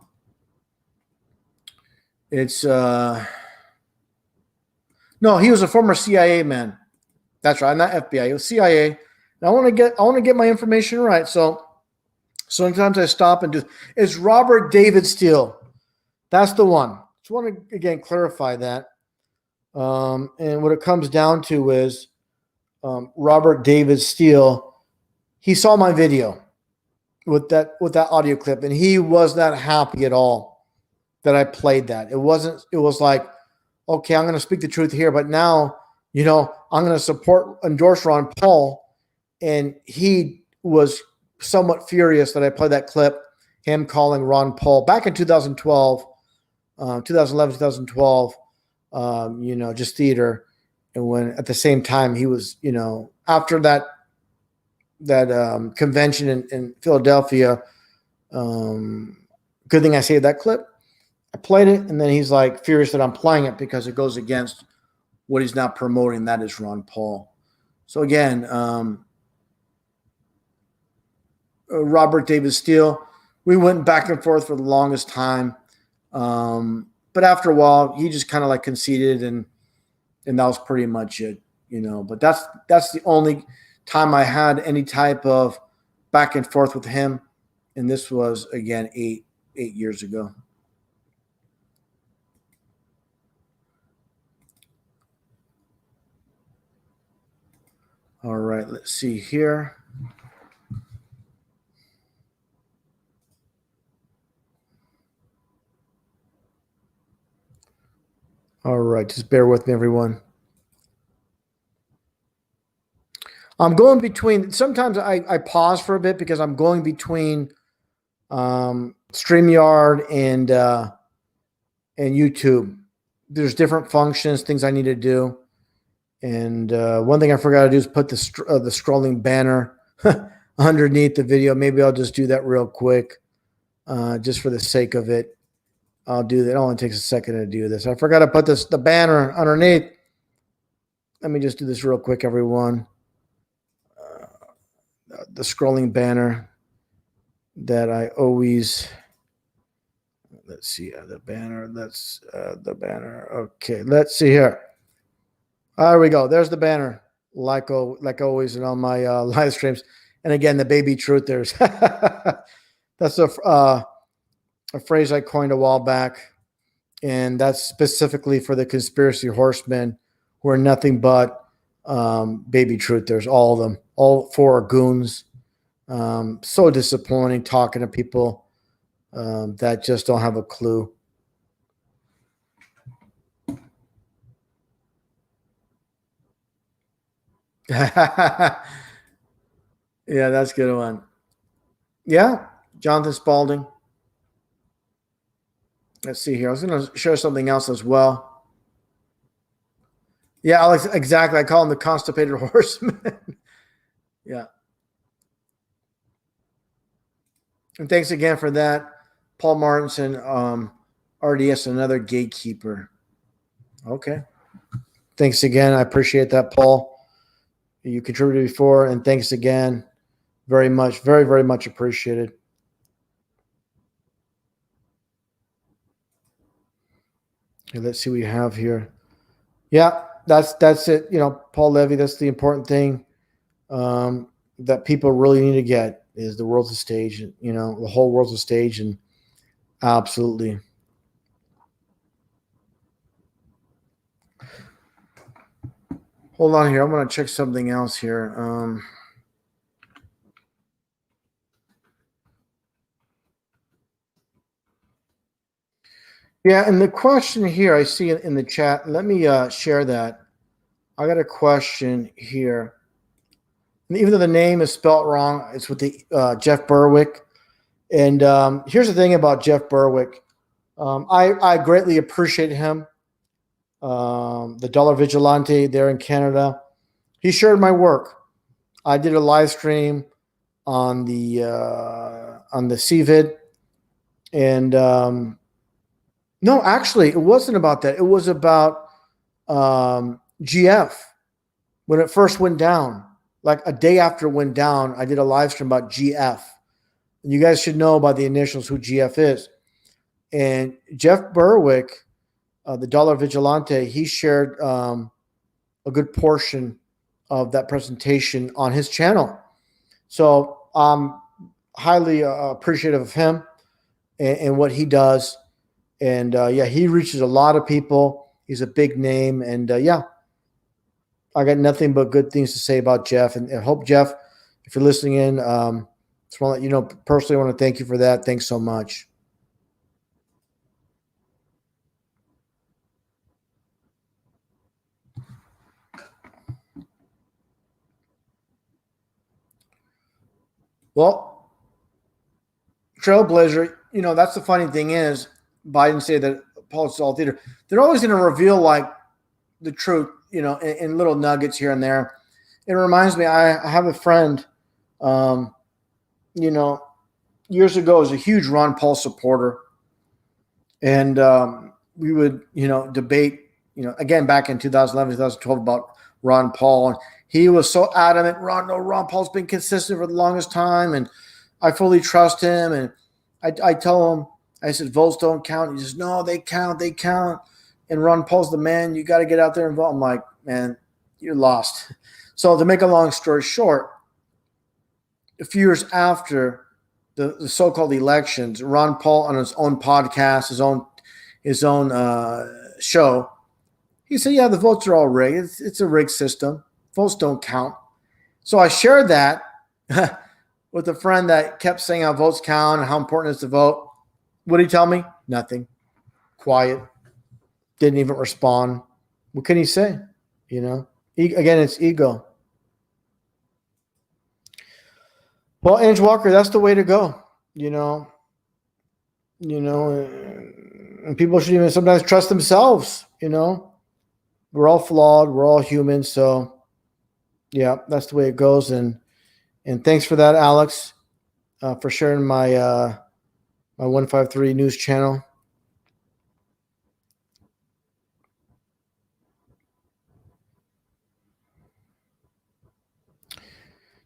It's no, he was a former CIA man. That's right, not FBI. He was CIA. And I want to get my information right. So sometimes I stop and do. It's Robert David Steele. That's the one. Just want to again clarify that. And what it comes down to is Robert David Steele. He saw my video with that audio clip, and he was not happy at all that I played that. It was like, okay, I'm going to speak the truth here, but now, you know, I'm going to endorse Ron Paul. And he was somewhat furious that I played that clip, him calling Ron Paul back in 2012, 2011, 2012, you know, just theater. And when at the same time he was, you know, after that convention in Philadelphia, good thing I saved that clip. I played it, and then he's like furious that I'm playing it because it goes against what he's not promoting. That is Ron Paul. So again, Robert David Steele, we went back and forth for the longest time. But after a while, he just kind of like conceded, and that was pretty much it, you know. But that's the only time I had any type of back and forth with him. And this was, again, eight years ago. All right, let's see here. All right, just bear with me, everyone. I'm going between. Sometimes I pause for a bit because I'm going between StreamYard and YouTube. There's different functions, things I need to do. And one thing I forgot to do is put the scrolling banner underneath the video. Maybe I'll just do that real quick, just for the sake of it. I'll do that. It only takes a second to do this. I forgot to put the banner underneath. Let me just do this real quick, everyone. The scrolling banner that I always. Let's see the banner. That's the banner. Okay, let's see here. There we go. There's the banner, like always, in all my live streams. And again, the baby truthers. That's a phrase I coined a while back, and that's specifically for the conspiracy horsemen, who are nothing but baby truthers. All of them, all four are goons. So disappointing talking to people that just don't have a clue. Yeah, that's a good one. Yeah, Jonathan Spaulding. Let's see here. I was going to share something else as well. Yeah, Alex, exactly. I call him the constipated horseman. Yeah. And thanks again for that, Paul Martinson. RDS, another gatekeeper. Okay. Thanks again. I appreciate that, Paul. You contributed before, and thanks again. Very much, very, very much appreciated. Okay, let's see what we have here. Yeah, that's it. You know, Paul Levy, that's the important thing that people really need to get is the world's a stage. You know, the whole world's a stage, and absolutely. Hold on here. I'm going to check something else here. Yeah, and the question here I see in the chat. Let me share that. I got a question here. And even though the name is spelt wrong, it's with the Jeff Berwick. And here's the thing about Jeff Berwick. I greatly appreciate him. The Dollar Vigilante there in Canada. He shared my work. I did a live stream on the Cvid, and no, actually, it wasn't about that. It was about GF when it first went down. Like a day after it went down, I did a live stream about GF. And you guys should know by the initials who GF is. And Jeff Berwick, the Dollar Vigilante, he shared a good portion of that presentation on his channel. So I'm highly appreciative of him and what he does. And yeah, he reaches a lot of people. He's a big name. And yeah, I got nothing but good things to say about Jeff. And I hope, Jeff, if you're listening in, just want to let you know, personally, I want to thank you for that. Thanks so much. Well, Trailblazer, you know, that's the funny thing is, Biden say that politics is all theater. They're always going to reveal like the truth, you know, in little nuggets here and there. It reminds me, I have a friend, you know, years ago was a huge Ron Paul supporter. And we would, you know, debate, you know, again, back in 2011, 2012 about Ron Paul. And he was so adamant, Ron Paul's been consistent for the longest time. And I fully trust him. And I tell him, I said, votes don't count. He says, no, they count. And Ron Paul's the man. You got to get out there and vote. I'm like, man, you're lost. So to make a long story short, a few years after the so-called elections, Ron Paul on his own podcast, his own show, he said, yeah, the votes are all rigged. It's a rigged system. Votes don't count. So I shared that with a friend that kept saying how votes count and how important it is to vote. What did he tell me? Nothing. Quiet. Didn't even respond. What can he say? You know? Again, it's ego. Well, Ange Walker, that's the way to go. You know, and people should even sometimes trust themselves. You know, we're all flawed. We're all human. So, yeah, that's the way it goes. And thanks for that, Alex, for sharing my my 153 news channel.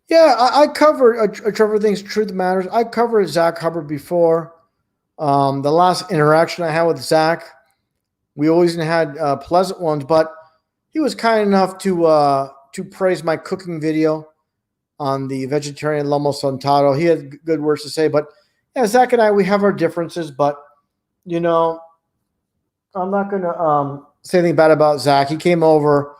Yeah, I covered Trevor thinks truth matters. I covered Zach Hubbard before. The last interaction I had with Zach, we always had pleasant ones, but he was kind enough to praise my cooking video on the vegetarian lomo saltado. He had good words to say, but yeah, Zach and I, we have our differences, but you know, I'm not gonna say anything bad about Zach. He came over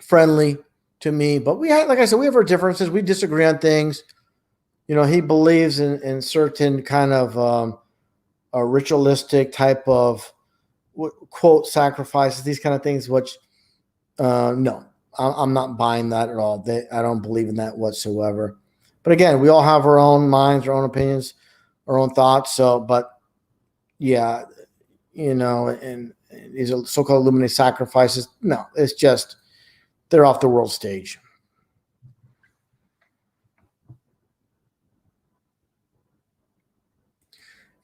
friendly to me, but we had, like I said, we have our differences. We disagree on things. You know, he believes in certain kind of a ritualistic type of quote sacrifices, these kind of things, which no, I'm not buying that at all. I don't believe in that whatsoever. But again, we all have our own minds, our own opinions, our own thoughts. So, but yeah, you know, and these are so-called Illuminati sacrifices. No, it's just they're off the world stage.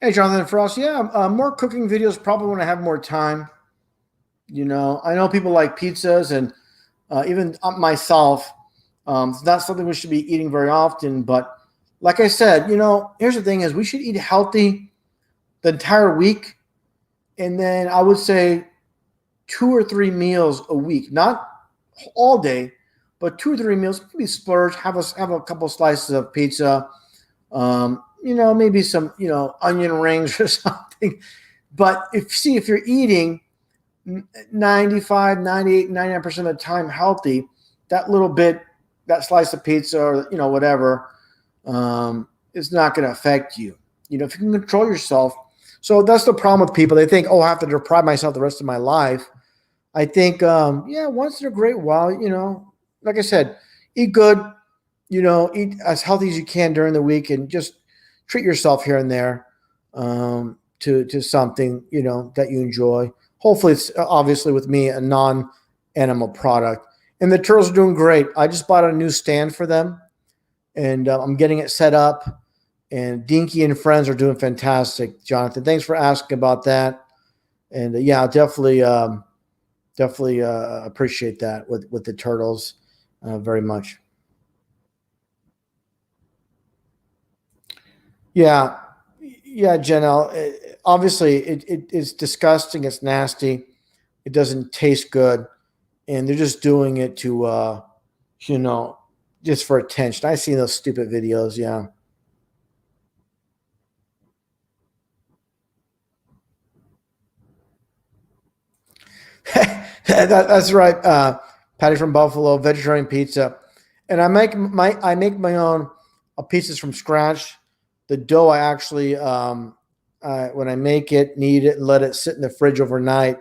Hey, Jonathan Frost. Yeah, more cooking videos probably when I have more time. I know people like pizzas, and even myself. It's not something we should be eating very often. But like I said, here's the thing: is we should eat healthy the entire week, and then I would say 2 or 3 meals a week, not all day, but 2 or 3 meals. Maybe splurge, have a couple slices of pizza, maybe some, onion rings or something. But if you're eating 95, 98, 99% of the time healthy, that little bit, that slice of pizza or, whatever, is not going to affect you. If you can control yourself. So that's the problem with people. They think, I have to deprive myself the rest of my life. I think, once in a great while, like I said, eat good, eat as healthy as you can during the week and just treat yourself here and there to something, that you enjoy. Hopefully it's obviously with me a non-animal product. And the turtles are doing great. I just bought a new stand for them, and I'm getting it set up. And Dinky and friends are doing fantastic, Jonathan. Thanks for asking about that. And yeah, definitely appreciate that with the turtles very much. Yeah, yeah, Janelle. Obviously, it's disgusting. It's nasty. It doesn't taste good, and they're just doing it to, just for attention. I've seen those stupid videos. Yeah. That's right, Patty from Buffalo, vegetarian pizza, and I make my own pizzas from scratch. The dough I actually when I make it, knead it, and let it sit in the fridge overnight,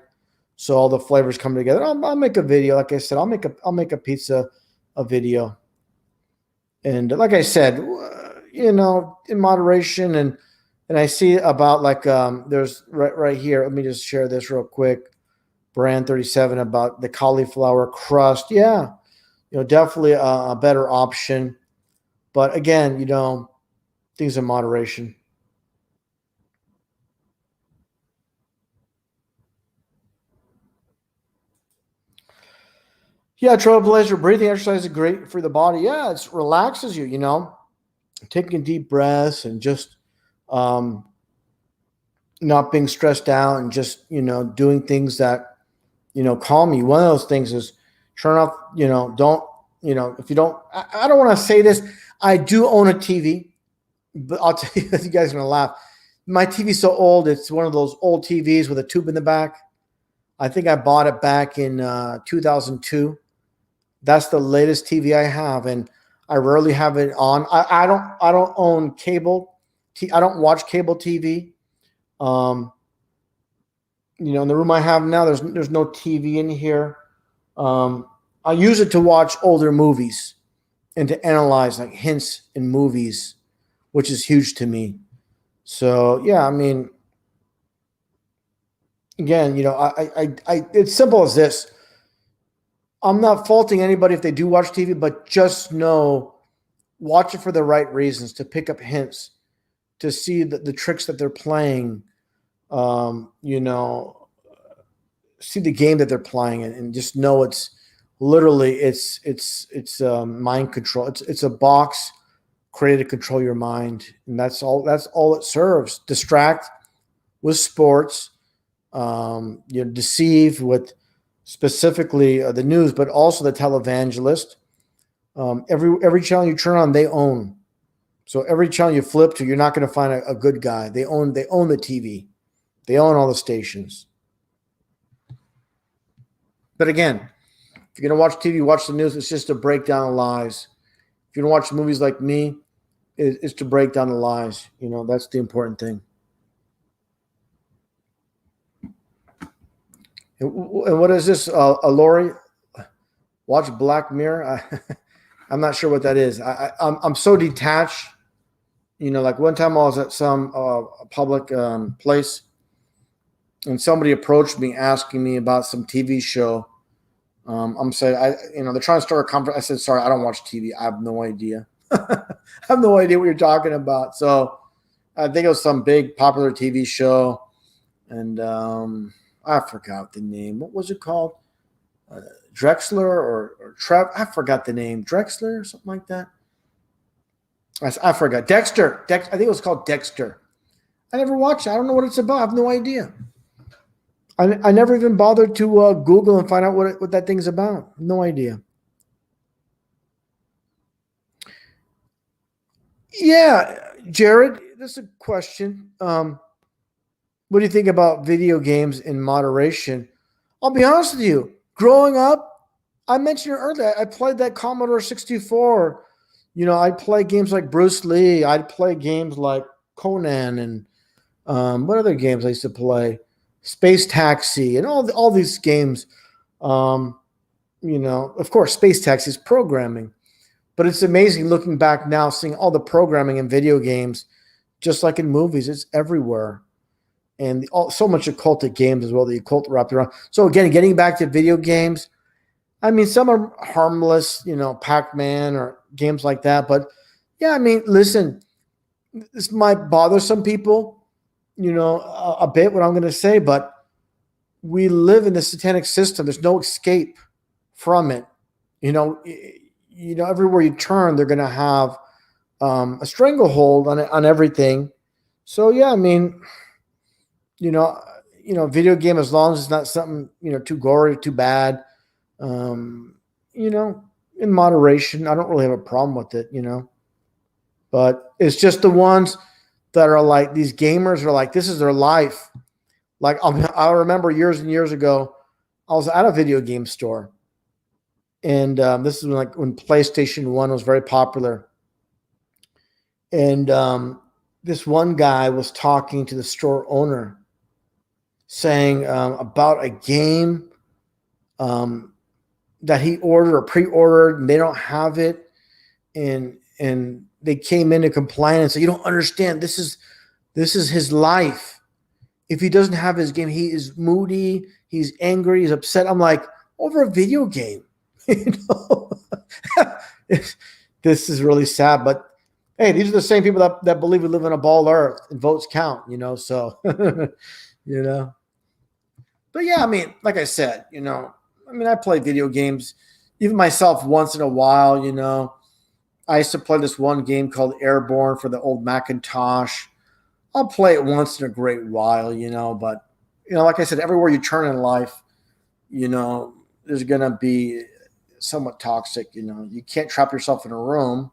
so all the flavors come together. I'll make a video, like I said. I'll make a pizza a video, and like I said, in moderation, and I see about like there's right here. Let me just share this real quick. Brand 37 about the cauliflower crust. Yeah, definitely a better option. But again, things in moderation. Yeah, Trailblazer breathing exercise is great for the body. Yeah, it relaxes you, taking deep breaths and just um, not being stressed out and just, doing things that, calm you. One of those things is turn off, don't, if you don't, I don't want to say this. I do own a TV, but I'll tell you, you guys are going to laugh. My TV's so old. It's one of those old TVs with a tube in the back. I think I bought it back in 2002. That's the latest TV I have, and I rarely have it on. I don't own cable. I don't watch cable TV. Um, in the room I have now, there's no TV in here. I use it to watch older movies and to analyze like hints in movies, which is huge to me. So yeah, I mean, again, it's simple as this. I'm not faulting anybody if they do watch TV, but just know, watch it for the right reasons, to pick up hints, to see the tricks that they're playing, see the game that they're playing, and just know it's literally it's mind control. It's a box created to control your mind, and that's all it serves. Distract with sports, deceive with specifically the news, but also the televangelist. Every channel you turn on, they own. So every channel you flip to, you're not going to find a good guy. They own the TV. They own all the stations. But again, if you're going to watch TV, watch the news. It's just to break down the lies. If you're going to watch movies like me, it's to break down the lies. That's the important thing. And what is this, Lori? Watch Black Mirror? I'm not sure what that is. I'm so detached. Like one time I was at some public place, and somebody approached me asking me about some TV show. I'm saying, they're trying to start a conference. I said, sorry, I don't watch TV. I have no idea. I have no idea what you're talking about. So, I think it was some big popular TV show, and I forgot the name. What was it called? Drexler or Trev? I forgot the name. Drexler or something like that. I forgot. Dexter. I think it was called Dexter. I never watched it. I don't know what it's about. I have no idea. I never even bothered to Google and find out what that thing's about. No idea. Yeah, Jared, this is a question. What do you think about video games in moderation? I'll be honest with you. Growing up, I mentioned it earlier. I played that Commodore 64. You know, I'd play games like Bruce Lee. I'd play games like Conan and what other games I used to play? Space Taxi and all these games. You know, of course, Space Taxi is programming, but it's amazing looking back now, seeing all the programming in video games, just like in movies. It's everywhere, and so much occultic games as well. The occult wrapped around. So again, getting back to video games, I mean, some are harmless, you know, Pac-Man or games like that. But yeah, I mean, listen, this might bother some people, you know, a bit what I'm going to say, but we live in the satanic system. There's no escape from it. You know, everywhere you turn, they're going to have a stranglehold on everything. So yeah, I mean, you know, video game, as long as it's not something, you know, too gory, too bad, you know, in moderation, I don't really have a problem with it, you know, but it's just the ones that are like, these gamers are like, this is their life. Like, I remember years and years ago, I was at a video game store, and this is when PlayStation 1 was very popular. And this one guy was talking to the store owner, saying about a game that he ordered or pre-ordered, and they don't have it, and they came in to complain and said, "You don't understand. This is his life. If he doesn't have his game, he is moody. He's angry. He's upset." I'm like, over a video game, you know. This is really sad, but hey, these are the same people that believe we live on a ball earth and votes count, you know. So, you know. But yeah, I mean, like I said, you know, I mean, I play video games, even myself once in a while, you know. I used to play this one game called Airborne for the old Macintosh. I'll play it once in a great while, you know, but, you know, like I said, everywhere you turn in life, you know, there's going to be somewhat toxic, you know. You can't trap yourself in a room,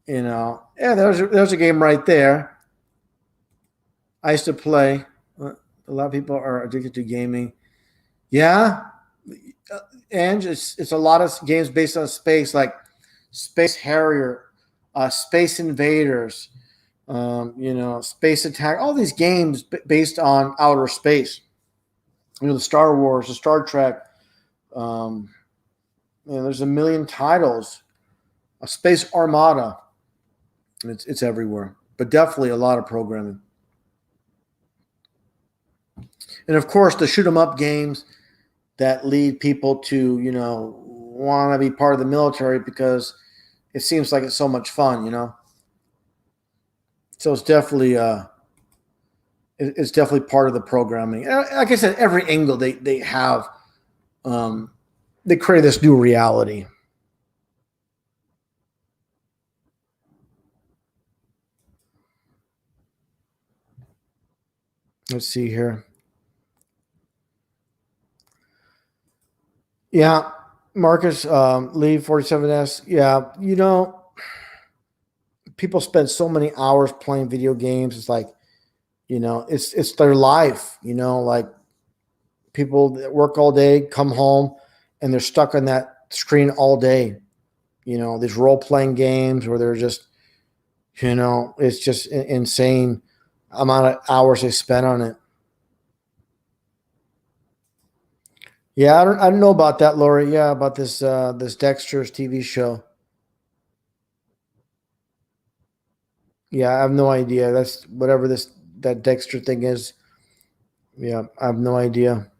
you know. Yeah, there's a game right there. I used to play. A lot of people are addicted to gaming. Yeah, and it's a lot of games based on space, like Space Harrier, Space Invaders, you know, Space Attack, all these games based on outer space. You know, the Star Wars, the Star Trek. You know, there's a million titles. A Space Armada. It's everywhere, but definitely a lot of programming. And of course, the shoot 'em up games that lead people to, you know, want to be part of the military because it seems like it's so much fun, you know. So it's definitely part of the programming. And like I said, every angle they have, they create this new reality. Let's see here. Yeah, Marcus Lee 47S. Yeah, you know, people spend so many hours playing video games. It's like, you know, it's their life. You know, like people that work all day, come home, and they're stuck on that screen all day. You know, these role playing games where they're just, you know, it's just insane amount of hours they spend on it. Yeah, I don't know about that, Lori. Yeah, about this Dexter's TV show. Yeah, I have no idea. That's whatever that Dexter thing is. Yeah, I have no idea.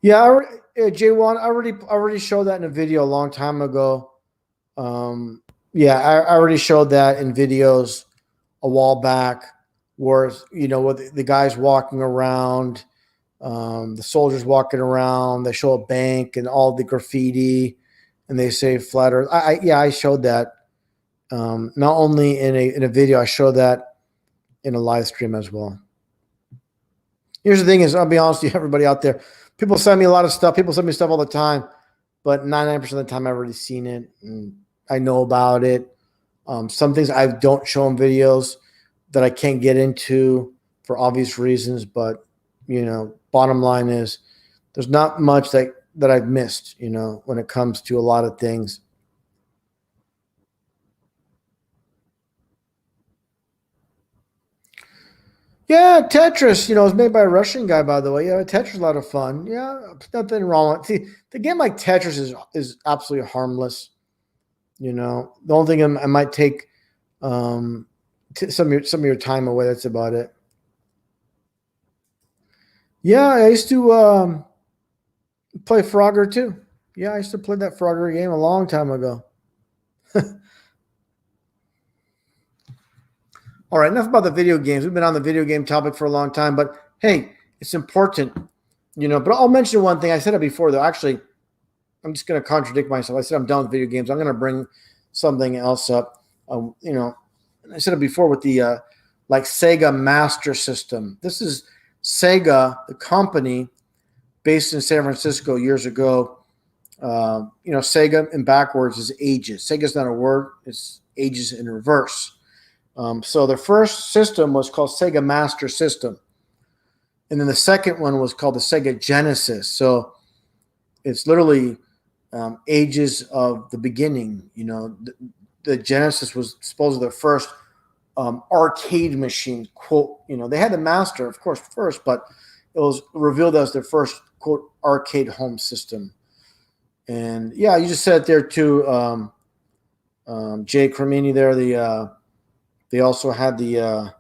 Yeah, J1, I already showed that in a video a long time ago. You Yeah, I already showed that in videos a while back, where with the guys walking around, the soldiers walking around. They show a bank and all the graffiti, and they say flat Earth. I showed that not only in a video, I showed that in a live stream as well. Here's the thing: is I'll be honest with you, everybody out there. People send me a lot of stuff. People send me stuff all the time, but 99% of the time I've already seen it and I know about it. Some things I don't show in videos that I can't get into for obvious reasons, but bottom line is there's not much that I've missed, when it comes to a lot of things. Yeah, Tetris, it's made by a Russian guy, by the way. Yeah, Tetris is a lot of fun. Yeah, nothing wrong with it. See, the game like Tetris is absolutely harmless. The only thing I might take some of your time away. That's about it. Yeah, I used to play Frogger too. Yeah, I used to play that Frogger game a long time ago. All right, enough about the video games. We've been on the video game topic for a long time, but hey, it's important, But I'll mention one thing. I said it before, though. Actually, I'm just going to contradict myself. I said I'm done with video games. I'm going to bring something else up. I said it before with the Sega Master System. This is Sega, the company based in San Francisco years ago. Sega in backwards is ages. Sega's not a word. It's ages in reverse. So the first system was called Sega Master System. And then the second one was called the Sega Genesis. So it's literally ages of the beginning. The Genesis was supposedly the first arcade machine, quote. They had the Master, of course, first, but it was revealed as their first, quote, arcade home system. And yeah, you just said it there too, Jay Cremini there. They also had the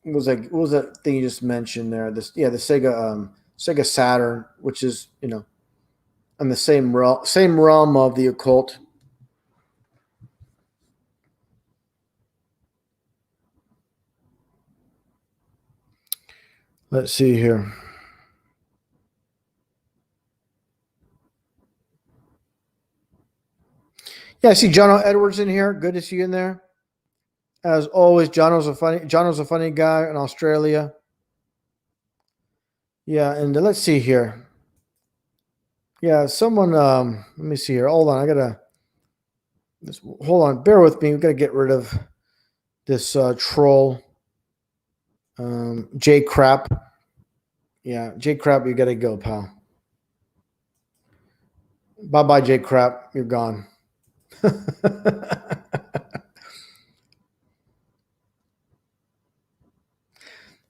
what was that thing you just mentioned there? The Sega Saturn, which is in the same realm of the occult. Let's see here. Yeah, I see John Edwards in here. Good to see you in there. As always, Jono's a funny guy in Australia. Yeah, and let's see here. Yeah, someone. Let me see here. Hold on, hold on. Bear with me. We gotta get rid of this troll. J Crap. Yeah, J Crap, you gotta go, pal. Bye bye, J Crap. You're gone.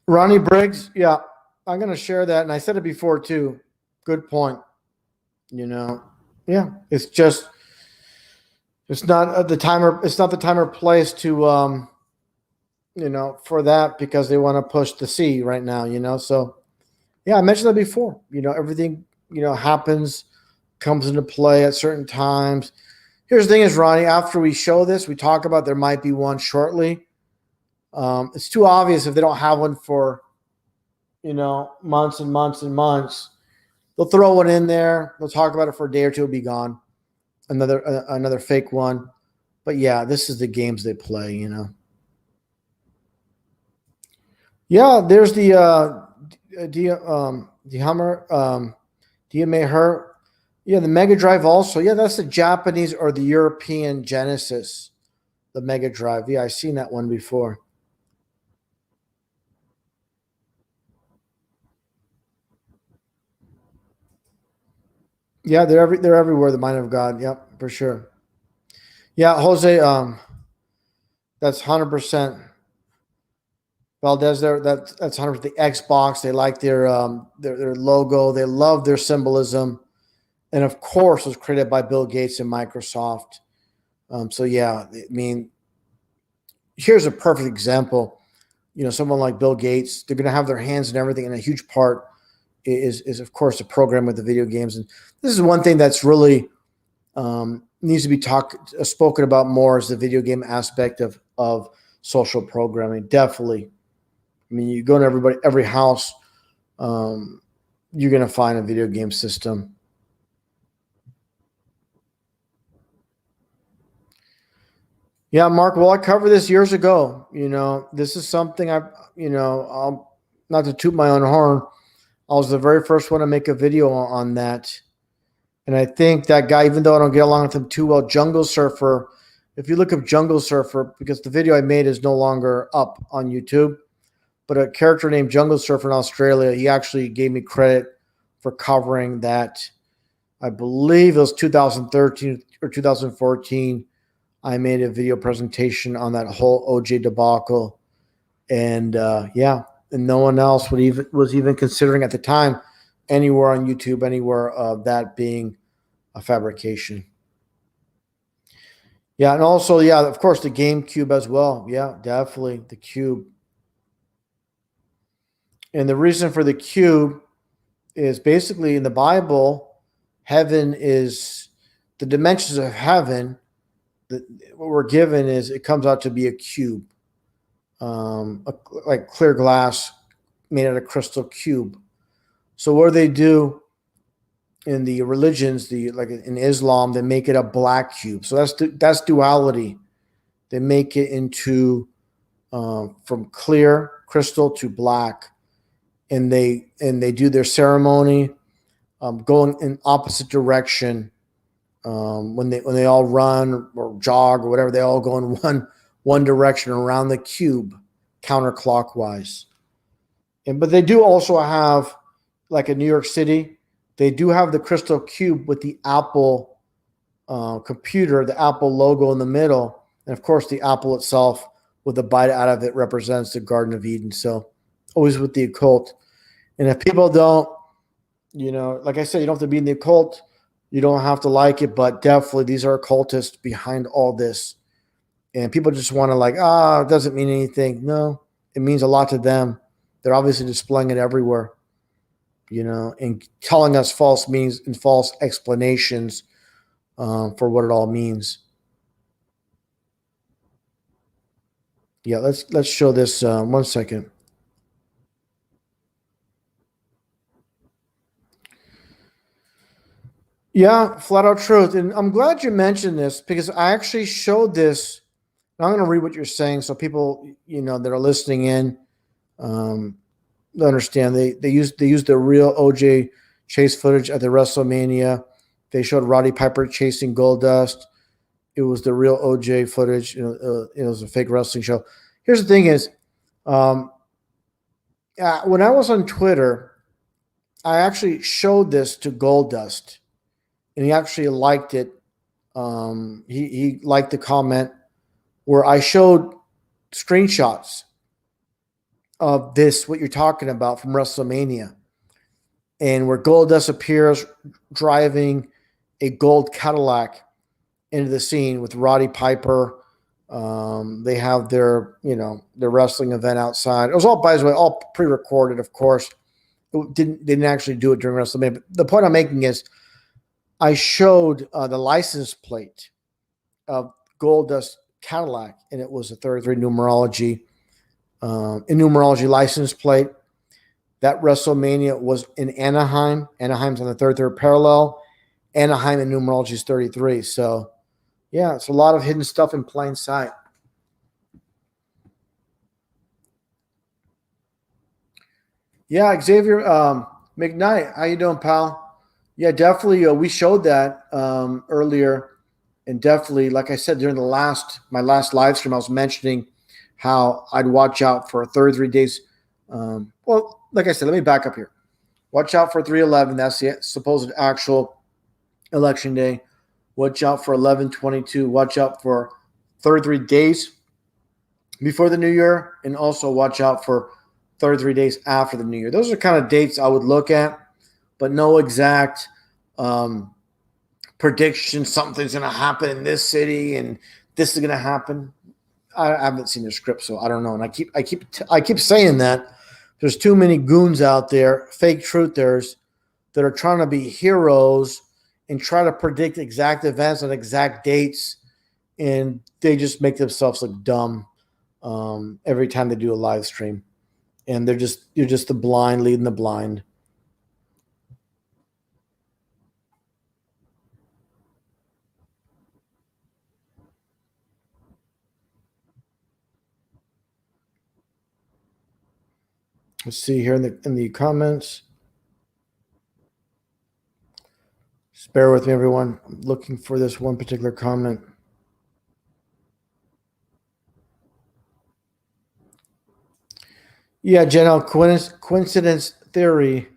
Ronnie Briggs, yeah, I'm going to share that, and I said it before too. Good point. Yeah, it's not the time. It's not the time or place to, for that, because they want to push the C right now. So yeah, I mentioned that before. Everything happens, comes into play at certain times. Here's the thing is, Ronnie, after we show this, we talk about there might be one shortly. It's too obvious if they don't have one for, months and months and months. They'll throw one in there. They'll talk about it for a day or two. It'll be gone. Another fake one. But yeah, this is the games they play, Yeah, there's the Hummer, DMA Her. Yeah, the Mega Drive also. Yeah, that's the Japanese or the European Genesis, the Mega Drive. Yeah, I've seen that one before. Yeah, they're everywhere. The Mind of God. Yep, for sure. Yeah, Jose. That's 100%. Valdez, that's 100%. The Xbox. They like their logo. They love their symbolism. And of course, it was created by Bill Gates and Microsoft. So yeah, I mean, here's a perfect example. Someone like Bill Gates, they're going to have their hands in everything, and a huge part is of course the program with the video games. And this is one thing that's really needs to be spoken about more is the video game aspect of social programming. Definitely. I mean, you go to every house, you're going to find a video game system. Yeah, Mark. Well, I covered this years ago. This is something I'll not to toot my own horn. I was the very first one to make a video on that. And I think that guy, even though I don't get along with him too well, Jungle Surfer, if you look up Jungle Surfer, because the video I made is no longer up on YouTube, but a character named Jungle Surfer in Australia, he actually gave me credit for covering that. I believe it was 2013 or 2014. I made a video presentation on that whole OJ debacle. And and no one else was even considering at the time anywhere on YouTube, anywhere of that being a fabrication. Yeah, and also, of course, the GameCube as well. Yeah, definitely the cube. And the reason for the cube is basically in the Bible, heaven is the dimensions of heaven. What we're given is it comes out to be a cube, like clear glass made out of crystal cube. So what do they do in the religions, like in Islam, they make it a black cube. So that's duality. They make it into from clear crystal to black, and they do their ceremony going in opposite direction. When they all run or jog or whatever, they all go in one direction around the cube, counterclockwise. But they do also have, like in New York City, they do have the crystal cube with the Apple computer, the Apple logo in the middle, and of course the apple itself with a bite out of it represents the Garden of Eden. So always with the occult. And if people don't, like I said, you don't have to be in the occult. You don't have to like it, but definitely these are occultists behind all this. And people just want to it doesn't mean anything. No, it means a lot to them. They're obviously displaying it everywhere, and telling us false meanings and false explanations for what it all means. Yeah, let's show this 1 second. Yeah, flat out truth. And I'm glad you mentioned this because I actually showed this. I'm going to read what you're saying so people, that are listening in, understand. They used the real OJ chase footage at the WrestleMania. They showed Roddy Piper chasing Goldust. It was the real OJ footage. It was a fake wrestling show. Here's the thing is, when I was on Twitter, I actually showed this to Goldust, and he actually liked it. He liked the comment where I showed screenshots of this, what you're talking about from WrestleMania, and where Goldust appears driving a gold Cadillac into the scene with Roddy Piper. They have their wrestling event outside. It was all, by the way, all pre-recorded, of course. They didn't actually do it during WrestleMania. But the point I'm making is I showed the license plate of Goldust Cadillac, and it was a 33 numerology license plate. That WrestleMania was in Anaheim. Anaheim's on the 33rd parallel. Anaheim in numerology is 33. So, yeah, it's a lot of hidden stuff in plain sight. Yeah, Xavier McKnight, how you doing, pal? Yeah, definitely. We showed that earlier, and definitely, like I said during my last live stream, I was mentioning how I'd watch out for 33 days. Well, like I said, let me back up here. Watch out for 3/11. That's the supposed actual election day. Watch out for 11/22. Watch out for 33 days before the new year, and also watch out for 33 days after the new year. Those are kind of dates I would look at, but no exact prediction. Something's going to happen in this city, and this is going to happen. I haven't seen the script, so I don't know. And I keep saying that there's too many goons out there, fake truthers, that are trying to be heroes and try to predict exact events and exact dates, and they just make themselves look dumb every time they do a live stream. And you're just the blind leading the blind. Let's see here in the comments. Just bear with me, everyone. I'm looking for this one particular comment. Yeah, Janelle, coincidence theory.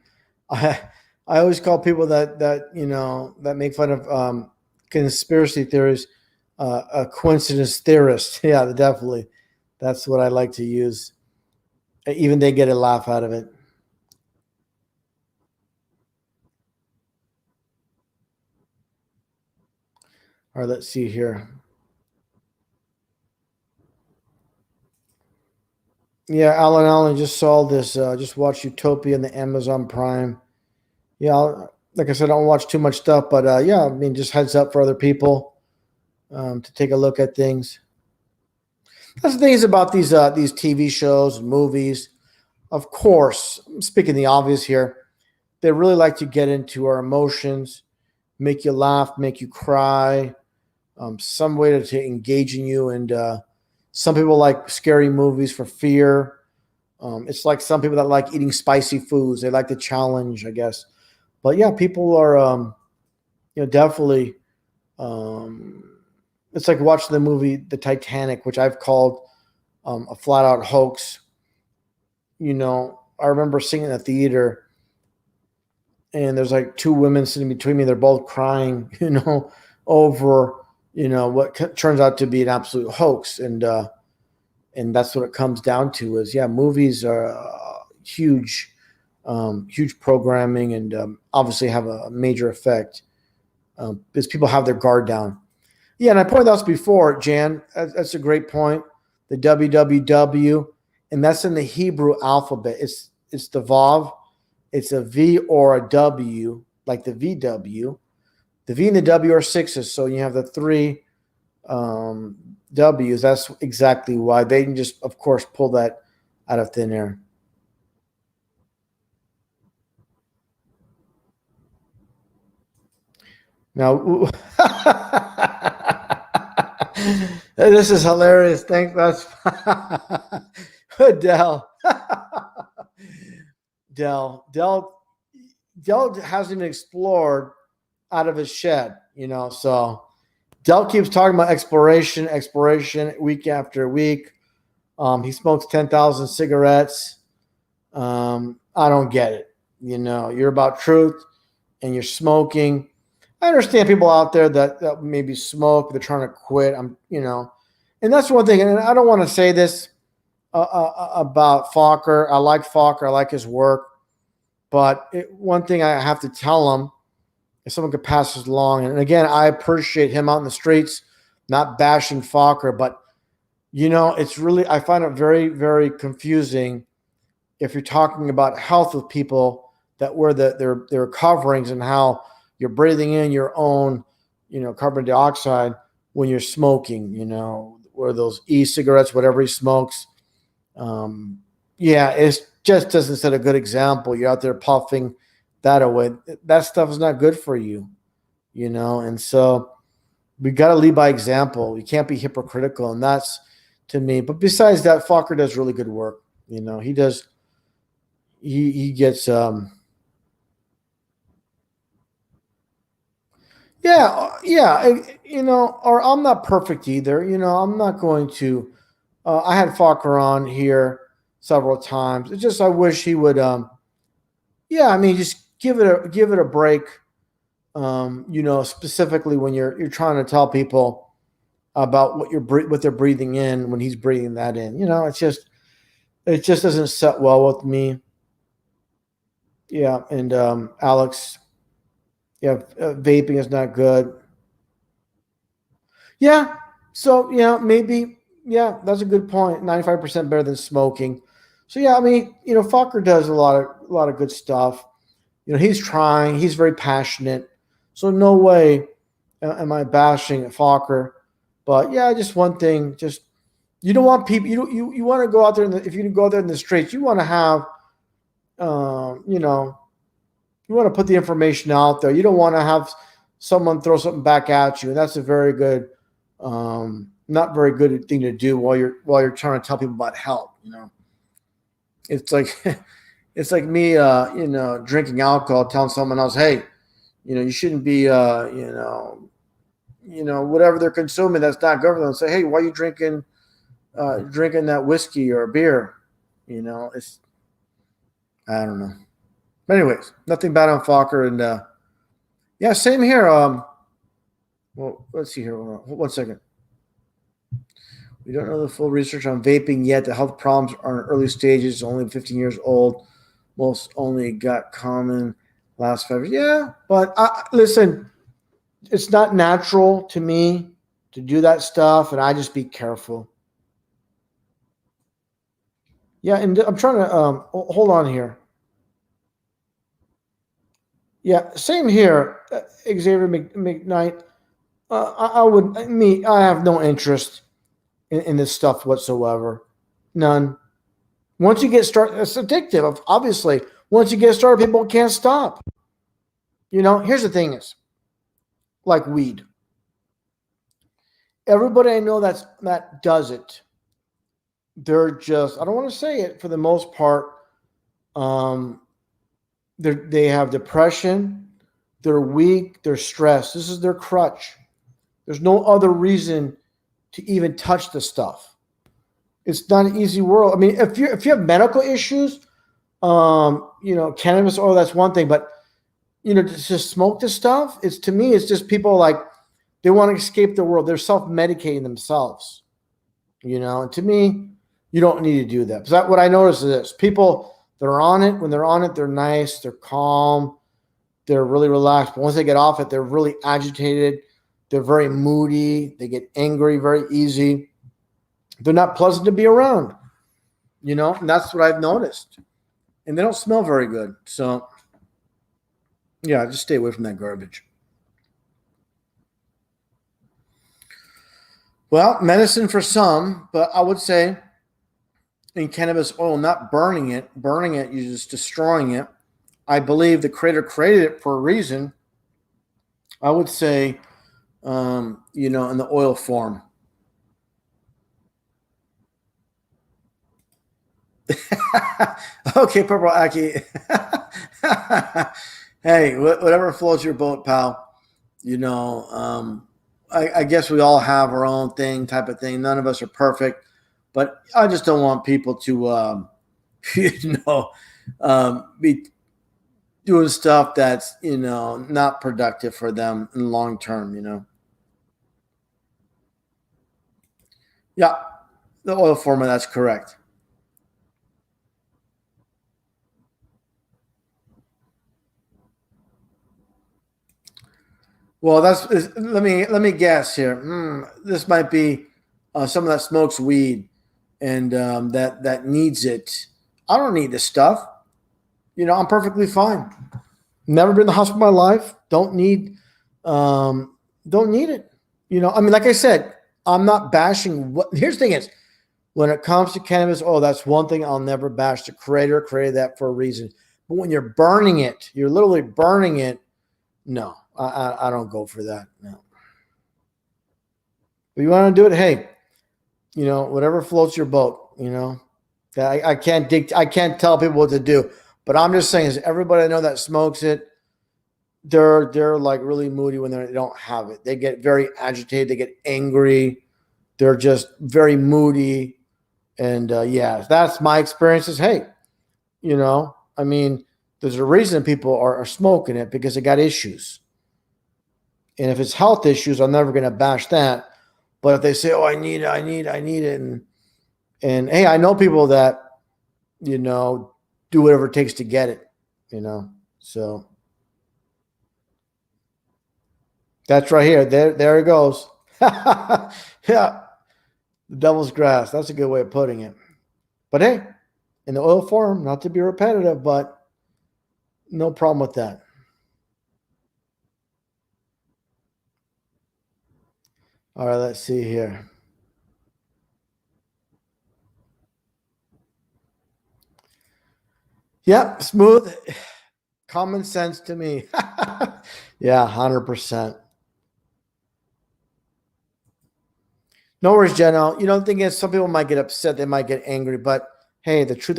I always call people that that make fun of conspiracy theories a coincidence theorist. Yeah, definitely. That's what I like to use. Even they get a laugh out of it. All right, let's see here. Yeah, Allen just saw this. Just watched Utopia in the Amazon Prime. Yeah, like I said, I don't watch too much stuff, but yeah, I mean, just heads up for other people to take a look at things. That's the thing is about these TV shows and movies. Of course, I'm speaking the obvious here, they really like to get into our emotions, make you laugh, make you cry, some way to engage in you. And some people like scary movies for fear. It's like some people that like eating spicy foods. They like the challenge, I guess. But yeah, people are, definitely. It's like watching the movie The Titanic, which I've called a flat out hoax. I remember seeing it in the theater, and there's like two women sitting between me. They're both crying, over, what turns out to be an absolute hoax. And that's what it comes down to is, yeah, movies are huge programming and obviously have a major effect because people have their guard down. Yeah, and I pointed out before, Jan, that's a great point. The www, and that's in the Hebrew alphabet. It's the Vav. It's a V or a W, like the VW. The V and the W are sixes, so you have the three W's. That's exactly why. They can just, of course, pull that out of thin air. Now, this is hilarious. Thanks. That's Dell. Dell hasn't even explored out of his shed, so Dell keeps talking about exploration week after week. He smokes 10,000 cigarettes. I don't get it. You're about truth and you're smoking. I understand people out there that maybe smoke, they're trying to quit. And that's one thing. And I don't want to say this about Fokker. I like Fokker. I like his work. But one thing I have to tell him, if someone could pass this along, and again, I appreciate him out in the streets, not bashing Fokker, but it's really, I find it very, very confusing if you're talking about health with people that wear their coverings and how you're breathing in your own, carbon dioxide when you're smoking, or those e-cigarettes, whatever he smokes. It just doesn't set a good example. You're out there puffing that away. That stuff is not good for you, and so we got to lead by example. You can't be hypocritical, and that's to me. But besides that, Fokker does really good work. He does. He gets. Or I'm not perfect either. I'm not going to. I had Fokker on here several times. It's just I wish he would. Just give it a break. Specifically when you're trying to tell people about what they're breathing in when he's breathing that in. It just doesn't set well with me. Yeah, and Alex. Yeah, vaping is not good. Yeah, so maybe that's a good point. 95% better than smoking. So Fokker does a lot of good stuff. He's trying. He's very passionate. So no way am I bashing Fokker. But yeah, just one thing, just you don't want people. You want to go out there. If you go out there in the streets, you want to have, you know, you want to put the information out there. You don't want to have someone throw something back at you, and that's a very good, not very good thing to do while you're trying to tell people about health. You know, it's like it's like me, you know, drinking alcohol, telling someone else, hey, you know, you shouldn't be, you know, whatever they're consuming that's not good for them. Say, hey, why are you drinking that whiskey or beer? You know, it's, I don't know. But anyways, nothing bad on Fokker. And yeah, same here. Well, let's see here. Hold on. 1 second. We don't know the full research on vaping yet. The health problems are in early stages, only 15 years old. Most only got common last 5 years. Yeah, but listen, it's not natural to me to do that stuff, and I just be careful. Yeah, and I'm trying to hold on here. Yeah, same here, Xavier McKnight. I have no interest in this stuff whatsoever. None. Once you get started, it's addictive. Obviously, once you get started, people can't stop. You know, here's the thing: is like weed. Everybody I know that does it, they're just, I don't want to say it, for the most part, they have depression, they're weak, they're stressed. This is their crutch. There's no other reason to even touch the stuff. It's not an easy world. I mean, if you have medical issues, you know, cannabis oil, that's one thing, but you know, to just smoke this stuff, to me, it's just people like, they want to escape the world. They're self-medicating themselves, you know. And to me, you don't need to do that. Because what I notice is this: people that are on it, when they're on it, they're nice, they're calm, they're really relaxed. But once they get off it, they're really agitated. They're very moody. They get angry very easy. They're not pleasant to be around, you know. And that's what I've noticed. And they don't smell very good. So, yeah, just stay away from that garbage. Well, medicine for some, but I would say in cannabis oil, not burning it, you're just destroying it. I believe the creator created it for a reason. I would say, you know, in the oil form. Okay, Purple Aki. Hey, whatever floats your boat, pal. You know, I guess we all have our own thing, type of thing. None of us are perfect, but I just don't want people to, you know, be doing stuff that's, you know, not productive for them in long term, you know. Yeah, the oil format, that's correct. Well, let me guess here. This might be someone that smokes weed and that needs it. I don't need this stuff. You know, I'm perfectly fine. Never been in the hospital in my life. Don't need it. You know, I mean, like I said, I'm not bashing. Here's the thing is, when it comes to cannabis, that's one thing I'll never bash. The creator created that for a reason. But when you're burning it, you're literally burning it. No, I don't go for that. No. But you want to do it, hey, you know, whatever floats your boat. You know, I can't tell people what to do. But I'm just saying, is everybody I know that smokes it, they're like really moody when they don't have it. They get very agitated. They get angry. They're just very moody. And yeah, that's my experiences. Hey, you know, I mean, there's a reason people are smoking it, because they got issues. And if it's health issues, I'm never going to bash that. But if they say, I need it. And hey, I know people that, you know, do whatever it takes to get it, you know. So that's right here. There it goes. Yeah. The devil's grass. That's a good way of putting it. But hey, in the oil form, not to be repetitive, but no problem with that. All right, let's see here. Yep, smooth. Common sense to me. Yeah, 100%. No worries, Jenna. The thing is, some people might get upset, they might get angry, but hey, the truth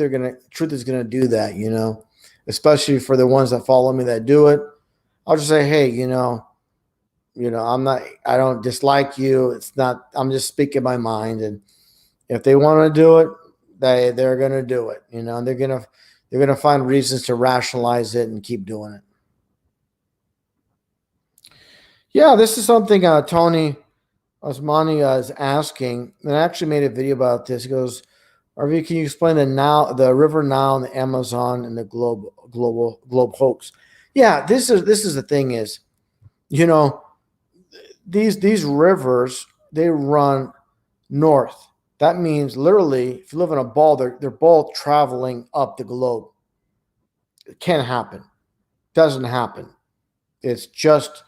is gonna do that, especially for the ones that follow me that do it. I'll just say, hey, I don't dislike you. It's not, I'm just speaking my mind. And if they want to do it, they're gonna do it, and they're gonna find reasons to rationalize it and keep doing it. Yeah, this is something Tony Osmani is asking, and I actually made a video about this. He goes, RV, can you explain the river Nile and the Amazon and the globe hoax? Yeah, this is the thing is, these rivers, they run north. That means literally, if you live in a ball, they're both traveling up the globe. It can't happen. Doesn't happen. It's just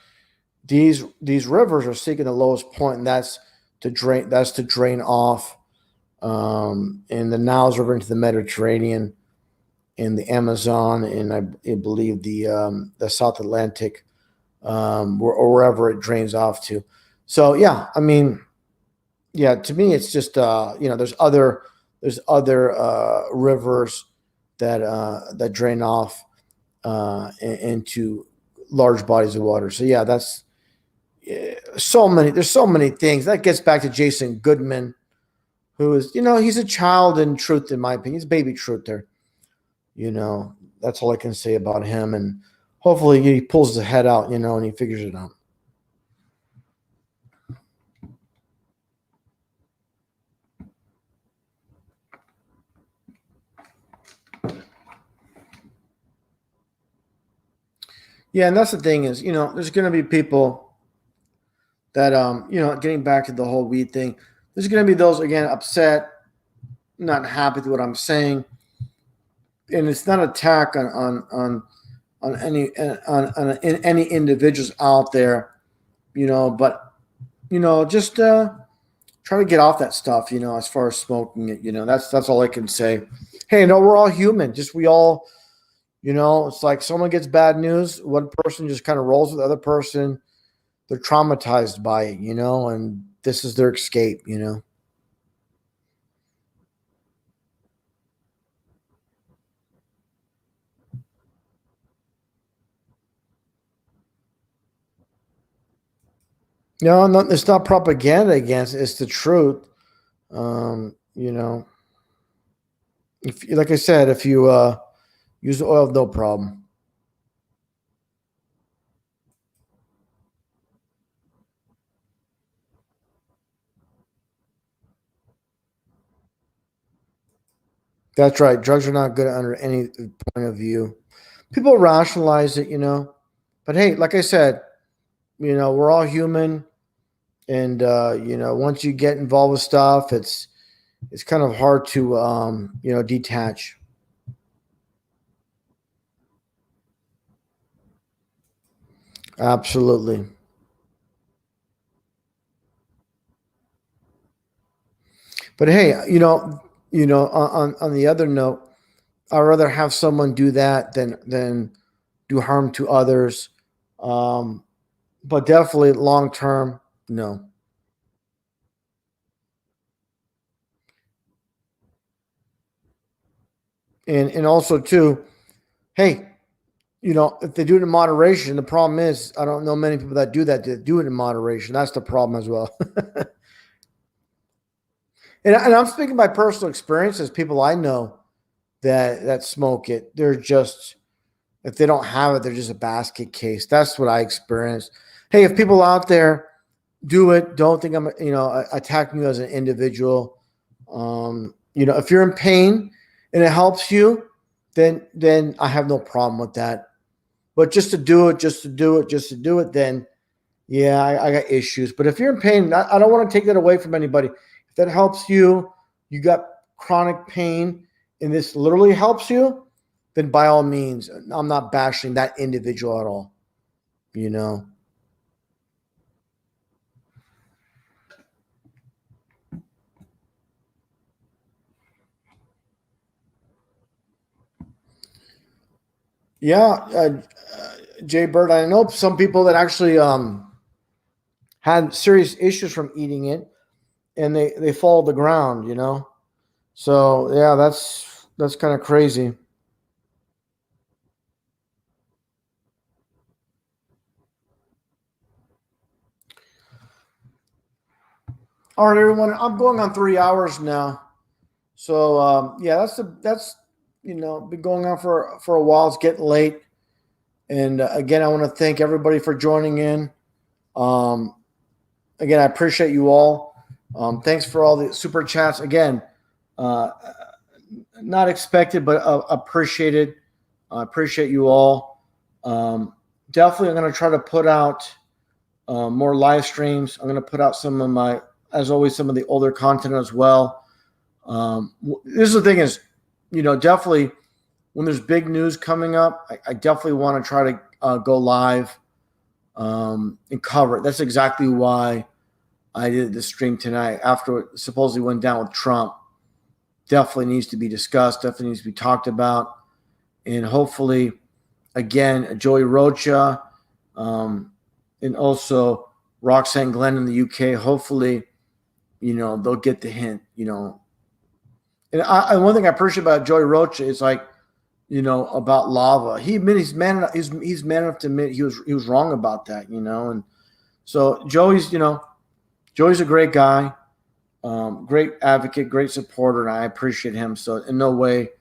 these rivers are seeking the lowest point, and that's to drain off in the Niles River into the Mediterranean, in the Amazon, and I believe the South Atlantic, or wherever it drains off to. So yeah, I mean, yeah, to me, it's just there's other rivers that drain off into large bodies of water. So yeah, there's so many things. That gets back to Jason Goodman, who is, he's a child in truth, in my opinion. He's baby truth there. That's all I can say about him. And hopefully he pulls his head out, and he figures it out. Yeah, and that's the thing is, there's going to be people that, getting back to the whole weed thing, there's going to be those, again, upset, not happy with what I'm saying. And it's not an attack on any individuals out there, but, just try to get off that stuff, as far as smoking it, that's all I can say. Hey, no, we're all human. We all, it's like someone gets bad news. One person just kind of rolls with the other person. They're traumatized by it, and this is their escape, No, it's not propaganda against it. It's the truth. If, like I said, if you use oil, no problem. That's right. Drugs are not good under any point of view. People rationalize it, but hey, like I said, we're all human, and once you get involved with stuff, it's kind of hard to detach. Absolutely. But hey, on the other note, I'd rather have someone do that than do harm to others. But definitely long term, no. And also too, hey, if they do it in moderation, the problem is I don't know many people that do it in moderation. That's the problem as well. and I'm speaking by personal experiences. People I know that smoke it, they're just, if they don't have it, they're just a basket case. That's what I experienced. Hey, if people out there do it, don't think I'm attacking you as an individual. If you're in pain and it helps you, then I have no problem with that. But just to do it, then yeah, I got issues. But if you're in pain, I don't want to take that away from anybody. If that helps you, you got chronic pain, and this literally helps you, then by all means, I'm not bashing that individual at all. Yeah, Jay Bird. I know some people that actually had serious issues from eating it, and they fall to the ground. So yeah, that's kind of crazy. All right, everyone. I'm going on 3 hours now. So yeah, that's been going on for a while. It's getting late, and again, I want to thank everybody for joining in. Again, I appreciate you all. Thanks for all the super chats. Again, uh, not expected, but appreciated. I appreciate you all. Definitely, I'm going to try to put out more live streams. I'm going to put out some of my, as always, some of the older content as well. This is the thing is, definitely when there's big news coming up, I definitely want to try to go live and cover it. That's exactly why I did the stream tonight after it supposedly went down with Trump. Definitely needs to be discussed, definitely needs to be talked about. And hopefully, again, Joey Rocha and also Roxanne Glenn in the UK, hopefully, they'll get the hint, And one thing I appreciate about Joey Rocha is about lava. He admitted he's man enough to admit he was wrong about that, And so Joey's a great guy, great advocate, great supporter, and I appreciate him. So in no way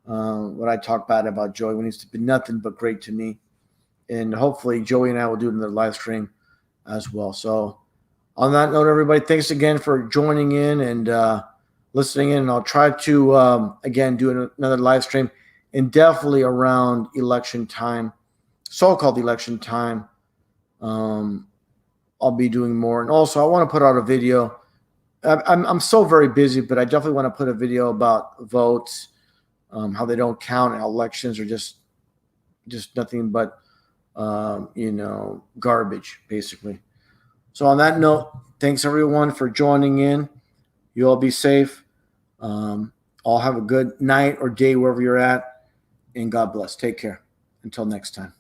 would I talk bad about Joey when he's been nothing but great to me. And hopefully Joey and I will do another live stream as well. So on that note, everybody, thanks again for joining in and listening in. And I'll try to, again, do another live stream and definitely around election time, so-called election time. I'll be doing more. And also I want to put out a video. I'm so very busy, but I definitely want to put a video about votes, how they don't count, and elections are just nothing but, garbage, basically. So on that note, thanks everyone for joining in. You all be safe. All have a good night or day wherever you're at. And God bless. Take care. Until next time.